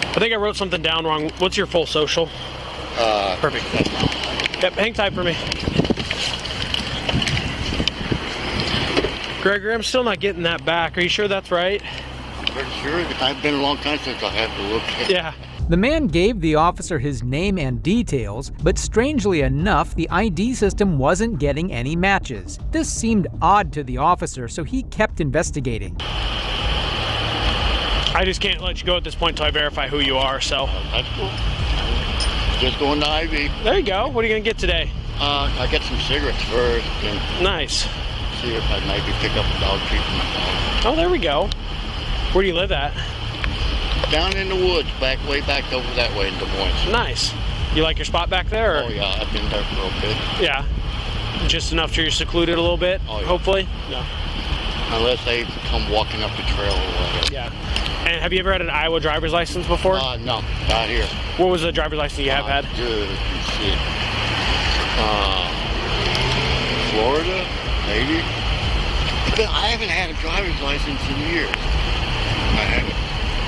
I think I wrote something down wrong. What's your full social? Perfect. Yep, hang tight for me. Gregory, I'm still not getting that back. Are you sure that's right?
Pretty sure. It's been a long time since I had to look at it.
Yeah.
The man gave the officer his name and details, but strangely enough, the ID system wasn't getting any matches. This seemed odd to the officer, so he kept investigating.
I just can't let you go at this point until I verify who you are, so.
That's cool. Just going to Ivy.
There you go. What are you going to get today?
I get some cigarettes first. And
nice.
See if I maybe pick up a dog treat for my dog.
Oh, there we go. Where do you live at?
Down in the woods, way back over that way in Des Moines.
Nice. You like your spot back there? Or?
Oh yeah, I've been there for a bit.
Yeah. Just enough to you're secluded a little bit, hopefully?
No. Unless they come walking up the trail or whatever.
Yeah. And have you ever had an Iowa driver's license before?
No, not here.
What was the driver's license you have had?
Good. Florida, maybe. I haven't had a driver's license in years. I haven't.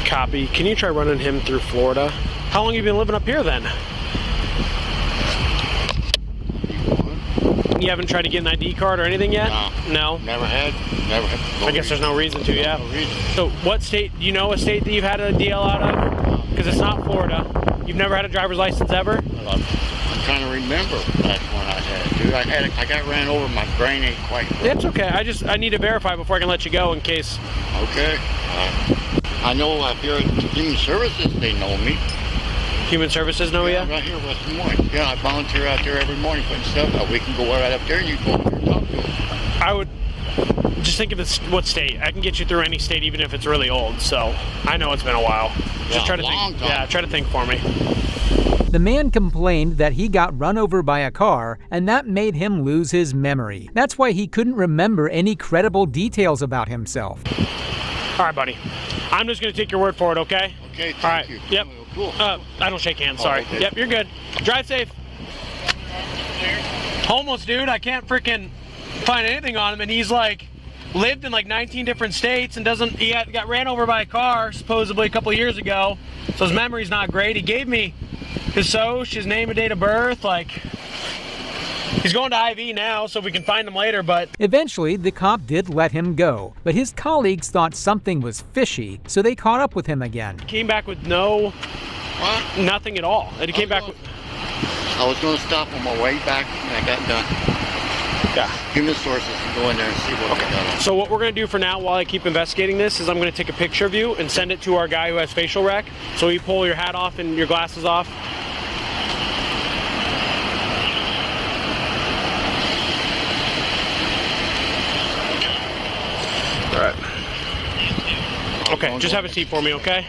Copy. Can you try running him through Florida? How long have you been living up here then? You haven't tried to get an ID card or anything yet?
No. Never had.
I guess there's no reason to, yeah.
No reason.
So what state, do you know a state that you've had a DL out of? Because it's not Florida. You've never had a driver's license ever?
I'm trying to remember that one I had. Dude, I got ran over. My brain ain't quite right.
It's okay. I need to verify before I can let you go in case.
Okay. I know up here at Human Services, they know me.
Human Services know you?
Right here in West Des Moines. Yeah, I volunteer out there every morning putting stuff out. We can go right up there and you can go over there and talk to them.
I would just think of it, what state. I can get you through any state even if it's really old, so I know it's been a while. Just try to think. Yeah, try to think for me.
The man complained that he got run over by a car, and that made him lose his memory. That's why he couldn't remember any credible details about himself.
All right, buddy. I'm just gonna take your word for it, okay?
Okay, thank
All right.
you.
Yep.
Cool.
I don't shake hands. Sorry.
okay.
Yep, you're good. Drive safe. Homeless dude. I can't freaking find anything on him, and he's like lived in like 19 different states and doesn't. He got ran over by a car supposedly a couple of years ago, so his memory's not great. He gave me his SOCH, his name and date of birth, like. He's going to IV now, so we can find him later, but...
Eventually, the cop did let him go, but his colleagues thought something was fishy, so they caught up with him again.
Came back with nothing at all. And he came back with...
I was going to stop on my way back, and I got done.
Yeah.
Human sources and go in there and see what they got on.
So what we're going to do for now, while I keep investigating this, is I'm going to take a picture of you and send it to our guy who has facial rec. So you pull your hat off and your glasses off. Alright. Okay, just have a seat for me, okay?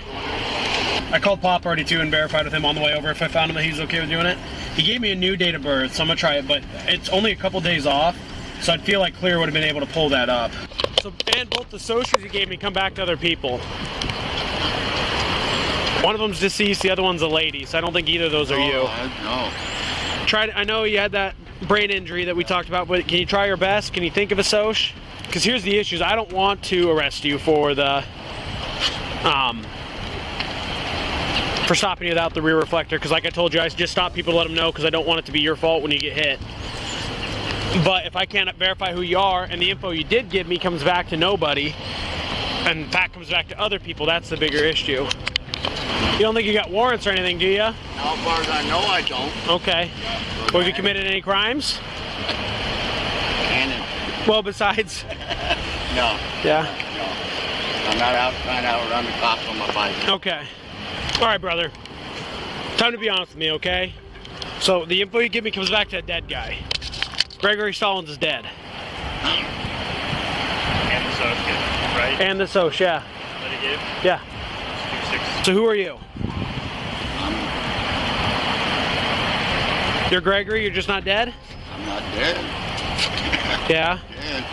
I called Pop already too and verified with him on the way over if I found him that he's okay with doing it. He gave me a new date of birth, so I'm gonna try it, but it's only a couple days off, so I'd feel like Clear would have been able to pull that up. So, and both the socials he gave me come back to other people. One of them's deceased, the other one's a lady, so I don't think either of those are you.
No.
I know you had that brain injury that we talked about, but can you try your best? Can you think of a SOCH? Because here's the issues. I don't want to arrest you for the for stopping you without the rear reflector, because like I told you, I just stop people to let them know because I don't want it to be your fault when you get hit. But if I can't verify who you are and the info you did give me comes back to nobody, and in fact comes back to other people, that's the bigger issue. You don't think you got warrants or anything, do you?
As far as I know, I don't.
Okay. Well, have you committed any crimes?
Cannon.
Well, besides...
No.
Yeah?
No. I'm not out trying to outrun the cops on my bike.
Okay. All right, brother. Time to be honest with me, okay? So the info you give me comes back to a dead guy. Gregory Stallings is dead.
And the SOCH, right?
And the SOCH, yeah.
That he gave?
Yeah. So who are you? You're Gregory, you're just not dead?
I'm not dead.
Yeah?
Dead.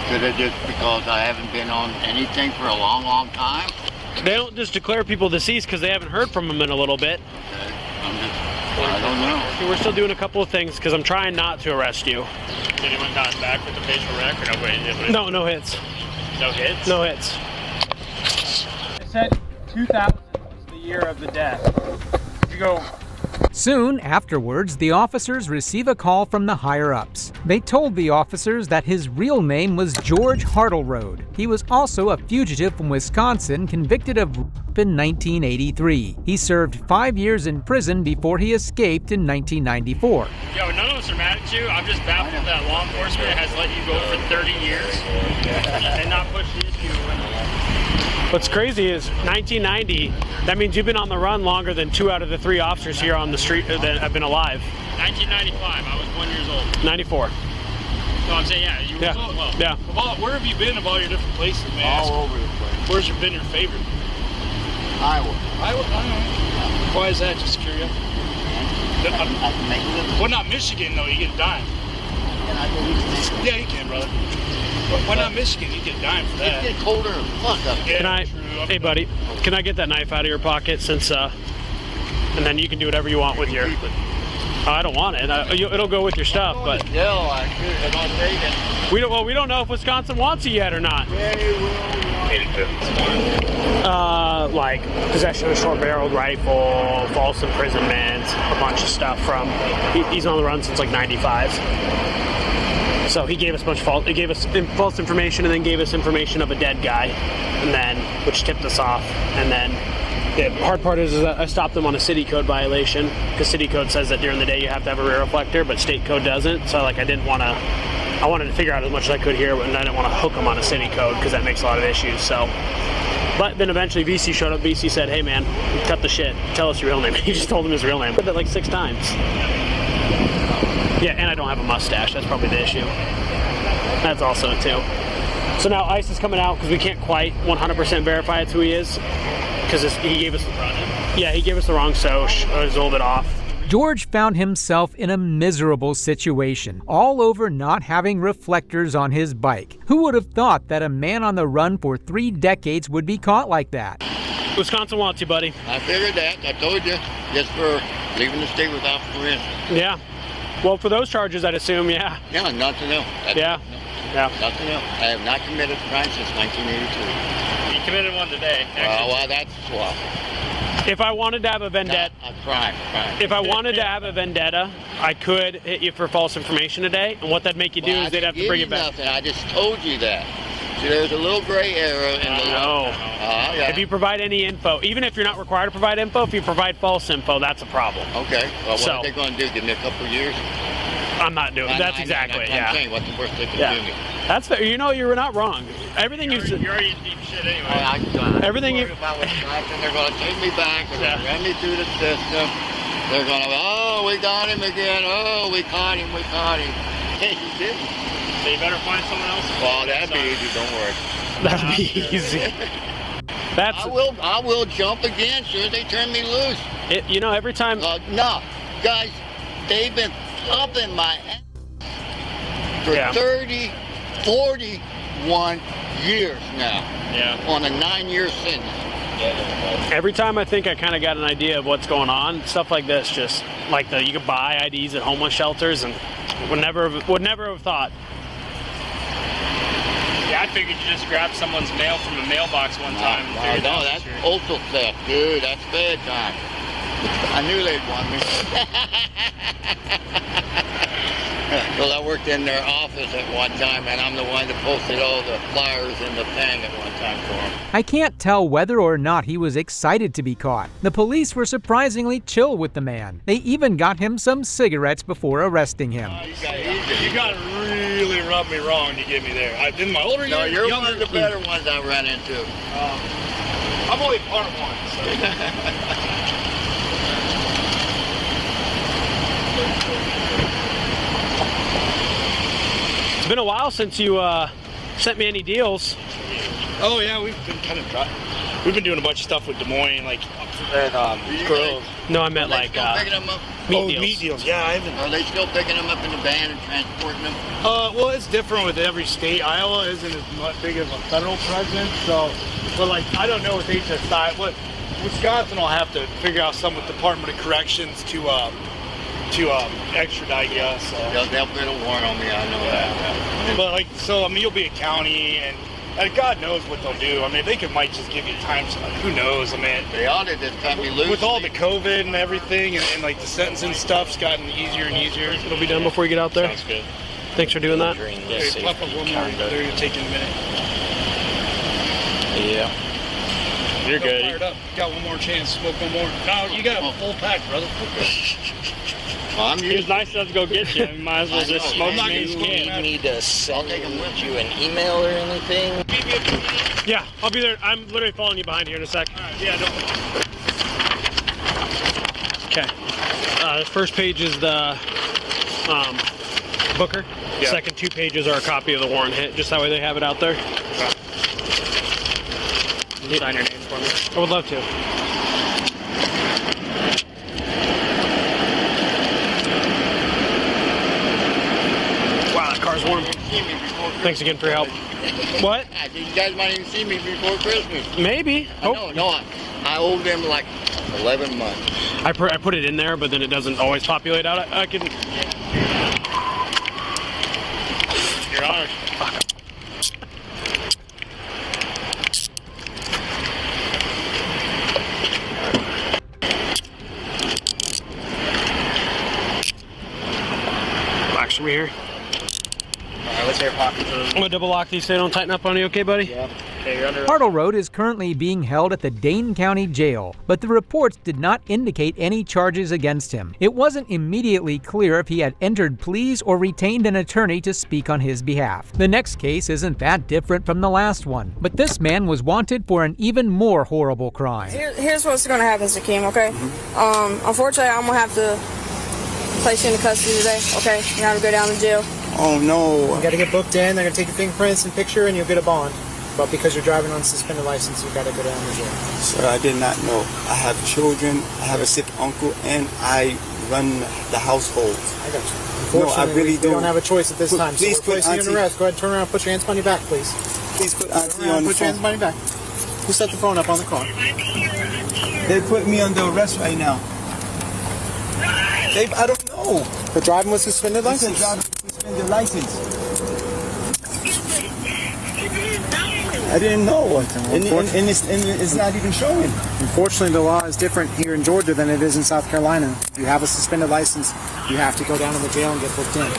Could it just because I haven't been on anything for a long, long time?
They don't just declare people deceased because they haven't heard from them in a little bit.
Okay. I don't know.
We're still doing a couple of things because I'm trying not to arrest you.
Did anyone come back with the facial rec or nobody?
No, no hits.
No hits?
No hits. I said 2000 was the year of the death. You go.
Soon afterwards, the officers receive a call from the higher-ups. They told the officers that his real name was George Hartleroad. He was also a fugitive from Wisconsin convicted of rape in 1983. He served 5 years in prison before he escaped in 1994.
Yo, none of us are mad at you. I'm just baffled that law enforcement has let you go for 30 years and not push the issue.
What's crazy is 1990, that means you've been on the run longer than 2 out of the 3 officers here on the street that have been alive.
1995, I was 1 year old.
94.
No, I'm saying, yeah, you were
Yeah.
well.
Yeah.
Where have you been of all your different places, man?
All over the place.
Where's been your favorite?
Iowa.
Iowa? Why is that? Just curious. Well, not Michigan, though. You get a dime. Yeah, you can, brother. Why not Michigan? You get a dime for that.
It get colder than fuck up here.
Can I, hey buddy, can I get that knife out of your pocket since, and then you can do whatever you want with your... I don't want it. It'll go with your stuff, but...
Hell, I don't take it.
We don't know if Wisconsin wants it yet or not. Like possession of a short-barreled rifle, false imprisonment, a bunch of stuff from... He's on the run since like 95. So he gave us false information, and then gave us information of a dead guy, and then which tipped us off. And then the hard part is that I stopped them on a city code violation because city code says that during the day you have to have a rear reflector, but state code doesn't. So like I wanted to figure out as much as I could here, and I didn't want to hook them on a city code because that makes a lot of issues. So, but then eventually VC showed up. VC said, "Hey man, cut the shit. Tell us your real name." He just told him his real name. I did that like 6 times. Yeah, and I don't have a mustache. That's probably the issue. That's also it too. So now ICE is coming out because we can't quite 100% verify it's who he is because he gave us. Yeah, he gave us the wrong SOCH. It was a little bit off.
George found himself in a miserable situation, all over not having reflectors on his bike. Who would have thought that a man on the run for 3 decades would be caught like that?
Wisconsin wants you, buddy.
I figured that. I told you. Just for leaving the state without permission.
Yeah. Well, for those charges, I'd assume, yeah.
Yeah, nothing else.
Yeah.
Yeah. Nothing else. I have not committed a crime since 1982.
You committed one today.
Well, that's swap.
If I wanted to have a vendetta,
crime.
If I wanted to have a vendetta, I could hit you for false information today. And what that'd make you do is they'd have to bring it back.
Nothing. I just told you that. See, there's a little gray area in the law. Yeah.
If you provide any info, even if you're not required to provide info, if you provide false info, that's a problem.
Okay. Well, what are they going to do? Give me a couple of years?
I'm not doing it. That's exactly it. Yeah.
I'm saying, what's the worst they can do me?
That's fair. You know, you're not wrong. Everything you're
already in deep shit anyway.
Everything you.
About what's happening, they're going to take me back. They're going to run me through the system. They're going to, oh, we got him again. Oh, we caught him. Hey, you didn't.
So you better find someone else.
Well, that'd be easy. Don't worry.
That'd be easy.
I will jump again as soon as they turn me loose.
You know, every time.
No, guys, they've been popping my ass for 30, 41 years now.
Yeah.
On a 9-year sentence.
Every time I think I kind of got an idea of what's going on, stuff like this, just like you could buy IDs at homeless shelters, and would never have thought.
Yeah, I figured you just grabbed someone's mail from a mailbox one time.
No, that's postal theft, dude. That's bad time. I knew they'd want me. Well, I worked in their office at one time, and I'm the one that posted all the flyers in the thing at one time for them.
I can't tell whether or not he was excited to be caught. The police were surprisingly chill with the man. They even got him some cigarettes before arresting him.
You got to really rub me wrong to get me there. In my older years,
no, you're one of the better ones I ran into.
I'm only part one, so.
It's been a while since you sent me any deals.
Oh yeah, we've been doing a bunch of stuff with Des Moines, like at Grove.
No, I meant
like picking them up?
Meat deals. Yeah, I haven't.
Are they still picking them up in the van and transporting them?
Well, it's different with every state. Iowa isn't as big of a federal presence, so. But like, I don't know what they decide. What Wisconsin will have to figure out some with Department of Corrections to extradite you. So.
They'll put a warrant on me. I know that.
But like, so I mean, you'll be a county, and God knows what they'll do. I mean, might just give you time. Who knows? I mean,
they ought to just cut me loose.
With all the COVID and everything, and like the sentencing stuff's gotten easier and easier.
It'll be done before you get out there.
Sounds good.
Thanks for doing that.
Hey, pop up one more. They're taking a minute.
Yeah. You're good.
Fired up. Got one more chance. Smoke one more. No, you got a full pack, brother.
He was nice enough to go get you. You might as well just smoke as many as you can.
You need to send you an email or anything?
Yeah, I'll be there. I'm literally following you behind here in a sec.
Yeah, no.
Okay. The first page is the Booker.
Yeah.
Second 2 pages are a copy of the warrant hit. Just that way they have it out there.
Sign your name for me.
I would love to. Wow, that car's warm. Thanks again for your help. What?
You guys might even see me before Christmas.
Maybe.
I owe them like 11 months.
I put it in there, but then it doesn't always populate out. I can.
Your Honor.
Fuck. Box from here.
Let's hear pockets.
I'm gonna double lock these so they don't tighten up on you, okay, buddy?
Yeah. Okay, you're under.
Hartle Road is currently being held at the Dane County Jail, but the reports did not indicate any charges against him. It wasn't immediately clear if he had entered pleas or retained an attorney to speak on his behalf. The next case isn't that different from the last one, but this man was wanted for an even more horrible crime.
Here's what's gonna happen, Sakeem, okay? Unfortunately, I'm gonna have to place you into custody today, okay? You have to go down to jail.
Oh no. You gotta get booked in, they're gonna take your fingerprints and picture, and you'll get a bond. But because you're driving on a suspended license, you gotta go down to jail.
Sir, I did not know. I have children, I have a sick uncle, and I run the household.
I got you.
No, I really
we don't have a choice at this time.
Please
so we're placing you in arrest. Go ahead, turn around, put your hands behind your back, please.
Please put Auntie
Turn around,
on the
put your hands
phone.
behind your back. Who set the phone up on the car?
They put me under arrest right now. I don't know.
For driving with suspended license?
Driving with suspended license. I didn't know. And it's not even showing.
Unfortunately, the law is different here in Georgia than it is in South Carolina. If you have a suspended license, you have to go down to the jail and get booked in.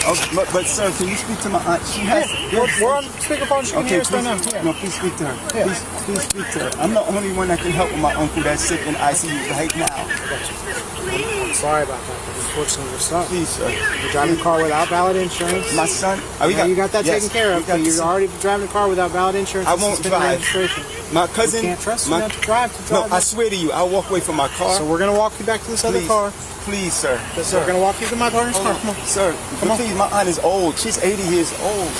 Oh, but sir, can you speak to my aunt? She has.
We're on speakerphone. She can hear us right now. Yeah.
No, please speak to her. Yeah. Please speak to her. I'm the only one that can help with my uncle that's sick in ICU right now.
I'm sorry about that, but unfortunately we're stuck.
Please, sir.
You're driving a car without valid insurance.
My son.
You got that taken care of. But you're already driving a car without valid insurance.
I won't drive.
Registration.
My cousin.
You can't trust you not to drive.
No, I swear to you, I'll walk away from my car.
So we're gonna walk you back to this other car.
Please, sir.
So we're gonna walk you to my partner's car. Come on,
sir. Come on. Please, my aunt is old. She's 80 years old,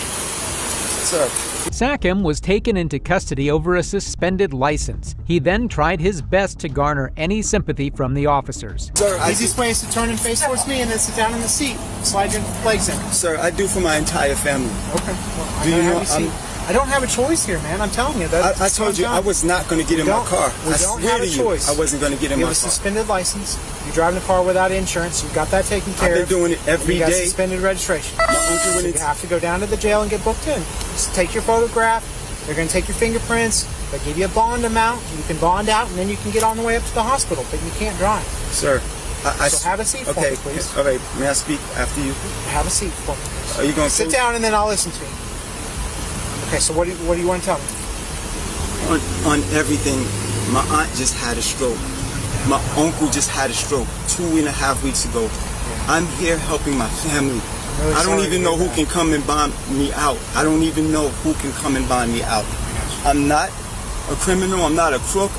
sir.
Sackham was taken into custody over a suspended license. He then tried his best to garner any sympathy from the officers.
Sir,
easiest way is to turn and face towards me and then sit down in the seat. Slide your legs in.
Sir, I do for my entire family.
Okay. Well,
do you know?
I don't have a choice here, man. I'm telling you.
I told you I was not going to get in my car.
We
I
don't
swear
have a
to you,
choice.
I wasn't going to get in my car.
You have a suspended license. You're driving a car without insurance. You've got that taken care of.
I've been doing it every
you got
day.
Suspended registration.
So
you have to go down to the jail and get booked in. Just take your photograph. They're going to take your fingerprints. They give you a bond amount. You can bond out, and then you can get on the way up to the hospital. But you can't drive.
Sir,
so have a seat for me, please.
All right. May I speak after you?
Have a seat for me, please.
Are you going to
sit down and then I'll listen to you? Okay. So what do you want to tell me?
On everything, my aunt just had a stroke. My uncle just had a stroke 2.5 weeks ago. I'm here helping my family. I don't even know who can come and bond me out. I don't even know who can come and bond me out. I'm not a criminal. I'm not a crook.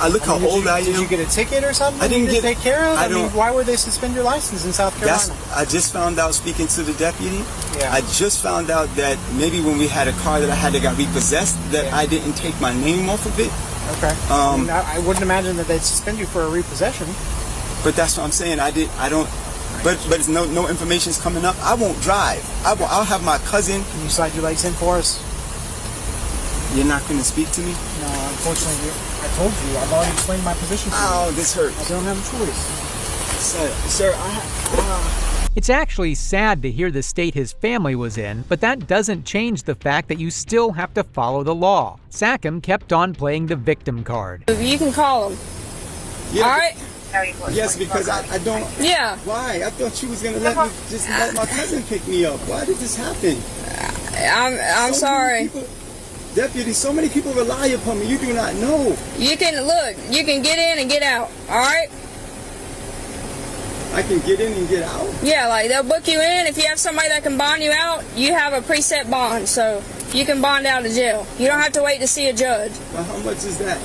I look how old I am.
Did you get a ticket or something?
I didn't
take care of.
I mean,
why would they suspend your license in South Carolina?
I just found out speaking to the deputy.
Yeah.
I just found out that maybe when we had a car that I had that got repossessed, that I didn't take my name off of it.
Okay. I wouldn't imagine that they'd suspend you for a repossession.
But that's what I'm saying. I don't. But it's no information's coming up. I won't drive. I'll have my cousin.
Can you slide your legs in for us?
You're not going to speak to me?
No, unfortunately, I told you. I've already explained my position to you.
Oh, this hurts.
I don't have a choice.
Sir,
It's actually sad to hear the state his family was in, but that doesn't change the fact that you still have to follow the law. Sackham kept on playing the victim card.
You can call them.
Yeah,
all right?
Yes, because I don't.
Yeah.
Why? I thought you was gonna let my cousin pick me up. Why did this happen?
I'm sorry.
Deputy, so many people rely upon me. You do not know.
You can get in and get out. All right.
I can get in and get out?
Yeah, like they'll book you in. If you have somebody that can bond you out, you have a preset bond, so you can bond out of jail. You don't have to wait to see a judge.
Well, how much is that?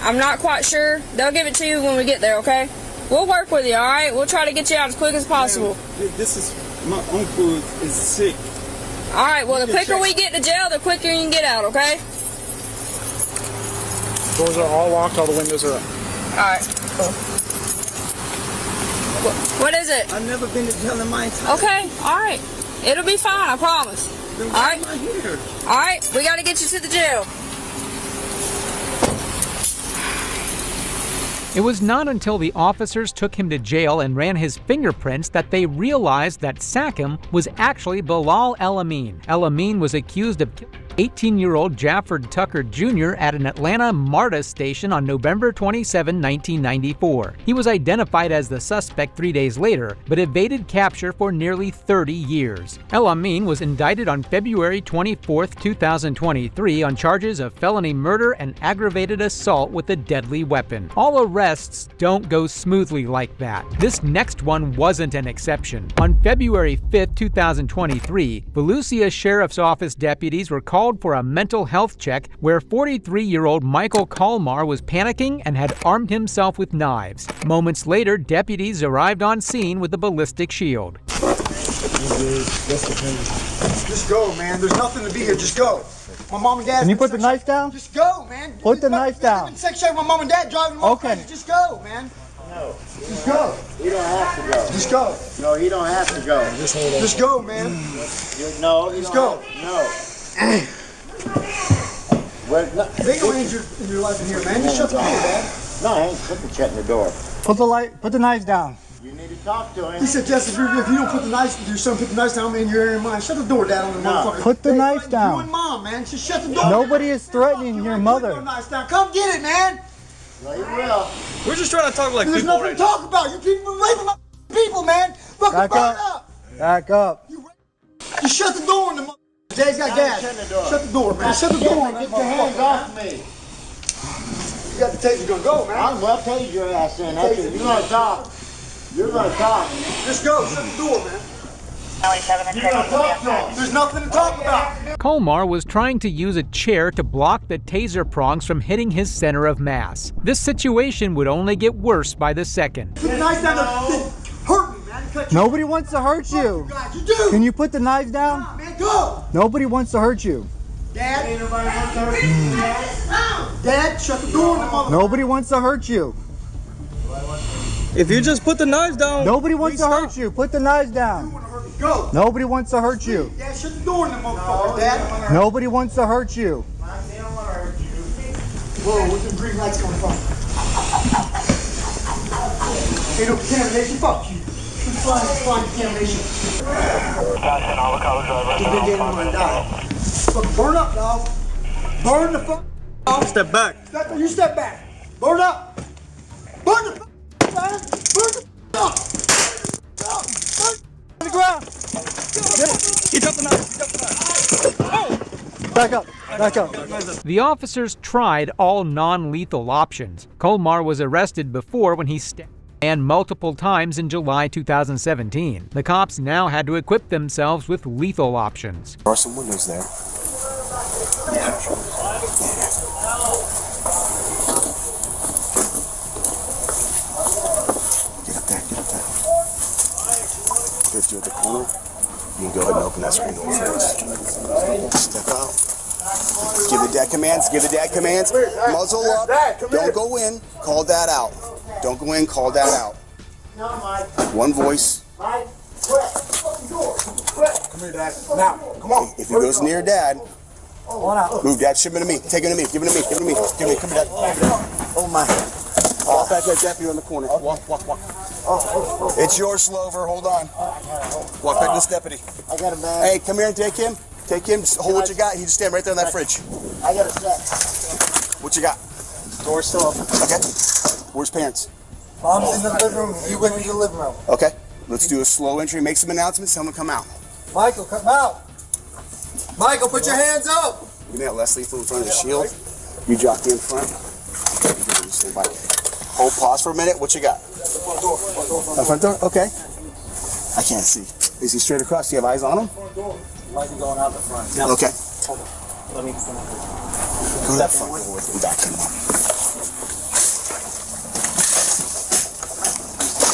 I'm not quite sure. They'll give it to you when we get there, okay? We'll work with you, all right? We'll try to get you out as quick as possible.
This is, my uncle is sick.
All right, well, the quicker we get to jail, the quicker you can get out, okay?
Doors are all locked, all the windows are up.
All right, cool. What is it?
I've never been to jail in my entire life.
Okay, all right. It'll be fine, I promise.
Then
all
why
right?
am I here?
All right, we got to get you to the jail.
It was not until the officers took him to jail and ran his fingerprints that they realized that Sackham was actually Bilal El Amin. El Amin was accused of killing 18-year-old Jafford Tucker Jr. at an Atlanta MARTA station on November 27, 1994. He was identified as the suspect 3 days later, but evaded capture for nearly 30 years. El Amin was indicted on February 24, 2023 on charges of felony murder and aggravated assault with a deadly weapon. All arrests don't go smoothly like that. This next one wasn't an exception. On February 5, 2023, Volusia Sheriff's Office deputies were called for a mental health check where 43-year-old Michael Kalmar was panicking and had armed himself with knives. Moments later, deputies arrived on scene with a ballistic shield.
Just go, man. There's nothing to be here. Just go. My mom and dad.
Can you put the knife down?
Just go, man.
Put the knife down.
Sex with my mom and dad driving them all crazy. Just go, man.
No.
Just go.
You don't have to go.
Just go.
No, you don't have to go.
Just go, man.
No, you
Just
don't
go.
have- no.
Big range in your life in here, man. Just shut the door, Dad.
No, I ain't putting the shut in the door.
Put the knives down.
You need to talk to him.
He said, Jess, if you don't put the knives, your son put the knives down, man, you're in mine. Shut the door, Dad, on the motherfucker.
Put the knife
You
down.
and Mom, man. Just shut the door.
Nobody is threatening your mother.
Put the knives down. Come get it, man.
Well, you will.
We're just trying to talk like
There's
people
nothing
right
to talk about. You people raping my people, man. Fucking
Back
burn
up.
up.
Back up.
Just shut the door on the motherfucker. Jay's got gas. Shut the door, man. Shut the door on that
Get your hands off
motherfucker.
me.
You got the taser gonna go, man.
I'm well tase your ass in. That's it. You're gonna talk. You're gonna talk.
Just go. Shut the door, man.
You're gonna talk to him.
There's nothing to talk about.
Colmar was trying to use a chair to block the taser prongs from hitting his center of mass. This situation would only get worse by the second.
Put the knives down. Hurt me, man. Cut you.
Nobody wants to hurt you.
You do.
Can you put the knives down?
Nah, man, go.
Nobody wants to hurt you.
Dad. Ain't nobody wants to hurt you. Dad, shut the door on the motherfucker.
Nobody wants to hurt you.
If you just put the knives down.
Nobody wants to hurt you. Put the knives down.
Go.
Nobody wants to hurt you.
Dad, shut the door on the motherfucker, Dad.
Nobody wants to hurt you.
They don't want to hurt you. Whoa, where's the green lights coming from? Ain't no contamination. Fuck you. Fine contamination. You're getting one to die. Fuck, burn up, dog. Burn the fuck up.
Step back.
You step back. Burn up. Burn the fuck up, man. Burn the fuck up. Burn
On the ground.
He dropped the knife. Oh!
Back up. Back up.
The officers tried all non-lethal options. Colmar was arrested before when he stabbed a man multiple times in July 2017. The cops now had to equip themselves with lethal options.
There are some windows there. Yeah. Get up there, get up there. If you're at the corner, you can go ahead and open that screen door for us. Step out. Give the dad commands, give the dad commands. Muzzle up. Don't go in, call dad out. Don't go in, call dad out. One voice.
Come here, Dad. Now, come on.
If he goes near dad,
Move,
Dad. Ship him to me. Take him to me. Give him to me. Give him to me. Give me. Come here, Dad. Oh my. Walk back that deputy on the corner. Walk. It's yours, Slover. Hold on. Walk back to this deputy.
I got a bag.
Hey, come here and take him. Take him. Just hold what you got. He just stand right there in that fridge.
I got a set.
What you got?
Door's still open.
Okay. Where's parents?
Mom's in the living room. You went to the living room.
Okay. Let's do a slow entry. Make some announcements. Tell them to come out.
Michael, come out. Michael, put your hands up.
You got Leslie from in front of the shield. You jockey in front. Stand by. Hold. Pause for a minute. What you got? Front door. Okay. I can't see. Is he straight across? Do you have eyes on him?
Might be going out the front.
Okay.
Let me
Go to that front door with him. Back him up.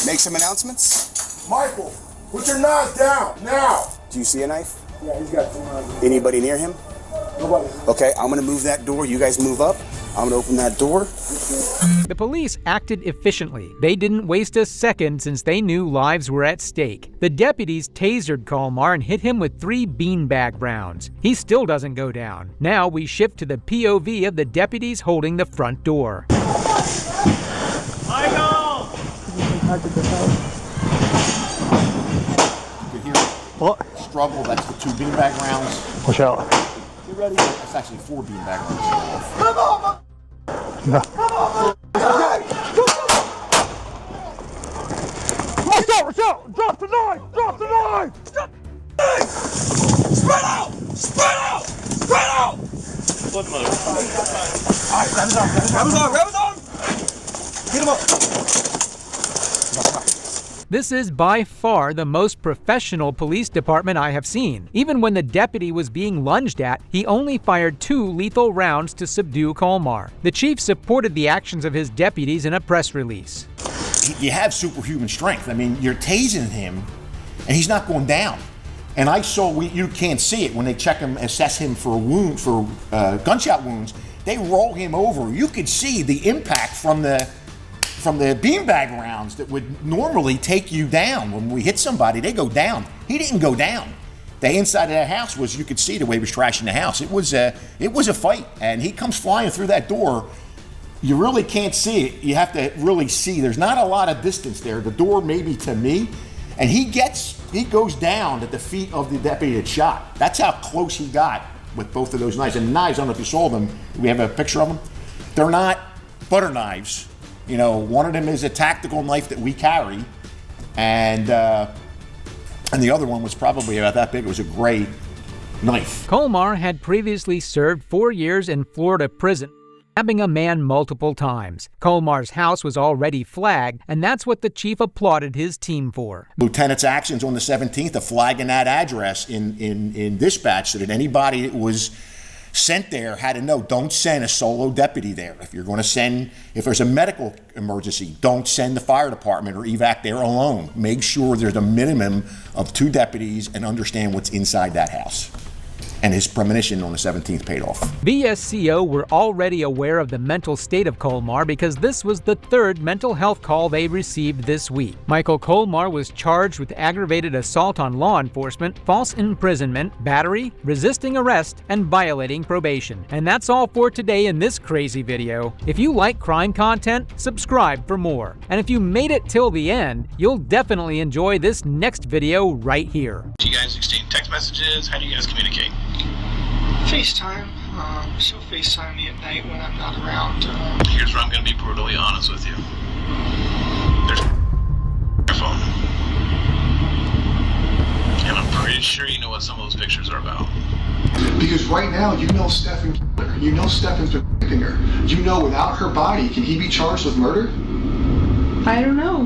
Make some announcements.
Michael, put your knife down now.
Do you see a knife?
Yeah, he's got two knives.
Anybody near him?
Nobody.
Okay, I'm gonna move that door. You guys move up. I'm gonna open that door.
The police acted efficiently. They didn't waste a second since they knew lives were at stake. The deputies tasered Colmar and hit him with 3 beanbag rounds. He still doesn't go down. Now we shift to the POV of the deputies holding the front door.
Michael!
You can hear
what?
Struggle. That's the 2 beanbag rounds.
Watch out.
You ready? That's actually 4 beanbag rounds.
Come on,
No.
come on.
Watch out! Drop the knife! Drop the knife!
Drop the knife! Spread out! Spread out! Spread out!
What mother?
All right, grab his arm. Grab his arm. Grab his arm. Get him up.
This is by far the most professional police department I have seen. Even when the deputy was being lunged at, he only fired 2 lethal rounds to subdue Colmar. The chief supported the actions of his deputies in a press release.
You have superhuman strength. I mean, you're tasing him, and he's not going down. And I saw, you can't see it when they check him, assess him for gunshot wounds. They roll him over. You could see the impact from from the beanbag rounds that would normally take you down. When we hit somebody, they go down. He didn't go down. The inside of that house was, you could see the way he was trashing the house. It was a fight, and he comes flying through that door. You really can't see it. You have to really see. There's not a lot of distance there. The door maybe to me, and he goes down at the feet of the deputy that shot. That's how close he got with both of those knives. And the knives, I don't know if you saw them. We have a picture of them. They're not butter knives. You know, one of them is a tactical knife that we carry, and the other one was probably about that big. It was a gray knife.
Colmar had previously served 4 years in Florida prison, stabbing a man multiple times. Colmar's house was already flagged, and that's what the chief applauded his team for.
Lieutenant's actions on the 17th of flagging that address in dispatch, so that anybody that was sent there had to know, don't send a solo deputy there. If you're going to send, if there's a medical emergency, don't send the fire department or evac there alone. Make sure there's a minimum of 2 deputies and understand what's inside that house. And his premonition on the 17th paid off.
BSCO were already aware of the mental state of Colmar because this was the 3rd mental health call they received this week. Michael Colmar was charged with aggravated assault on law enforcement, false imprisonment, battery, resisting arrest, and violating probation. And that's all for today in this crazy video. If you like crime content, subscribe for more. And if you made it till the end, you'll definitely enjoy this next video right here.
Do you guys exchange text messages? How do you guys communicate?
FaceTime. She'll FaceTime me at night when I'm not around.
Here's where I'm going to be brutally honest with you. There's your phone. And I'm pretty sure you know what some of those pictures are about.
Because right now, you know Stephen killed her. You know Stephen's been raping her. You know without her body, can he be charged with murder?
I don't know.